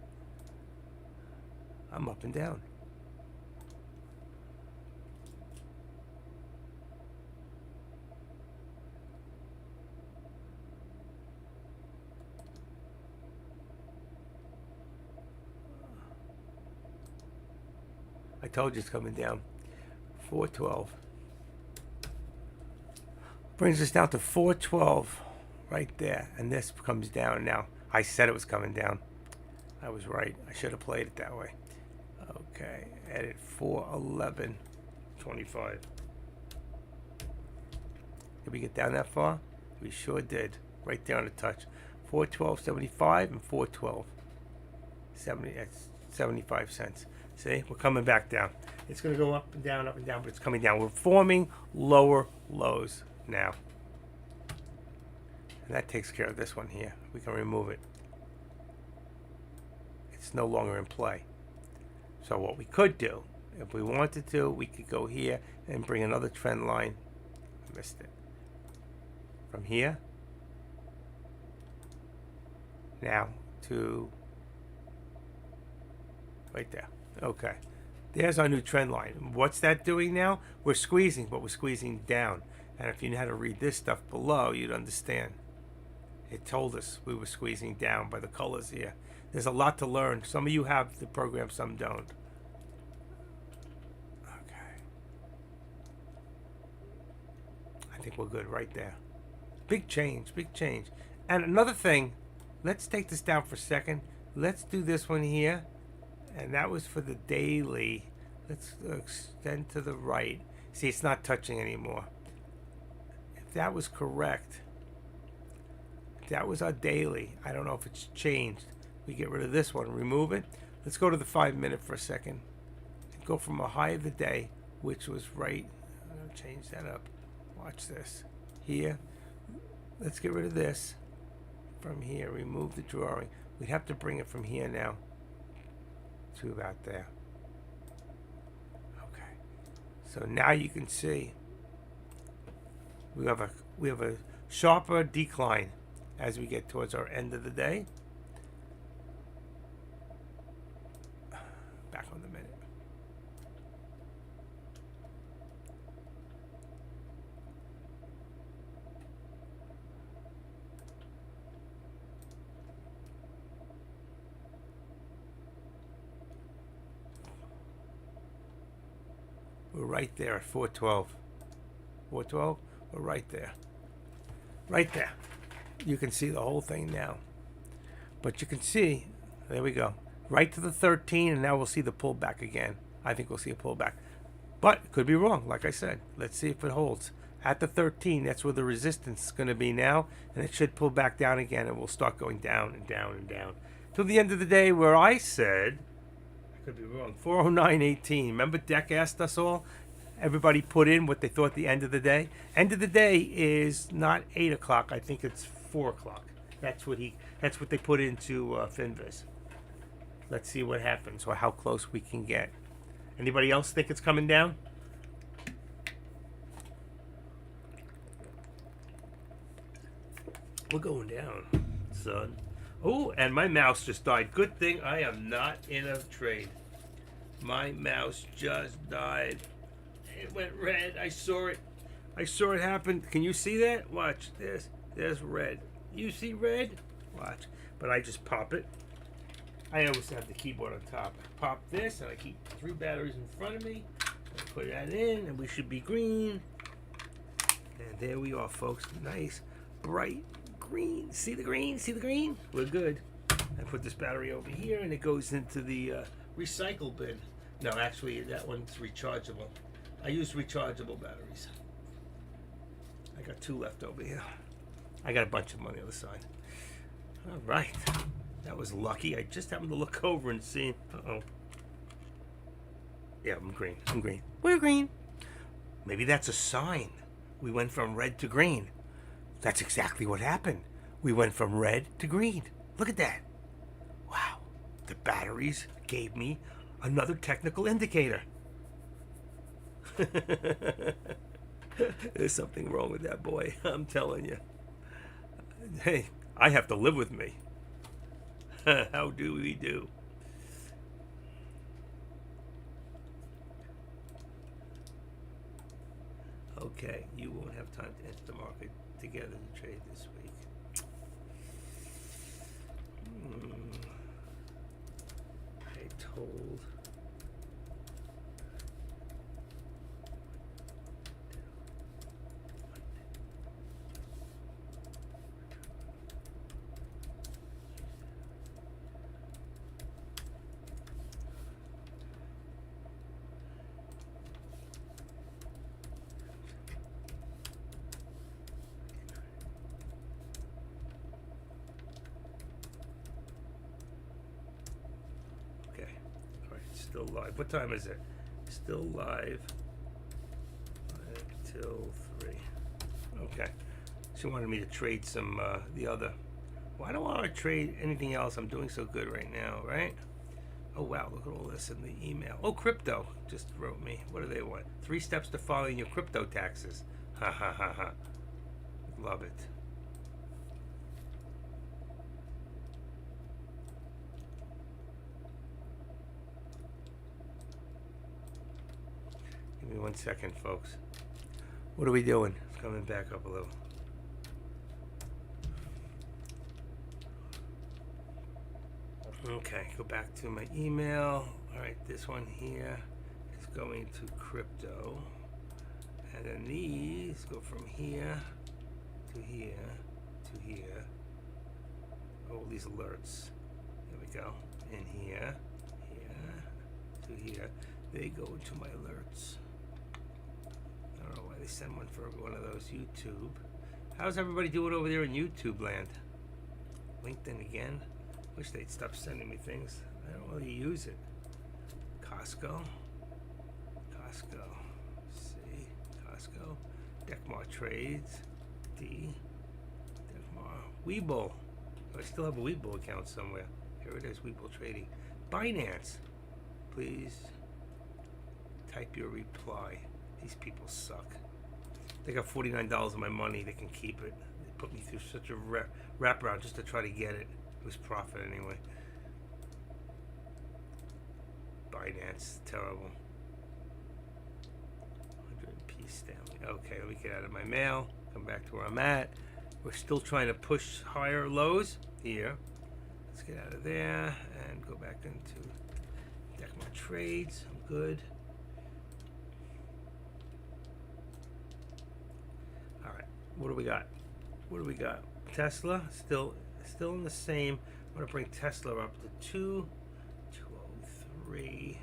I'm up and down. I told you it's coming down. 412. Brings us down to 412 right there. And this comes down now. I said it was coming down. I was right. I should have played it that way. Okay. Edit 411.25. Did we get down that far? We sure did. Right there on the touch. 412.75 and 412. 70. That's 75 cents. See? We're coming back down. It's going to go up and down, but it's coming down. We're forming lower lows now. And that takes care of this one here. We can remove it. It's no longer in play. So what we could do, if we wanted to, we could go here and bring another trend line. Missed it. From here. Now to right there. Okay. There's our new trend line. What's that doing now? We're squeezing, but we're squeezing down. And if you knew how to read this stuff below, you'd understand. It told us we were squeezing down by the colors here. There's a lot to learn. Some of you have the program, some don't. Okay. I think we're good right there. Big change, big change. And another thing, let's take this down for a second. Let's do this one here. And that was for the daily. Let's extend to the right. See, it's not touching anymore. If that was correct, that was our daily. I don't know if it's changed. We get rid of this one, remove it. Let's go to the 5 minute for a second. Go from a high of the day, which was right. I'm going to change that up. Watch this. Here. Let's get rid of this. From here, remove the drawing. We'd have to bring it from here now to about there. Okay. So now you can see we have a sharper decline as we get towards our end of the day. Back on the minute. We're right there at 412. 412, we're right there. Right there. You can see the whole thing now. But you can see, there we go. Right to the 13, and now we'll see the pullback again. I think we'll see a pullback. But it could be wrong, like I said. Let's see if it holds. At the 13, that's where the resistance is going to be now, and it should pull back down again, and we'll start going down and down and down. Till the end of the day where I said, I could be wrong, 409.18. Remember Deck asked us all? Everybody put in what they thought the end of the day. End of the day is not 8 o'clock. I think it's 4 o'clock. That's what they put into Finviz. Let's see what happens or how close we can get. Anybody else think it's coming down? We're going down, son. Oh, and my mouse just died. Good thing I am not in a trade. My mouse just died. It went red. I saw it. I saw it happen. Can you see that? Watch. There's red. You see red? Watch. But I just pop it. I always have the keyboard on top. I pop this, and I keep 3 batteries in front of me. I put that in, and we should be green. And there we are, folks. Nice, bright green. See the green? See the green? We're good. I put this battery over here, and it goes into the recycle bin. No, actually, that one's rechargeable. I use rechargeable batteries. I got 2 left over here. I got a bunch of money on the side. All right. That was lucky. I just happened to look over and see. Uh-oh. Yeah, I'm green. I'm green. We're green. Maybe that's a sign. We went from red to green. That's exactly what happened. We went from red to green. Look at that. Wow. The batteries gave me another technical indicator. There's something wrong with that boy. I'm telling you. Hey, I have to live with me. How do we do? Okay, you won't have time to enter the market together to trade this week. I told. Still live. What time is it? Still live till 3. Okay. She wanted me to trade some, the other. Well, I don't want to trade anything else. I'm doing so good right now, right? Oh, wow. Look at all this in the email. Oh, crypto just wrote me. What do they want? 3 steps to filing your crypto taxes. Ha, ha, ha, ha. Love it. Give me 1 second, folks. What are we doing? It's coming back up a little. Okay, go back to my email. All right, this one here is going to crypto. And then these go from here to here to here. Oh, these alerts. There we go. And here, here to here. They go into my alerts. I don't know why they send one for every one of those. YouTube. How's everybody doing over there in YouTube land? LinkedIn again. Wish they'd stop sending me things. I don't really use it. Costco. C. Costco. Decmar Trades. D. Decmar. Webull. I still have a Webull account somewhere. Here it is, Webull Trading. Binance. Please type your reply. These people suck. They got $49 of my money. They can keep it. They put me through such a wraparound just to try to get it. It was profit anyway. Binance, terrible. 100p Stanley. Okay, let me get out of my mail. Come back to where I'm at. We're still trying to push higher lows here. Let's get out of there and go back into Decmar Trades. I'm good. All right, what do we got? What do we got? Tesla still in the same. I'm gonna bring Tesla up to 203,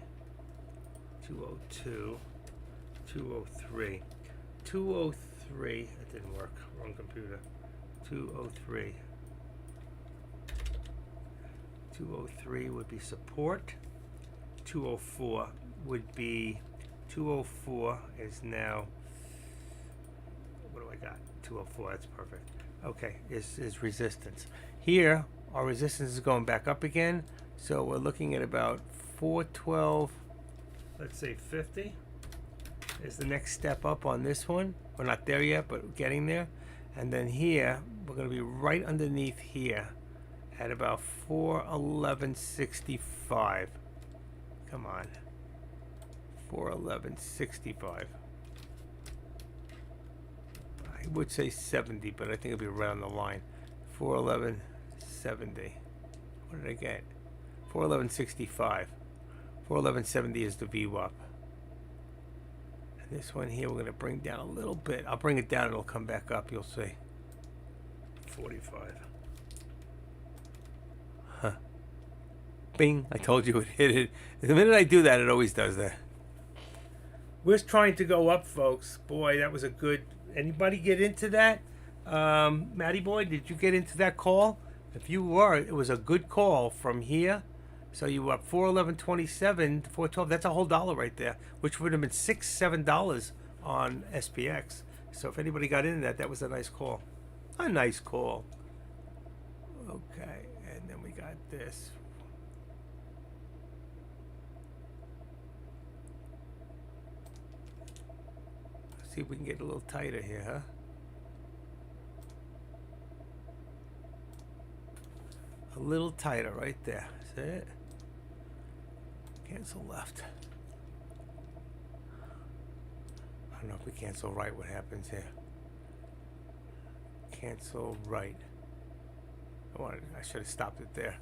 202, 203, 203. That didn't work. Wrong computer. 203. 203 would be support. 204 would be. 204 is now. What do I got? 204. That's perfect. Okay, is resistance. Here, our resistance is going back up again. So we're looking at about 412, let's say 50 is the next step up on this one. We're not there yet, but getting there. And then here, we're going to be right underneath here at about 411.65. Come on. 411.65. I would say 70, but I think it'll be around the line. 411.70. What did I get? 411.65. 411.70 is the VWAP. And this one here, we're going to bring down a little bit. I'll bring it down, it'll come back up, you'll see. 45. Huh. Bing, I told you it hit it. The minute I do that, it always does that. We're trying to go up, folks. Boy, that was a good... Anybody get into that? Matty boy, did you get into that call? If you were, it was a good call from here. So you were up 411.27 to 412. That's a whole dollar right there, which would have been $6-7 on SPX. So if anybody got into that, that was a nice call. A nice call. Okay, and then we got this. Let's see if we can get a little tighter here, huh? A little tighter right there. See it? Cancel left. I don't know if we cancel right, what happens here. Cancel right. I should have stopped it there.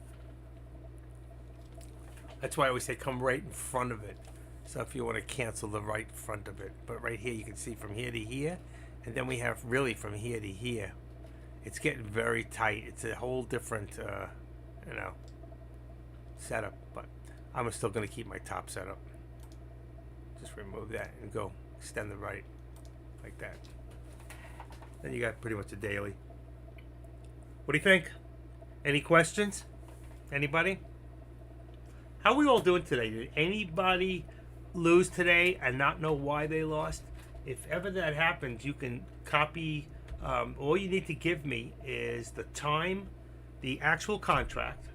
That's why I always say come right in front of it. So if you want to cancel the right front of it. But right here you can see from here to here. And then we have really from here to here. It's getting very tight. It's a whole different, setup. But I'm still going to keep my top setup. Just remove that and go extend the right like that. Then you got pretty much a daily. What do you think? Any questions? Anybody? How are we all doing today? Did anybody lose today and not know why they lost, if ever that happens, you can copy. All you need to give me is the time, the actual contract,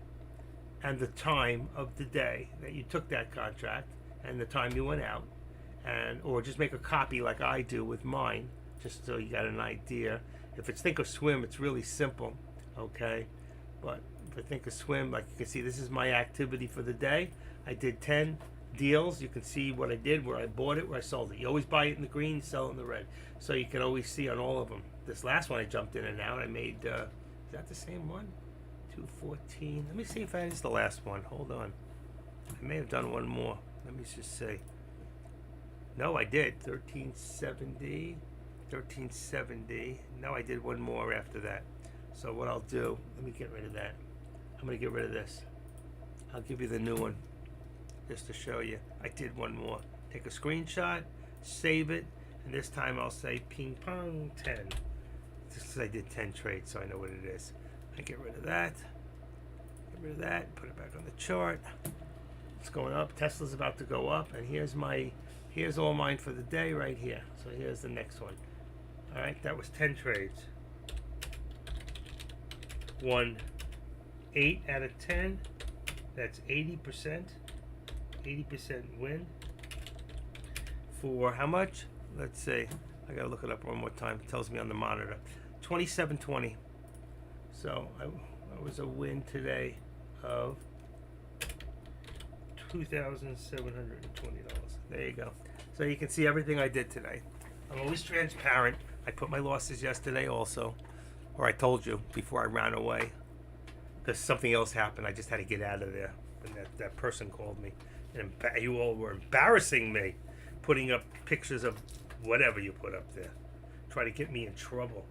and the time of the day that you took that contract and the time you went out, and or just make a copy like I do with mine, just so you got an idea. If it's Thinkorswim, it's really simple, okay? But for Thinkorswim, like you can see, this is my activity for the day. I did 10 deals. You can see what I did, where I bought it, where I sold it. You always buy it in the green, sell it in the red. So you can always see on all of them. This last one I jumped in and out. I made, is that the same one? 214. Let me see if that is the last one. Hold on. I may have done one more. Let me just say. No, I did. 1370. 1370. No, I did one more after that. So what I'll do, let me get rid of that. I'm going to get rid of this. I'll give you the new one just to show you. I did one more. Take a screenshot, save it, and this time I'll say ping pong 10. Just because I did 10 trades, so I know what it is. I get rid of that. Get rid of that. Put it back on the chart. It's going up. Tesla's about to go up, and here's all mine for the day right here. So here's the next one. All right, that was 10 trades. Won 8 out of 10. That's 80%. 80% win. For how much? Let's see. I gotta look it up one more time. It tells me on the monitor. 27.20. So I was a win today of $2,720. There you go. So you can see everything I did today. I'm always transparent. I put my losses yesterday also, or I told you before I ran away, because something else happened. I just had to get out of there. And that person called me. And you all were embarrassing me, putting up pictures of whatever you put up there. Try to get me in trouble.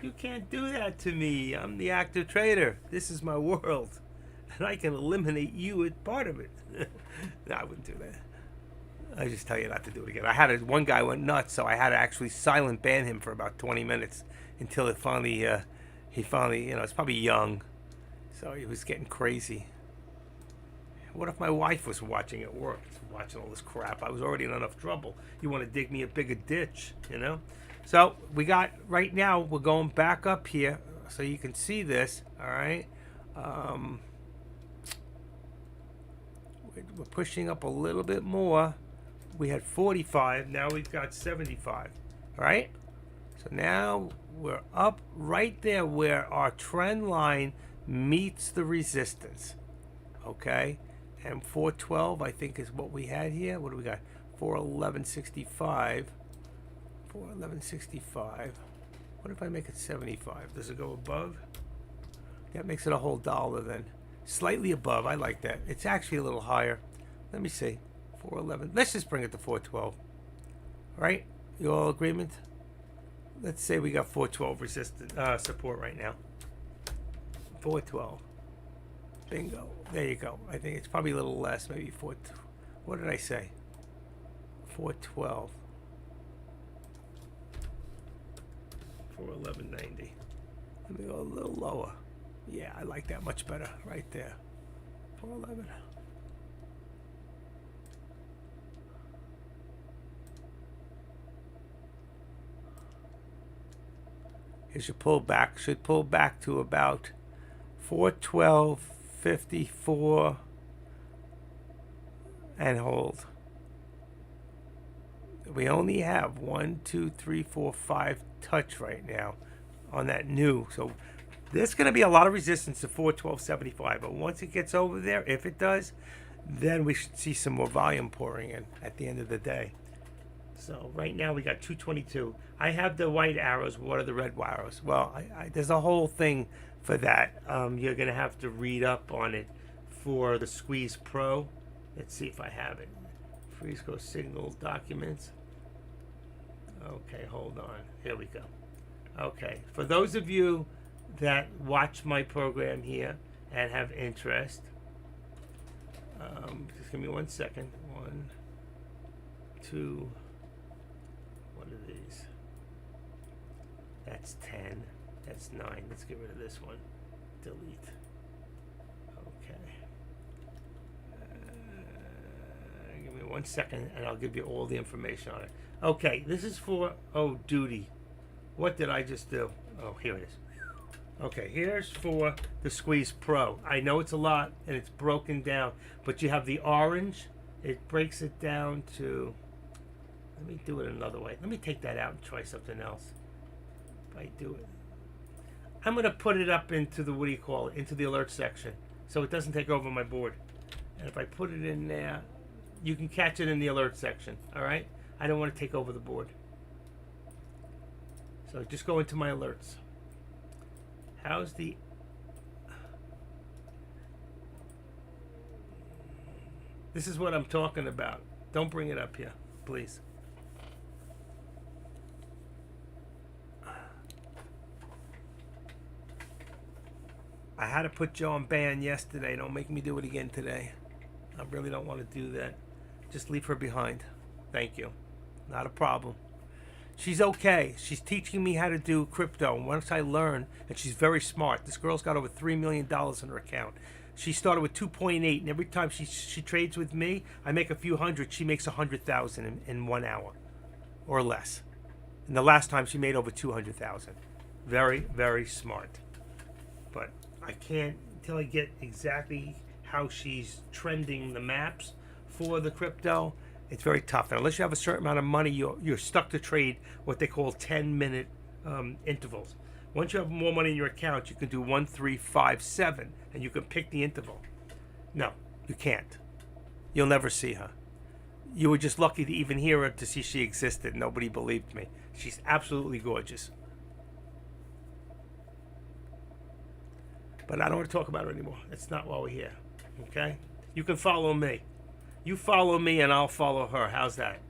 You can't do that to me. I'm the active trader. This is my world. And I can eliminate you as part of it. No, I wouldn't do that. I just tell you not to do it again. I had one guy went nuts, so I had to actually silent ban him for about 20 minutes until it finally, he finally, it's probably young, so he was getting crazy. What if my wife was watching at work, watching all this crap? I was already in enough trouble. You want to dig me a bigger ditch, So we got, right now, we're going back up here so you can see this, all right? We're pushing up a little bit more. We had 45, now we've got 75, all right? So now we're up right there where our trend line meets the resistance, okay? And 412, I think, is what we had here. What do we got? 411.65. 411.65. What if I make it 75? Does it go above? That makes it a whole dollar then. Slightly above. I like that. It's actually a little higher. Let me see. 411. Let's just bring it to 412. All right? You all agreement? Let's say we got 412 resistance support right now. 412. Bingo. There you go. I think it's probably a little less. Maybe 4. What did I say? 412. 411.90. Let me go a little lower. Yeah, I like that much better. Right there. 411. Here's your pullback. Should pull back to about 412.54 and hold. We only have 1, 2, 3, 4, 5 touch right now on that new. So there's going to be a lot of resistance to 412.75. But once it gets over there, if it does, then we should see some more volume pouring in at the end of the day. So right now we got 222. I have the white arrows. What are the red arrows? Well, there's a whole thing for that. You're going to have to read up on it for the Squeeze Pro. Let's see if I have it. Freesco signal documents. Okay, hold on. Here we go. Okay, for those of you that watch my program here and have interest, just give me 1 second. 1, 2. What are these? That's 10. That's 9. Let's get rid of this one. Delete. Okay. Give me 1 second, and I'll give you all the information on it. Okay, this is for, duty. What did I just do? Oh, here it is. Okay, here's for the Squeeze Pro. I know it's a lot, and it's broken down, but you have the orange. It breaks it down to, let me do it another way. Let me take that out and try something else. If I do it, I'm going to put it up into the, what do you call it, into the alert section, so it doesn't take over my board. And if I put it in there, you can catch it in the alert section, all right? I don't want to take over the board. So just go into my alerts. How's the... This is what I'm talking about. Don't bring it up here, please. I had to put Joe on ban yesterday. Don't make me do it again today. I really don't want to do that. Just leave her behind. Thank you. Not a problem. She's okay. She's teaching me how to do crypto. And once I learn, and she's very smart. This girl's got over $3 million in her account. She started with 2.8, and every time she trades with me, I make a few hundred. She makes 100,000 in 1 hour or less. And the last time she made over 200,000. Very, very smart. But I can't until I get exactly how she's trending the maps for the crypto. It's very tough. And unless you have a certain amount of money, you're stuck to trade what they call 10-minute intervals. Once you have more money in your account, you can do 1, 3, 5, 7, and you can pick the interval. No, you can't. You'll never see her. You were just lucky to even hear her to see she existed. Nobody believed me. She's absolutely gorgeous. But I don't want to talk about her anymore. That's not why we're here. Okay? You can follow me. You follow me and I'll follow her. How's that?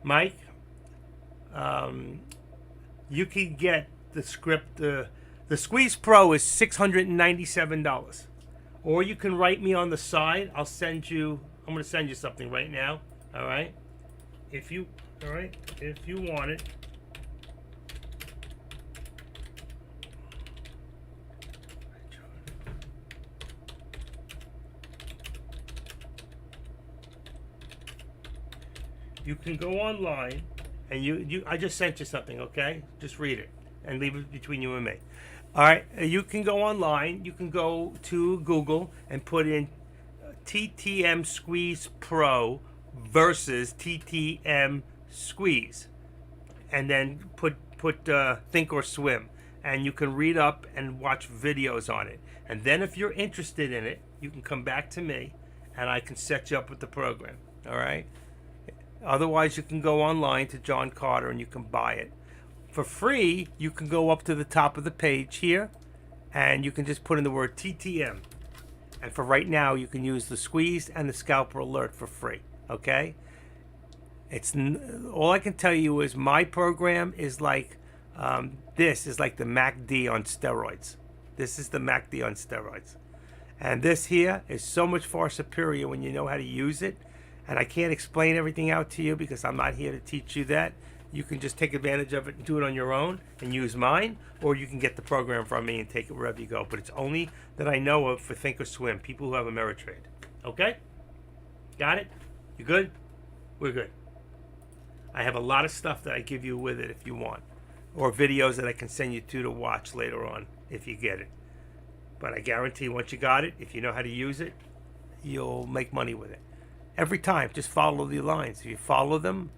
Mike, you can get the script. The Squeeze Pro is $697. Or you can write me on the side. I'm going to send you something right now. All right? If you want it. You can go online and I just sent you something, okay? Just read it and leave it between you and me. All right, you can go online. You can go to Google and put in TTM Squeeze Pro versus TTM Squeeze, and then put Think or Swim, and you can read up and watch videos on it. And then if you're interested in it, you can come back to me, and I can set you up with the program. All right. Otherwise, you can go online to John Carter and you can buy it. For free, you can go up to the top of the page here, and you can just put in the word TTM. And for right now, you can use the Squeeze and the Scalper Alert for free. Okay? All I can tell you is my program is like this is like the MACD on steroids. This is the MACD on steroids. And this here is so much far superior when you know how to use it. And I can't explain everything out to you because I'm not here to teach you that. You can just take advantage of it and do it on your own and use mine, or you can get the program from me and take it wherever you go. But it's only that I know of for Think or Swim, people who have Ameritrade. Okay? Got it? You good? We're good. I have a lot of stuff that I give you with it if you want, or videos that I can send you to watch later on if you get it. But I guarantee once you got it, if you know how to use it, you'll make money with it. Every time, just follow the lines. If you follow them,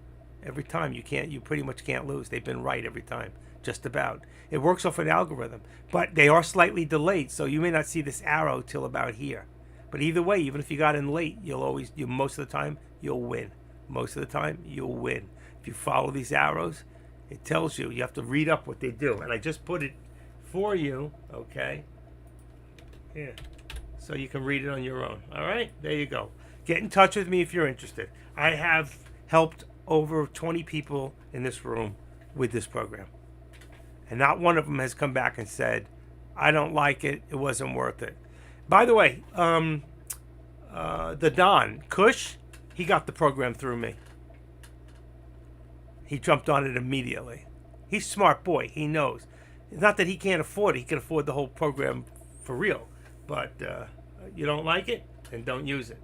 every time you pretty much can't lose. They've been right every time, just about. It works off an algorithm, but they are slightly delayed, so you may not see this arrow till about here. But either way, even if you got in late, most of the time you'll win. Most of the time you'll win. If you follow these arrows, it tells you. You have to read up what they do, and I just put it for you. Okay. Here, so you can read it on your own. All right, there you go. Get in touch with me if you're interested. I have helped over 20 people in this room with this program. And not one of them has come back and said, I don't like it, it wasn't worth it. By the way, the Don, Kush, he got the program through me. He jumped on it immediately. He's a smart boy. He knows. It's not that he can't afford it. He can afford the whole program for real. But you don't like it, then don't use it.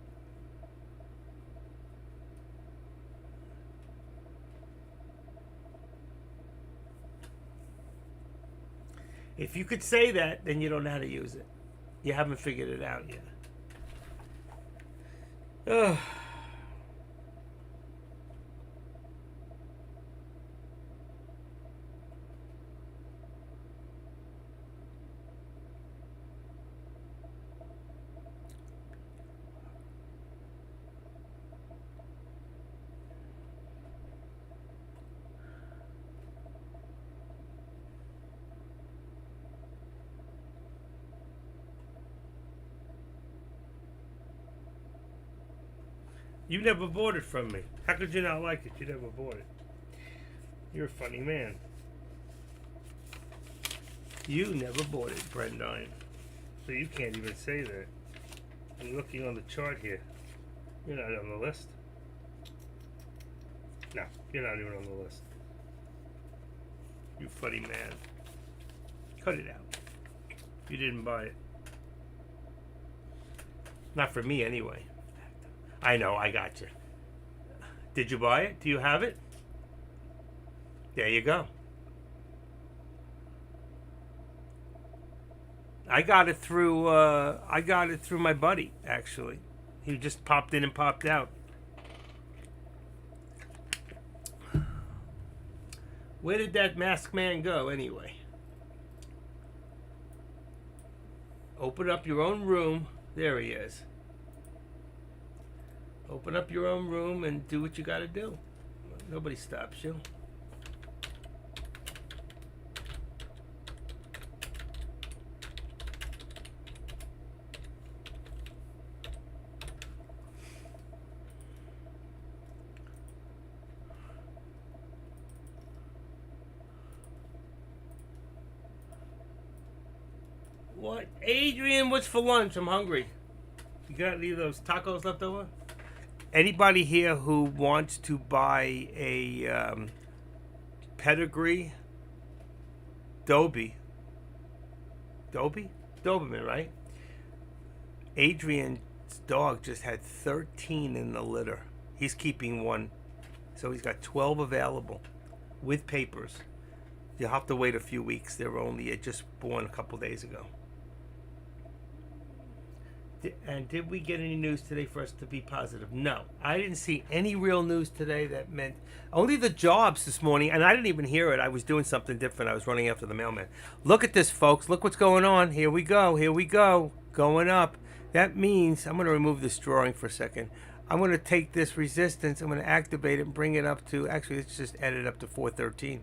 If you could say that, then you don't know how to use it. You haven't figured it out yet. Ugh. You never bought it from me. How could you not like it? You never bought it. You're a funny man. You never bought it, Brendine. So you can't even say that. I'm looking on the chart here. You're not on the list. No, you're not even on the list. You funny man. Cut it out. You didn't buy it. Not for me anyway. I know, I got you. Did you buy it? Do you have it? There you go. I got it through my buddy, actually. He just popped in and popped out. Where did that masked man go anyway? Open up your own room. There he is. Open up your own room and do what you gotta do. Nobody stops you. What? Adrian, what's for lunch? I'm hungry. You got any of those tacos left over? Anybody here who wants to buy a pedigree Doberman, right? Adrian's dog just had 13 in the litter. He's keeping one, so he's got 12 available with papers. You'll have to wait a few weeks. They're only just born a couple days ago. And did we get any news today for us to be positive? No. I didn't see any real news today that meant only the jobs this morning, and I didn't even hear it. I was doing something different. I was running after the mailman. Look at this, folks. Look what's going on. Here we go. Here we go. Going up. That means I'm going to remove this drawing for a second. I'm going to take this resistance. I'm going to activate it and bring it up to, actually, let's just add it up to 413.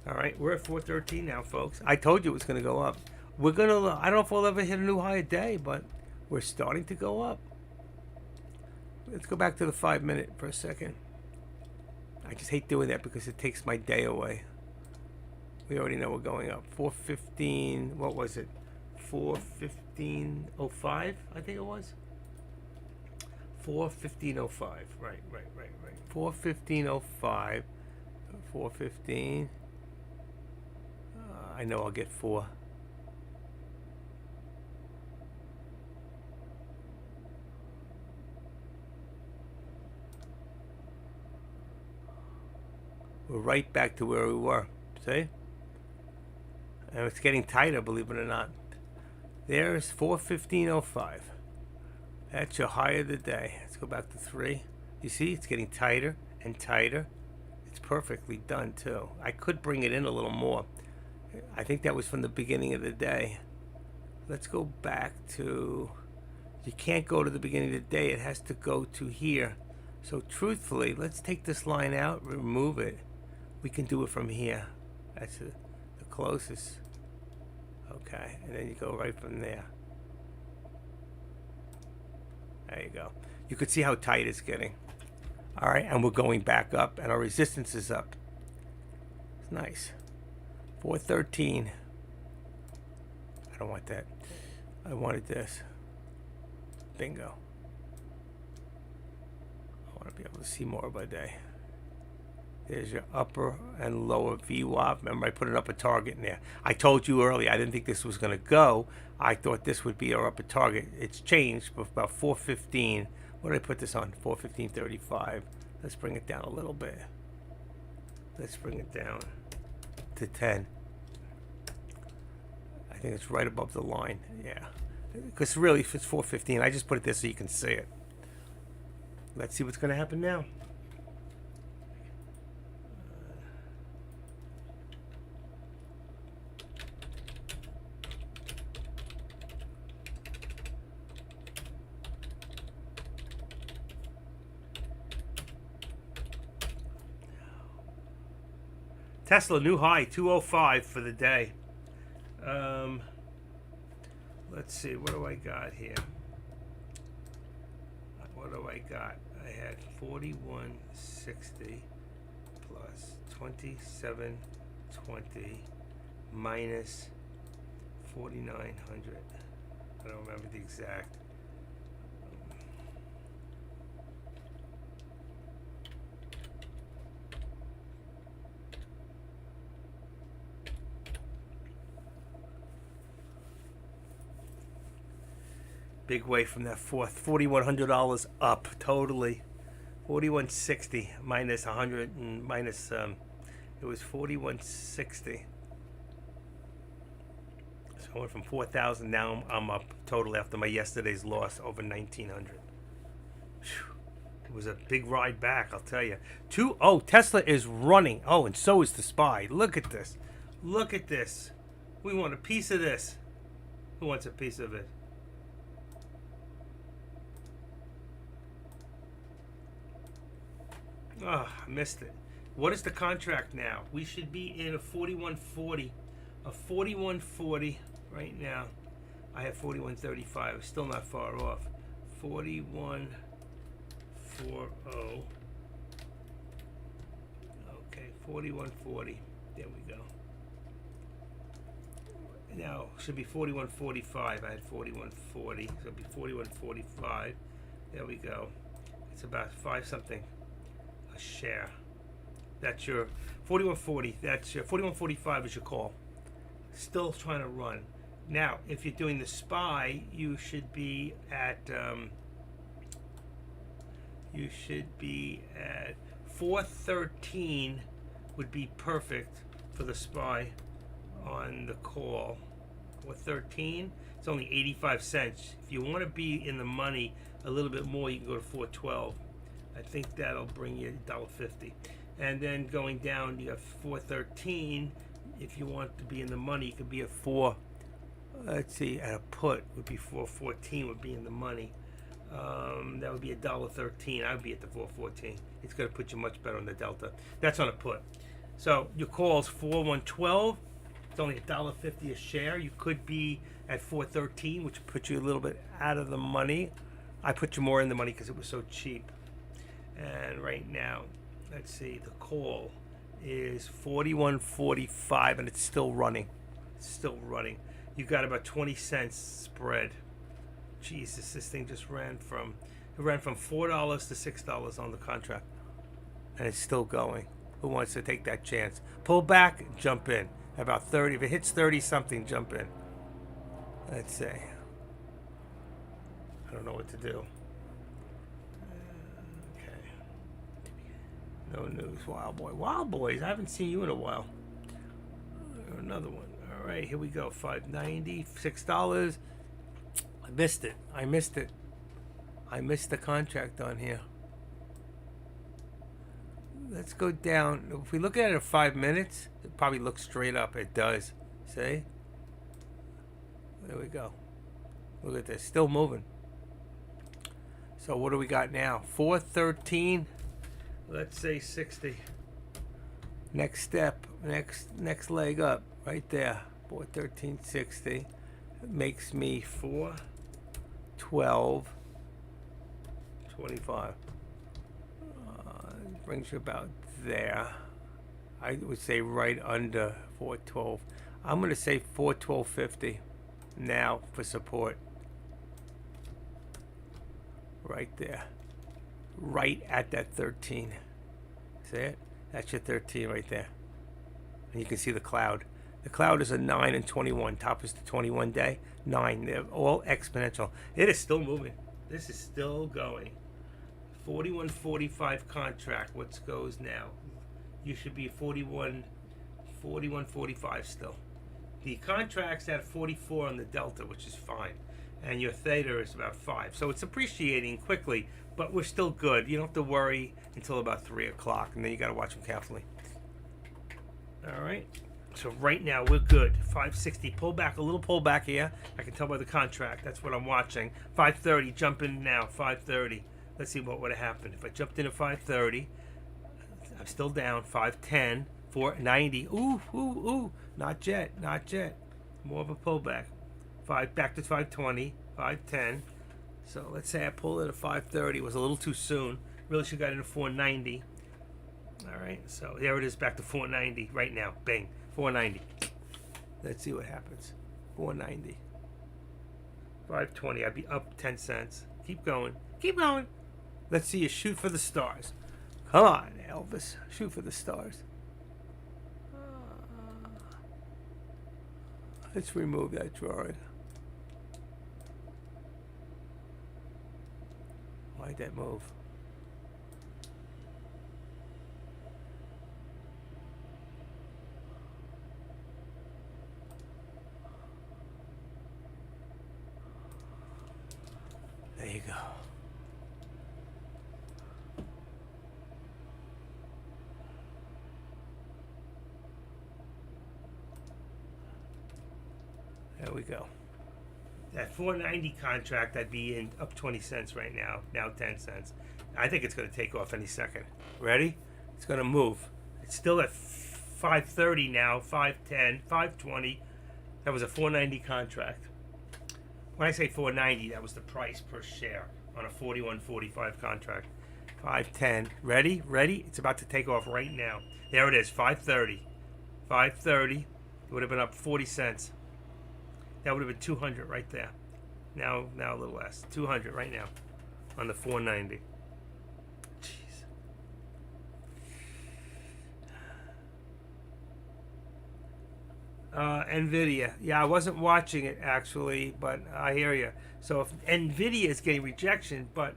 All right. We're at 413 now, folks. I told you it was going to go up. We're going to, I don't know if we'll ever hit a new high a day, but we're starting to go up. Let's go back to the 5 minute for a second. I just hate doing that because it takes my day away. We already know we're going up. 415, what was it? 415.05, I think it was. 415.05, right. 415.05, 415. I know I'll get 4. We're right back to where we were. See? And it's getting tighter, believe it or not. There's 415.05. That's your high of the day. Let's go back to 3. You see, it's getting tighter and tighter. It's perfectly done, too. I could bring it in a little more. I think that was from the beginning of the day. Let's go back to... You can't go to the beginning of the day. It has to go to here. So, truthfully, let's take this line out, remove it. We can do it from here. That's the closest. Okay, and then you go right from there. There you go. You could see how tight it's getting. All right, and we're going back up, and our resistance is up. It's nice. 413. I don't want that. I wanted this. Bingo. I want to be able to see more by day. There's your upper and lower VWAP. Remember, I put an upper target in there. I told you earlier I didn't think this was going to go. I thought this would be our upper target. It's changed for about 415. What did I put this on? 415.35. Let's bring it down a little bit. Let's bring it down to 10. I think it's right above the line. Yeah. Because really, if it's 415, I just put it there so you can see it. Let's see what's going to happen now. Tesla new high 205 for the day. Let's see, what do I got here? What do I got? I had 4160 plus 2720 minus 4900. I don't remember the exact. Big way from that fourth. $4,100 up totally. 4160 minus 100 and minus it was 4160. So I went from 4,000. Now I'm up total after my yesterday's loss over 1,900. It was a big ride back, I'll tell you. Tesla is running. Oh, and so is the SPY. Look at this. Look at this. We want a piece of this. Who wants a piece of it? Oh, I missed it. What is the contract now? We should be in a 4140. A 4140 right now. I have 4135. Still not far off. 4140. Okay, 4140. There we go. Now, should be 4145. I had 4140. So it'll be 4145. There we go. It's about 5 something. Share. That's your 4140. That's your 4145 is your call. Still trying to run. Now, if you're doing the SPY, you should be at 413 would be perfect for the SPY on the call. 413. It's only 85 cents. If you want to be in the money a little bit more, you can go to 412. I think that'll bring you $1.50. And then going down, you have 413. If you want to be in the money, you could be at 4. Let's see, at a put would be 414 would be in the money. That would be $1.13. I would be at the 414. It's going to put you much better on the delta. That's on a put. So your call is 4112. It's only $1.50 a share. You could be at 413, which puts you a little bit out of the money. I put you more in the money because it was so cheap. And right now, let's see, the call is 41.45, and it's still running. It's still running. You got about 20 cents spread. Jesus, this thing just ran from $4 to $6 on the contract, and it's still going. Who wants to take that chance? Pull back, jump in. About 30. If it hits 30 something, jump in. Let's see. I don't know what to do. No news. Wild Boys. I haven't seen you in a while. Another one. All right, here we go. $5.90, $6. I missed it. I missed the contract on here. Let's go down. If we look at it in 5 minutes, it probably looks straight up. It does. See? There we go. Look at this. Still moving. So what do we got now? 413. Let's say 60. Next step, next leg up, right there. 413.60 makes me 412.25. Brings you about there. I would say right under 412. I'm going to say 412.50 now for support. Right there. Right at that 13. See it? That's your 13 right there. And you can see the cloud. The cloud is a 9 and 21. Top is the 21 day. 9. They're all exponential. It is still moving. This is still going. 41.45 contract. What goes now? You should be 41.45 still. The contract's at 44 on the delta, which is fine. And your theta is about 5. So it's appreciating quickly, but we're still good. You don't have to worry until about 3 o'clock, and then you got to watch them carefully. All right. So right now we're good. 560 pullback, a little pullback here. I can tell by the contract. That's what I'm watching. 530, jump in now. 530. Let's see what would have happened if I jumped in at 530. I'm still down. 510, 490. Ooh. Not yet. More of a pullback. Back to 520, 510. So let's say I pulled it at 530. It was a little too soon. Really should have got into 490. All right. So there it is, back to 490 right now. Bang. 490. Let's see what happens. 490. 520. I'd be up 10 cents. Keep going. Let's see you shoot for the stars. Come on, Elvis. Shoot for the stars. Let's remove that drawing. Why'd that move? There you go. There we go. That 490 contract, I'd be in up 20 cents right now. Now 10 cents. I think it's going to take off any second. Ready? It's going to move. It's still at 530 now. 510, 520. That was a 490 contract. When I say 490, that was the price per share on a 41.45 contract. 510. Ready? It's about to take off right now. There it is. 530. 530. It would have been up 40 cents. That would have been 200 right there. Now a little less. 200 right now on the 490. Jeez. Nvidia. Yeah, I wasn't watching it actually, but I hear you. So if Nvidia is getting rejection, but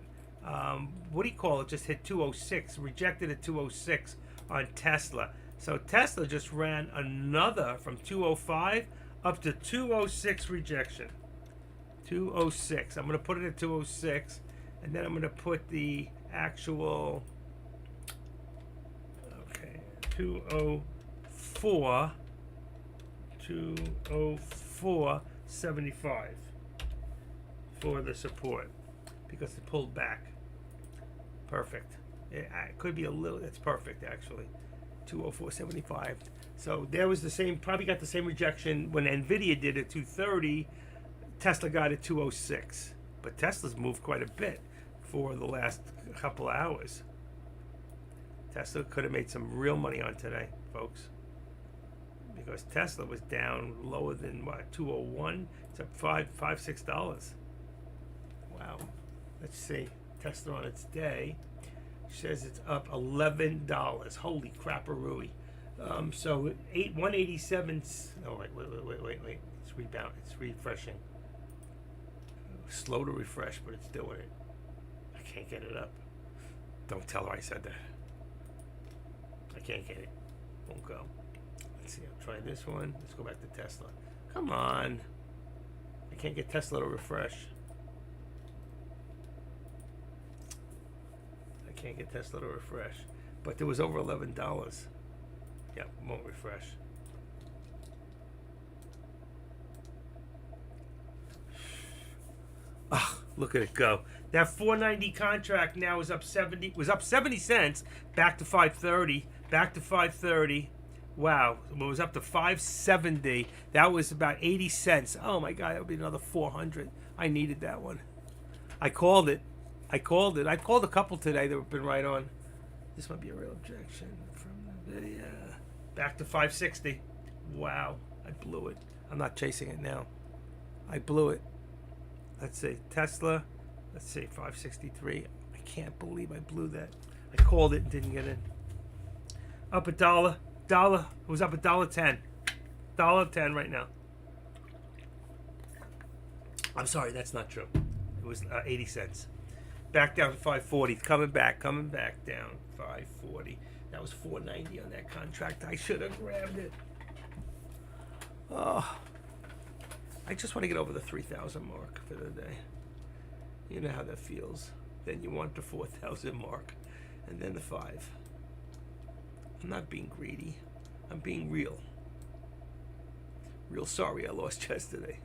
what do you call it? Just hit 206, rejected at 206 on Tesla. So Tesla just ran another from 205 up to 206 rejection. 206. I'm going to put it at 206, and then I'm going to put the actual 204 204.75 for the support because it pulled back. Perfect. It could be a little. It's perfect actually. 204.75. So there was the same. Probably got the same rejection when Nvidia did at 230. Tesla got at 206, but Tesla's moved quite a bit for the last couple of hours. Tesla could have made some real money on today, folks, because Tesla was down lower than what, 201. It's up $6. Wow. Let's see. Tesla on its day says it's up $11. Holy crap-a-rooey. So 187. Oh wait. It's rebound. It's refreshing. Slow to refresh, but it's doing it. I can't get it up. Don't tell her I said that. I can't get it. Won't go. Let's see. I'll try this one. Let's go back to Tesla. Come on. I can't get Tesla to refresh. I can't get Tesla to refresh. But there was over $11. Yeah, won't refresh. Ah, look at it go. That 490 contract now is up 70. Was up 70 cents. Back to 530. Back to 530. Wow, it was up to 570. That was about 80 cents. Oh my God, that would be another 400. I needed that one. I called it. I called a couple today that have been right on. This might be a real objection from the video. Back to 560. Wow, I blew it. I'm not chasing it now. I blew it. Let's see, Tesla. Let's see, 563. I can't believe I blew that. I called it and didn't get in. Up a dollar. Dollar. It was up $1.10. $1.10 right now. I'm sorry, that's not true. It was 80 cents. Back down to 540. Coming back down. 540. That was 490 on that contract. I should have grabbed it. Oh, I just want to get over the 3,000 mark for the day. You know how that feels. Then you want the 4,000 mark, and then the 5. I'm not being greedy. I'm being real. Real sorry I lost yesterday.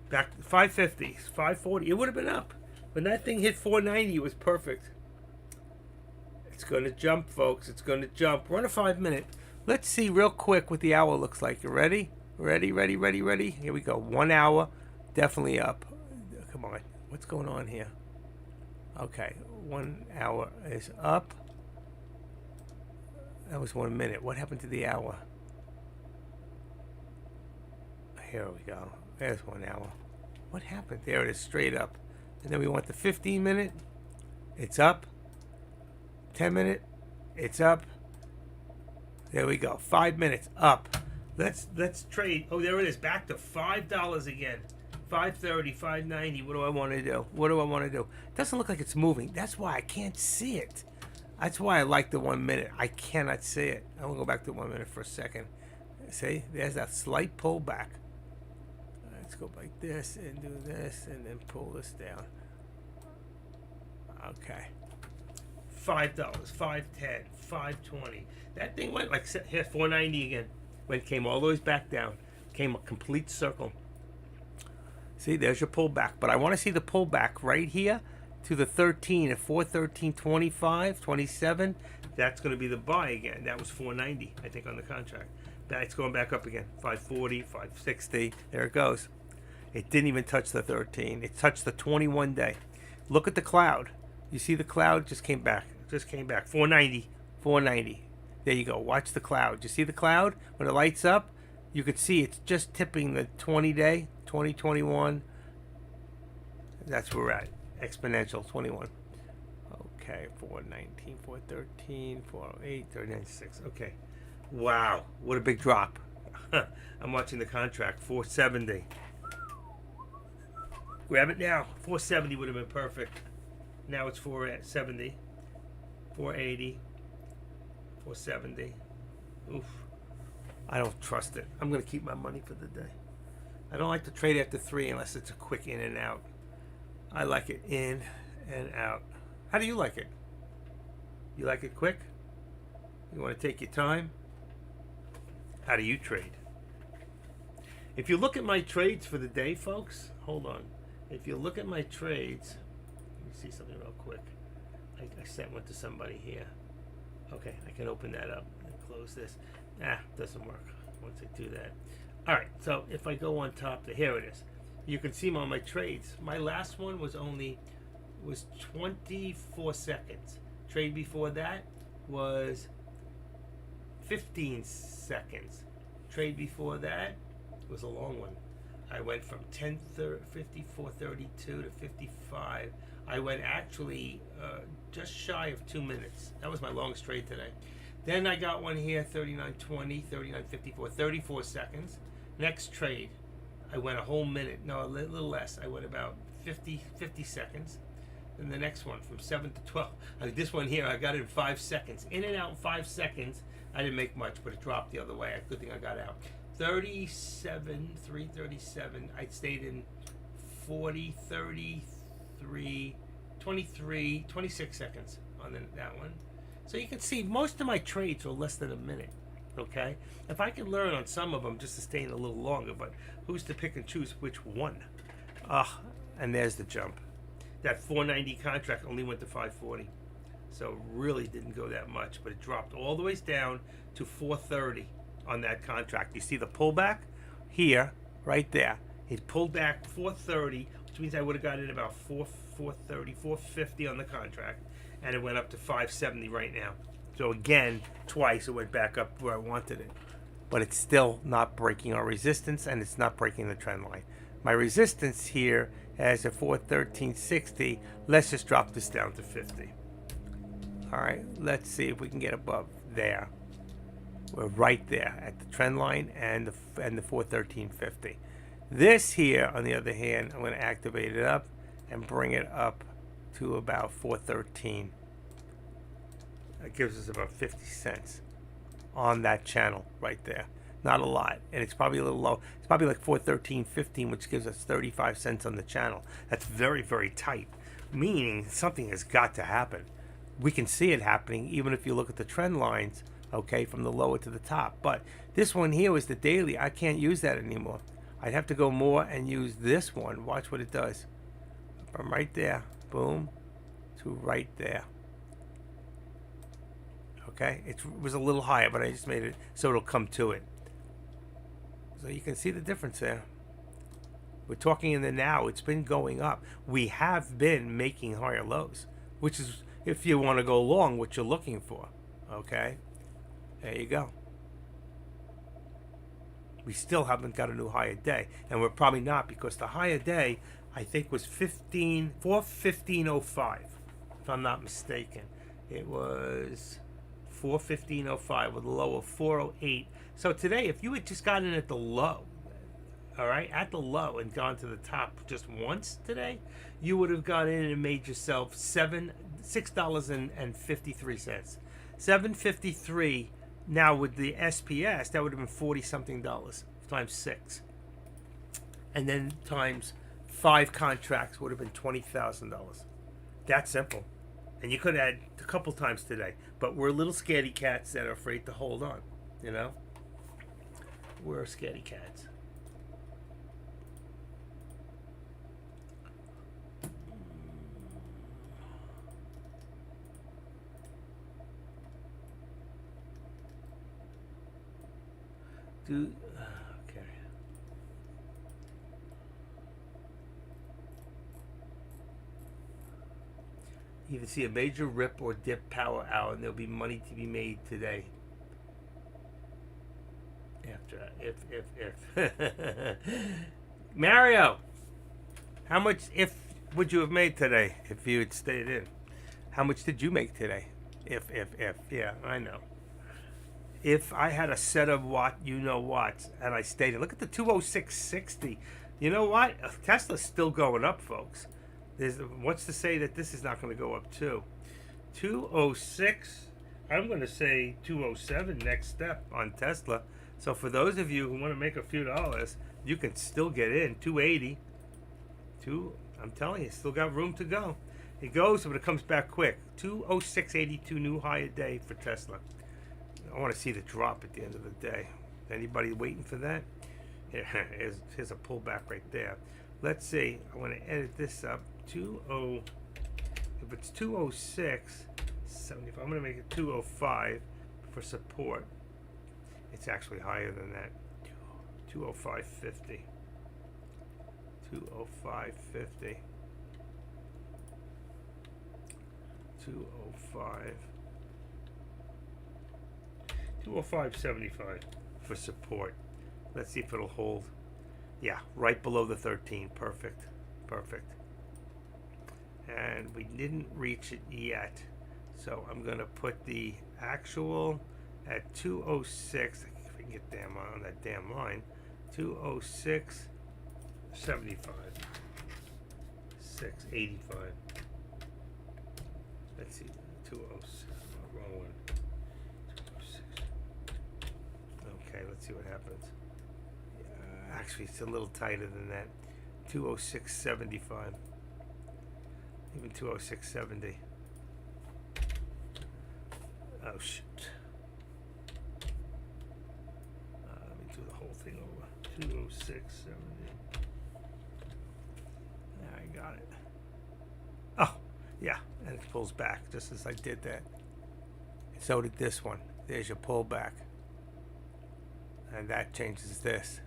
Back to 550, 540. It would have been up. When that thing hit 490, it was perfect. It's going to jump, folks. It's going to jump. We're on a 5 minute. Let's see real quick what the hour looks like. You ready? Ready? Here we go. 1 hour. Definitely up. Come on. What's going on here? Okay. 1 hour is up. That was 1 minute. What happened to the hour? Here we go. There's 1 hour. What happened? There it is, straight up. And then we want the 15 minute. It's up. 10 minute. It's up. There we go. 5 minutes up. Let's trade. Oh, there it is. Back to $5 again. 530, 590. What do I want to do? It doesn't look like it's moving. That's why I can't see it. That's why I like the 1 minute. I cannot see it. I'm going to go back to 1 minute for a second. See? There's that slight pullback. Let's go like this and do this and then pull this down. Okay. $5, $5.10, $5.20. That thing went like here, $4.90 again. When it came all the way back down, came a complete circle. See, there's your pullback. But I want to see the pullback right here to the 13 at 413.25, 27. That's going to be the buy again. That was $4.90, I think, on the contract. That's going back up again. 540, 560. There it goes. It didn't even touch the 13. It touched the 21 day. Look at the cloud. You see the cloud just came back. 490, 490. There you go. Watch the cloud. You see the cloud? When it lights up, you could see it's just tipping the 20 day, 2021. That's where we're at. Exponential 21. Okay, 419, 413, 408, 396. Okay. Wow, what a big drop. I'm watching the contract. 470. Grab it now. 470 would have been perfect. Now it's 470. 480. 470. Oof. I don't trust it. I'm going to keep my money for the day. I don't like to trade after 3 unless it's a quick in and out. I like it in and out. How do you like it? You like it quick? You want to take your time? How do you trade? If you look at my trades for the day, folks, hold on. If you look at my trades, let me see something real quick. I sent one to somebody here. Okay, I can open that up and close this. Doesn't work once I do that. All right, so if I go on top, here it is. You can see on my trades. My last one was 24 seconds. Trade before that was 15 seconds. Trade before that was a long one. I went from 54.32 to 55. I went actually just shy of 2 minutes. That was my longest trade today. Then I got one here, 39.20, 39.54, 34 seconds. Next trade, I went a whole minute. No, a little less. I went about 50 seconds. Then the next one from 7 to 12. This one here, I got it in 5 seconds. In and out in 5 seconds. I didn't make much, but it dropped the other way. Good thing I got out. 337. I stayed in 40, 33, 23, 26 seconds on that one. So you can see most of my trades are less than a minute. Okay? If I can learn on some of them just to stay in a little longer, but who's to pick and choose which one? And there's the jump. That 490 contract only went to 540. So really didn't go that much, but it dropped all the way down to 430 on that contract. You see the pullback here, right there. It pulled back 430, which means I would have got it about 430, 450 on the contract, and it went up to 570 right now. So again, twice it went back up where I wanted it. But it's still not breaking our resistance, and it's not breaking the trend line. My resistance here as a 413.60. Let's just drop this down to 50. All right, let's see if we can get above there. We're right there at the trend line and the 413.50. This here, on the other hand, I'm going to activate it up and bring it up to about 413. That gives us about 50 cents on that channel right there. Not a lot, and it's probably a little low. It's probably like 413.15, which gives us 35 cents on the channel. That's very, very tight, meaning something has got to happen. We can see it happening even if you look at the trend lines, okay, from the lower to the top. But this one here was the daily. I can't use that anymore. I'd have to go more and use this one. Watch what it does. From right there, boom, to right there. Okay, it was a little higher, but I just made it so it'll come to it. So you can see the difference there. We're talking in the now. It's been going up. We have been making higher lows, which is, if you want to go long, what you're looking for. Okay, there you go. We still haven't got a new higher day, and we're probably not, because the higher day, I think, was 415.05, if I'm not mistaken. It was 415.05 with a low of 408. So today, if you had just gotten at the low, all right, at the low, and gone to the top just once today, you would have gone in and made yourself $6.53. $7.53. Now with the SPS, that would have been $40-something times 6, and then times 5 contracts would have been $20,000. That simple. And you could add a couple times today, but we're little scaredy cats that are afraid to hold on. You know, we're scaredy cats. Okay. You can see a major rip or dip power hour, and there'll be money to be made today. After if Mario, how much would you have made today if you had stayed in? How much did you make today? If yeah, I know. If I had a set of watts and I stayed in, look at the 206.60. You know what? Tesla's still going up, folks. What's to say that this is not going to go up too? 206. I'm going to say 207 next step on Tesla. So for those of you who want to make a few dollars, you can still get in. 280. I'm telling you, still got room to go. It goes, but it comes back quick. 206.82 new high a day for Tesla. I want to see the drop at the end of the day. Anybody waiting for that? Here's a pullback right there. Let's see. I want to edit this up. If it's 206.75, I'm going to make it 205 for support. It's actually higher than that. 205.50. 205.50. 205. 205.75 for support. Let's see if it'll hold. Yeah, right below the 13. Perfect. And we didn't reach it yet. So I'm going to put the actual at 206. If I can get damn on that damn line. 206.75. 685. Let's see. 206. Wrong one. 206. Okay, let's see what happens. Actually, it's a little tighter than that. 206.75. Even 206.70. Oh, shoot. Let me do the whole thing over. 206.70. I got it. Oh, yeah. And it pulls back just as I did that. So did this one. There's your pullback. And that changes this.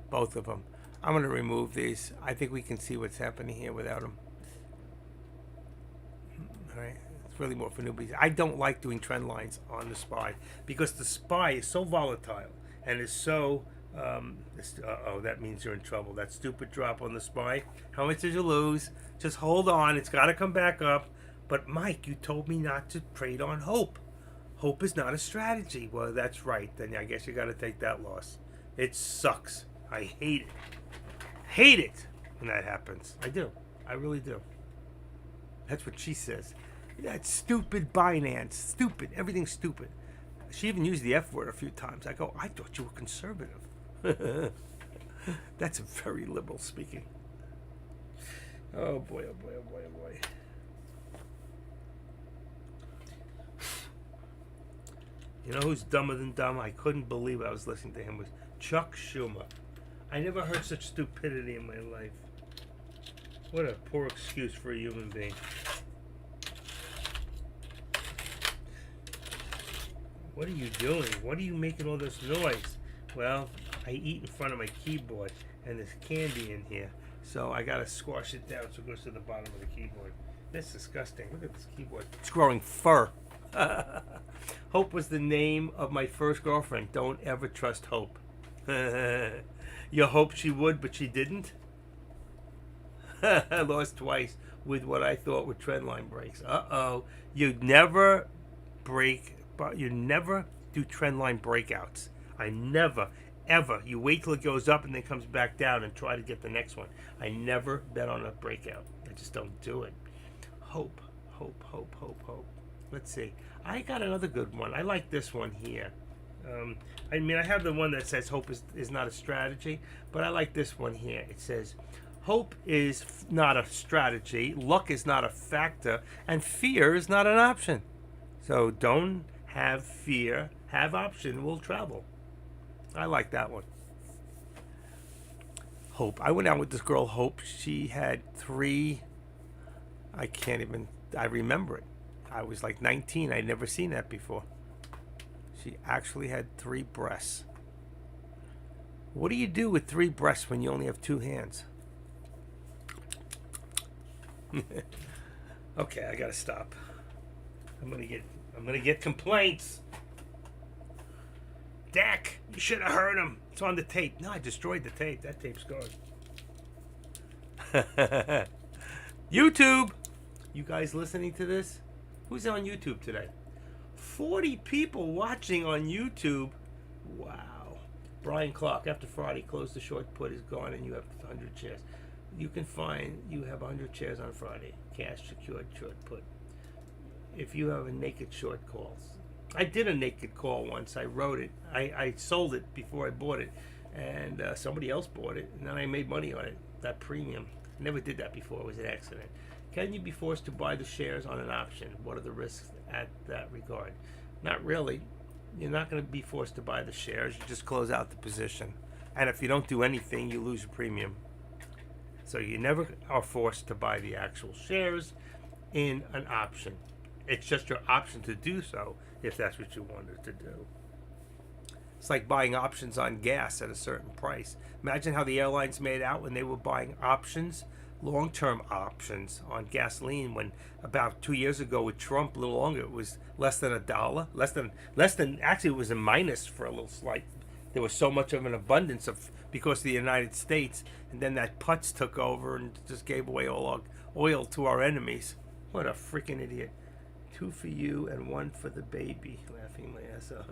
Both of them. I'm going to remove these. I think we can see what's happening here without them. All right. It's really more for newbies. I don't like doing trend lines on the SPY because the SPY is so volatile and is so That means you're in trouble. That stupid drop on the SPY. How much did you lose? Just hold on. It's got to come back up. But Mike, you told me not to trade on hope. Hope is not a strategy. Well, that's right. Then I guess you got to take that loss. It sucks. I hate it. Hate it when that happens. I do. I really do. That's what she says. That stupid Binance. Stupid. Everything's stupid. She even used the F word a few times. I go, I thought you were conservative. That's very liberal speaking. Oh boy, oh boy, oh boy, oh boy. You know who's dumber than dumb? I couldn't believe I was listening to him. Was Chuck Schumer. I never heard such stupidity in my life. What a poor excuse for a human being. What are you doing? What are you making all this noise? Well, I eat in front of my keyboard, and there's candy in here. So I gotta squash it down so it goes to the bottom of the keyboard. That's disgusting. Look at this keyboard. It's growing fur. Hope was the name of my first girlfriend. Don't ever trust Hope. You hoped she would, but she didn't? I lost twice with what I thought were trendline breaks. Uh-oh. You never do trendline breakouts. I never, ever. You wait till it goes up and then comes back down and try to get the next one. I never bet on a breakout. I just don't do it. Hope. Let's see. I got another good one. I like this one here. I have the one that says hope is not a strategy, but I like this one here. It says, hope is not a strategy, luck is not a factor, and fear is not an option. So don't have fear, have option, will travel. I like that one. Hope. I went out with this girl, Hope. She had 3, I remember it. I was like 19. I'd never seen that before. She actually had 3 breasts. What do you do with 3 breasts when you only have 2 hands? Okay, I gotta stop. I'm gonna get complaints. Dak, you should have heard him. It's on the tape. No, I destroyed the tape. That tape's gone. YouTube. You guys listening to this? Who's on YouTube today? 40 people watching on YouTube. Wow. Brian Clark, after Friday, close the short put is gone and you have 100 shares. You have 100 shares on Friday. Cash secured short put. If you have a naked short calls. I did a naked call once. I wrote it. I sold it before I bought it. And somebody else bought it. And then I made money on it. That premium. I never did that before. It was an accident. Can you be forced to buy the shares on an option? What are the risks at that regard? Not really. You're not going to be forced to buy the shares. You just close out the position. And if you don't do anything, you lose your premium. So you never are forced to buy the actual shares in an option. It's just your option to do so if that's what you wanted to do. It's like buying options on gas at a certain price. Imagine how the airlines made out when they were buying options, long-term options on gasoline, when about 2 years ago with Trump, a little longer, it was less than $1, less than actually it was a minus for a little slight. There was so much of an abundance because of the United States, and then that putz took over and just gave away all our oil to our enemies. What a freaking idiot. 2 for you and 1 for the baby. Laughing my ass off.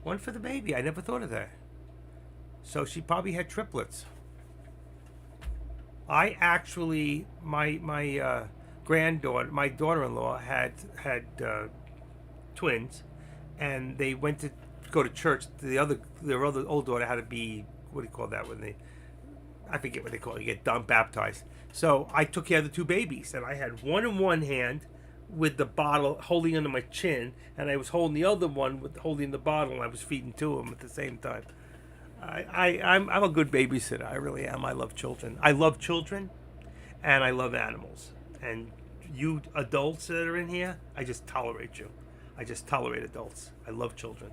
One for the baby. I never thought of that. So she probably had triplets. I actually, my granddaughter, my daughter-in-law had twins, and they went to go to church. Their other old daughter had to be, what do you call that when I forget what they call it. You get baptized. So I took care of the 2 babies, and I had one in one hand with the bottle holding under my chin, and I was holding the other one with holding the bottle, and I was feeding 2 of them at the same time. I'm a good babysitter. I really am. I love children. And I love animals. And you adults that are in here, I just tolerate you. I just tolerate adults. I love children.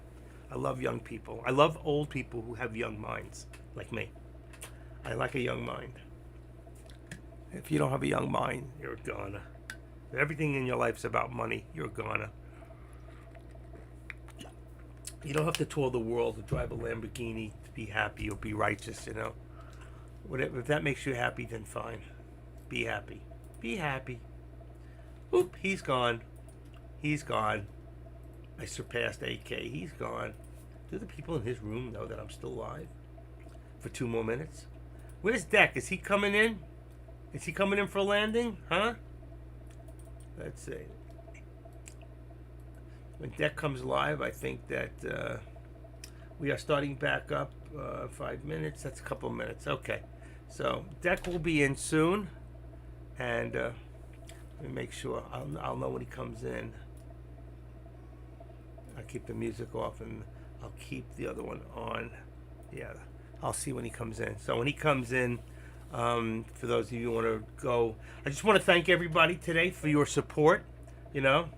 I love young people. I love old people who have young minds, like me. I like a young mind. If you don't have a young mind, you're a goner. If everything in your life's about money, you're a goner. You don't have to tour the world to drive a Lamborghini to be happy or be righteous, you know. Whatever, if that makes you happy, then fine. Be happy. Be happy. Oop, he's gone. He's gone. I surpassed AK. He's gone. Do the people in his room know that I'm still alive? For 2 more minutes? Where's Deck? Is he coming in? Is he coming in for a landing? Huh? Let's see. When Deck comes live, I think that we are starting back up 5 minutes. That's a couple of minutes. Okay. So Deck will be in soon. And let me make sure. I'll know when he comes in. I'll keep the music off and I'll keep the other one on. Yeah, I'll see when he comes in. So when he comes in, for those of you who want to go, I just want to thank everybody today for your support. You know,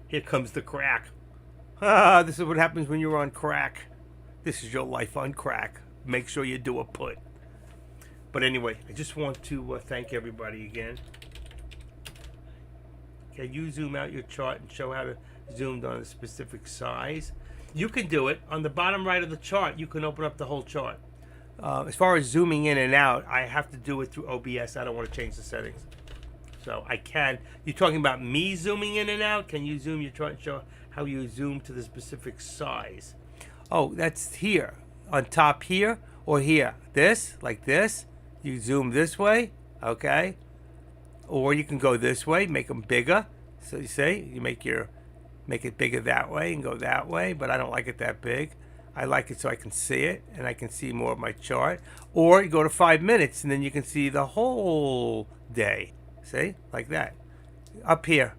here comes the crack. This is what happens when you're on crack. This is your life on crack. Make sure you do a put. But anyway, I just want to thank everybody again. Can you zoom out your chart and show how to zoom on a specific size? You can do it. On the bottom right of the chart, you can open up the whole chart. As far as zooming in and out, I have to do it through OBS. I don't want to change the settings. So I can. You're talking about me zooming in and out? Can you zoom your chart and show how you zoom to the specific size? Oh, that's here. On top here or here. This, like this. You zoom this way, okay? Or you can go this way, make them bigger. So you see, you make it bigger that way and go that way, but I don't like it that big. I like it so I can see it and I can see more of my chart. Or you go to 5 minutes and then you can see the whole day. See, like that. Up here,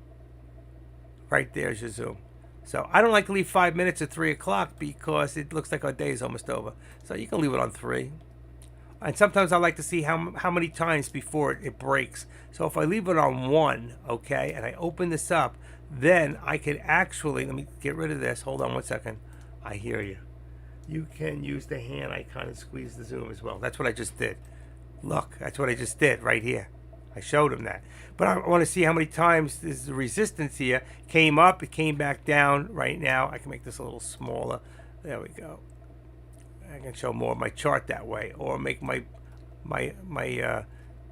right there's your zoom. So I don't like to leave 5 minutes at 3 o'clock because it looks like our day is almost over. So you can leave it on 3. And sometimes I like to see how many times before it breaks. So if I leave it on 1, okay, and I open this up, then I can actually, let me get rid of this. Hold on 1 second. I hear you. You can use the hand icon and squeeze the zoom as well. That's what I just did. Look, that's what I just did right here. I showed him that. But I want to see how many times this resistance here came up. It came back down right now. I can make this a little smaller. There we go. I can show more of my chart that way, or make my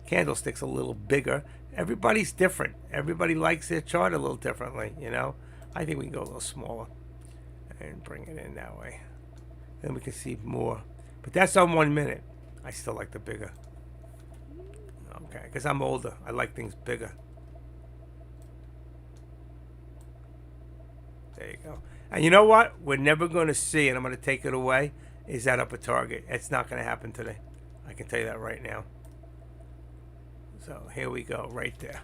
candlesticks a little bigger. Everybody's different. Everybody likes their chart a little differently, you know. I think we can go a little smaller and bring it in that way. Then we can see more. But that's on 1 minute. I still like the bigger. Okay, because I'm older. I like things bigger. There you go. And you know what? We're never going to see, and I'm going to take it away, is that upper target. It's not going to happen today. I can tell you that right now. So here we go, right there.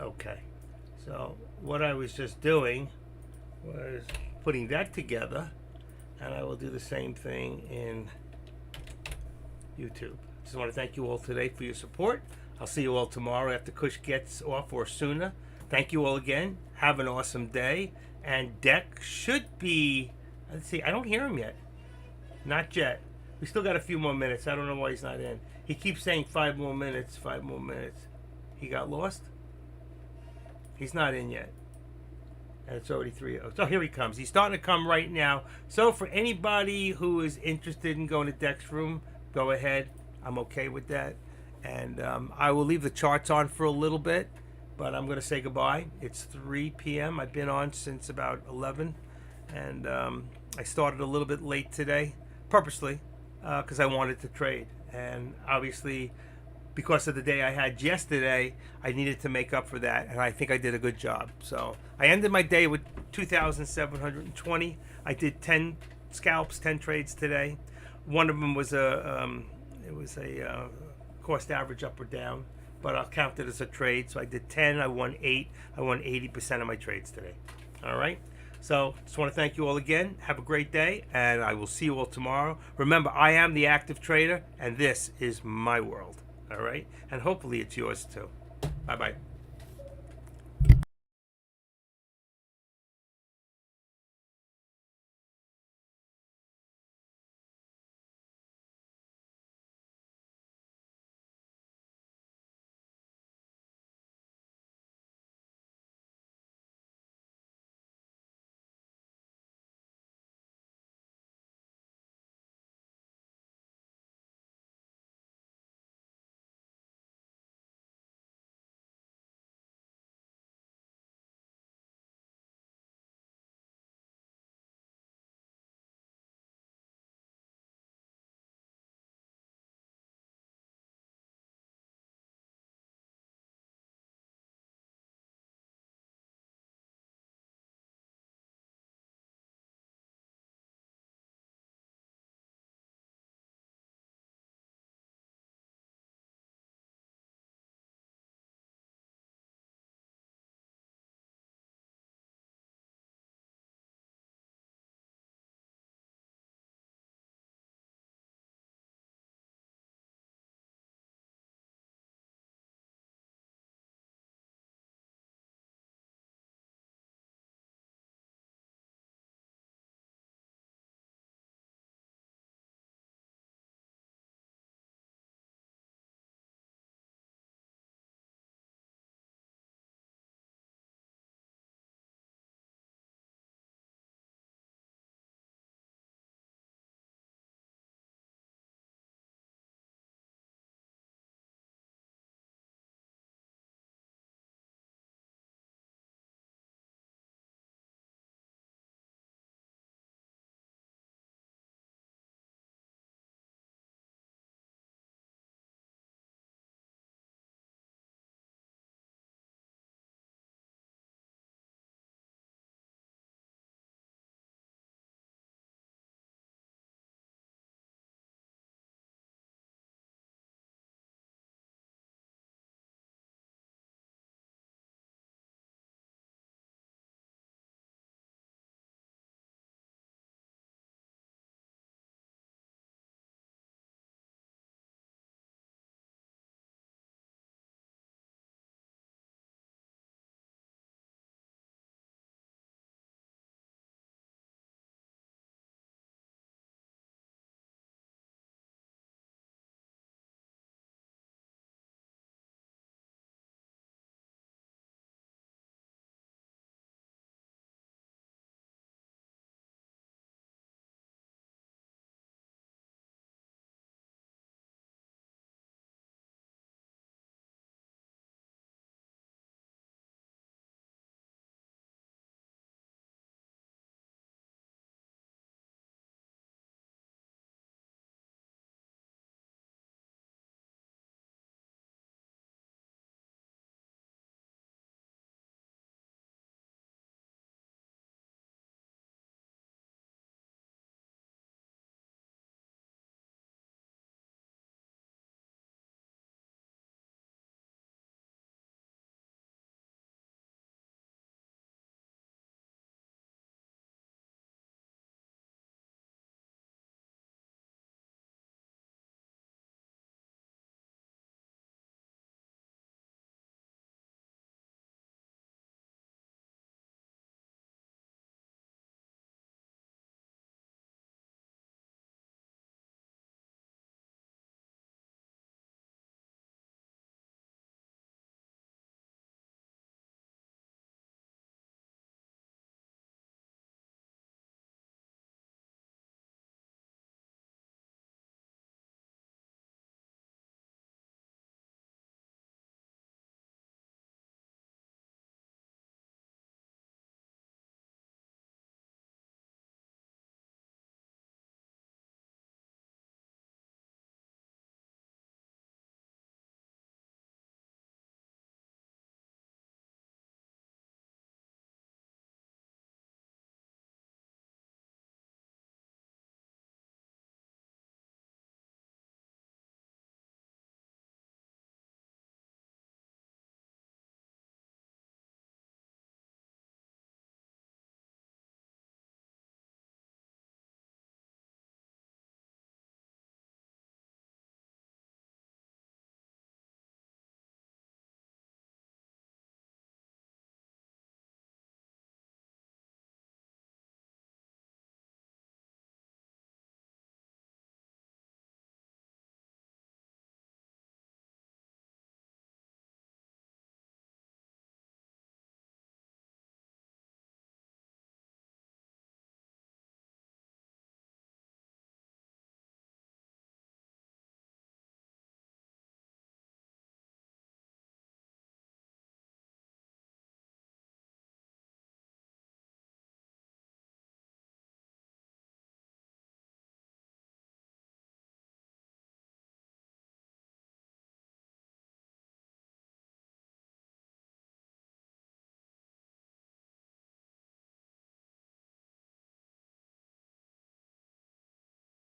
Okay, so what I was just doing was putting that together, and I will do the same thing in YouTube. Just want to thank you all today for your support. I'll see you all tomorrow after Kush gets off or sooner. Thank you all again. Have an awesome day. And Deck should be, let's see, I don't hear him yet. Not yet. We still got a few more minutes. I don't know why he's not in. He keeps saying 5 more minutes, 5 more minutes. He got lost? He's not in yet. And it's already 3:00. So here he comes. He's starting to come right now. So for anybody who is interested in going to Deck's room, go ahead. I'm okay with that. And I will leave the charts on for a little bit, but I'm going to say goodbye. It's 3 p.m. I've been on since about 11. And I started a little bit late today, purposely, because I wanted to trade. And obviously, because of the day I had yesterday, I needed to make up for that, and I think I did a good job. So I ended my day with 2,720. I did 10 scalps, 10 trades today. One of them was a cost average up or down, but I'll count it as a trade. So I did 10. I won 8. I won 80% of my trades today. All right. So just want to thank you all again. Have a great day, and I will see you all tomorrow. Remember, I am the active trader, and this is my world. All right, and hopefully it's yours too. Bye bye.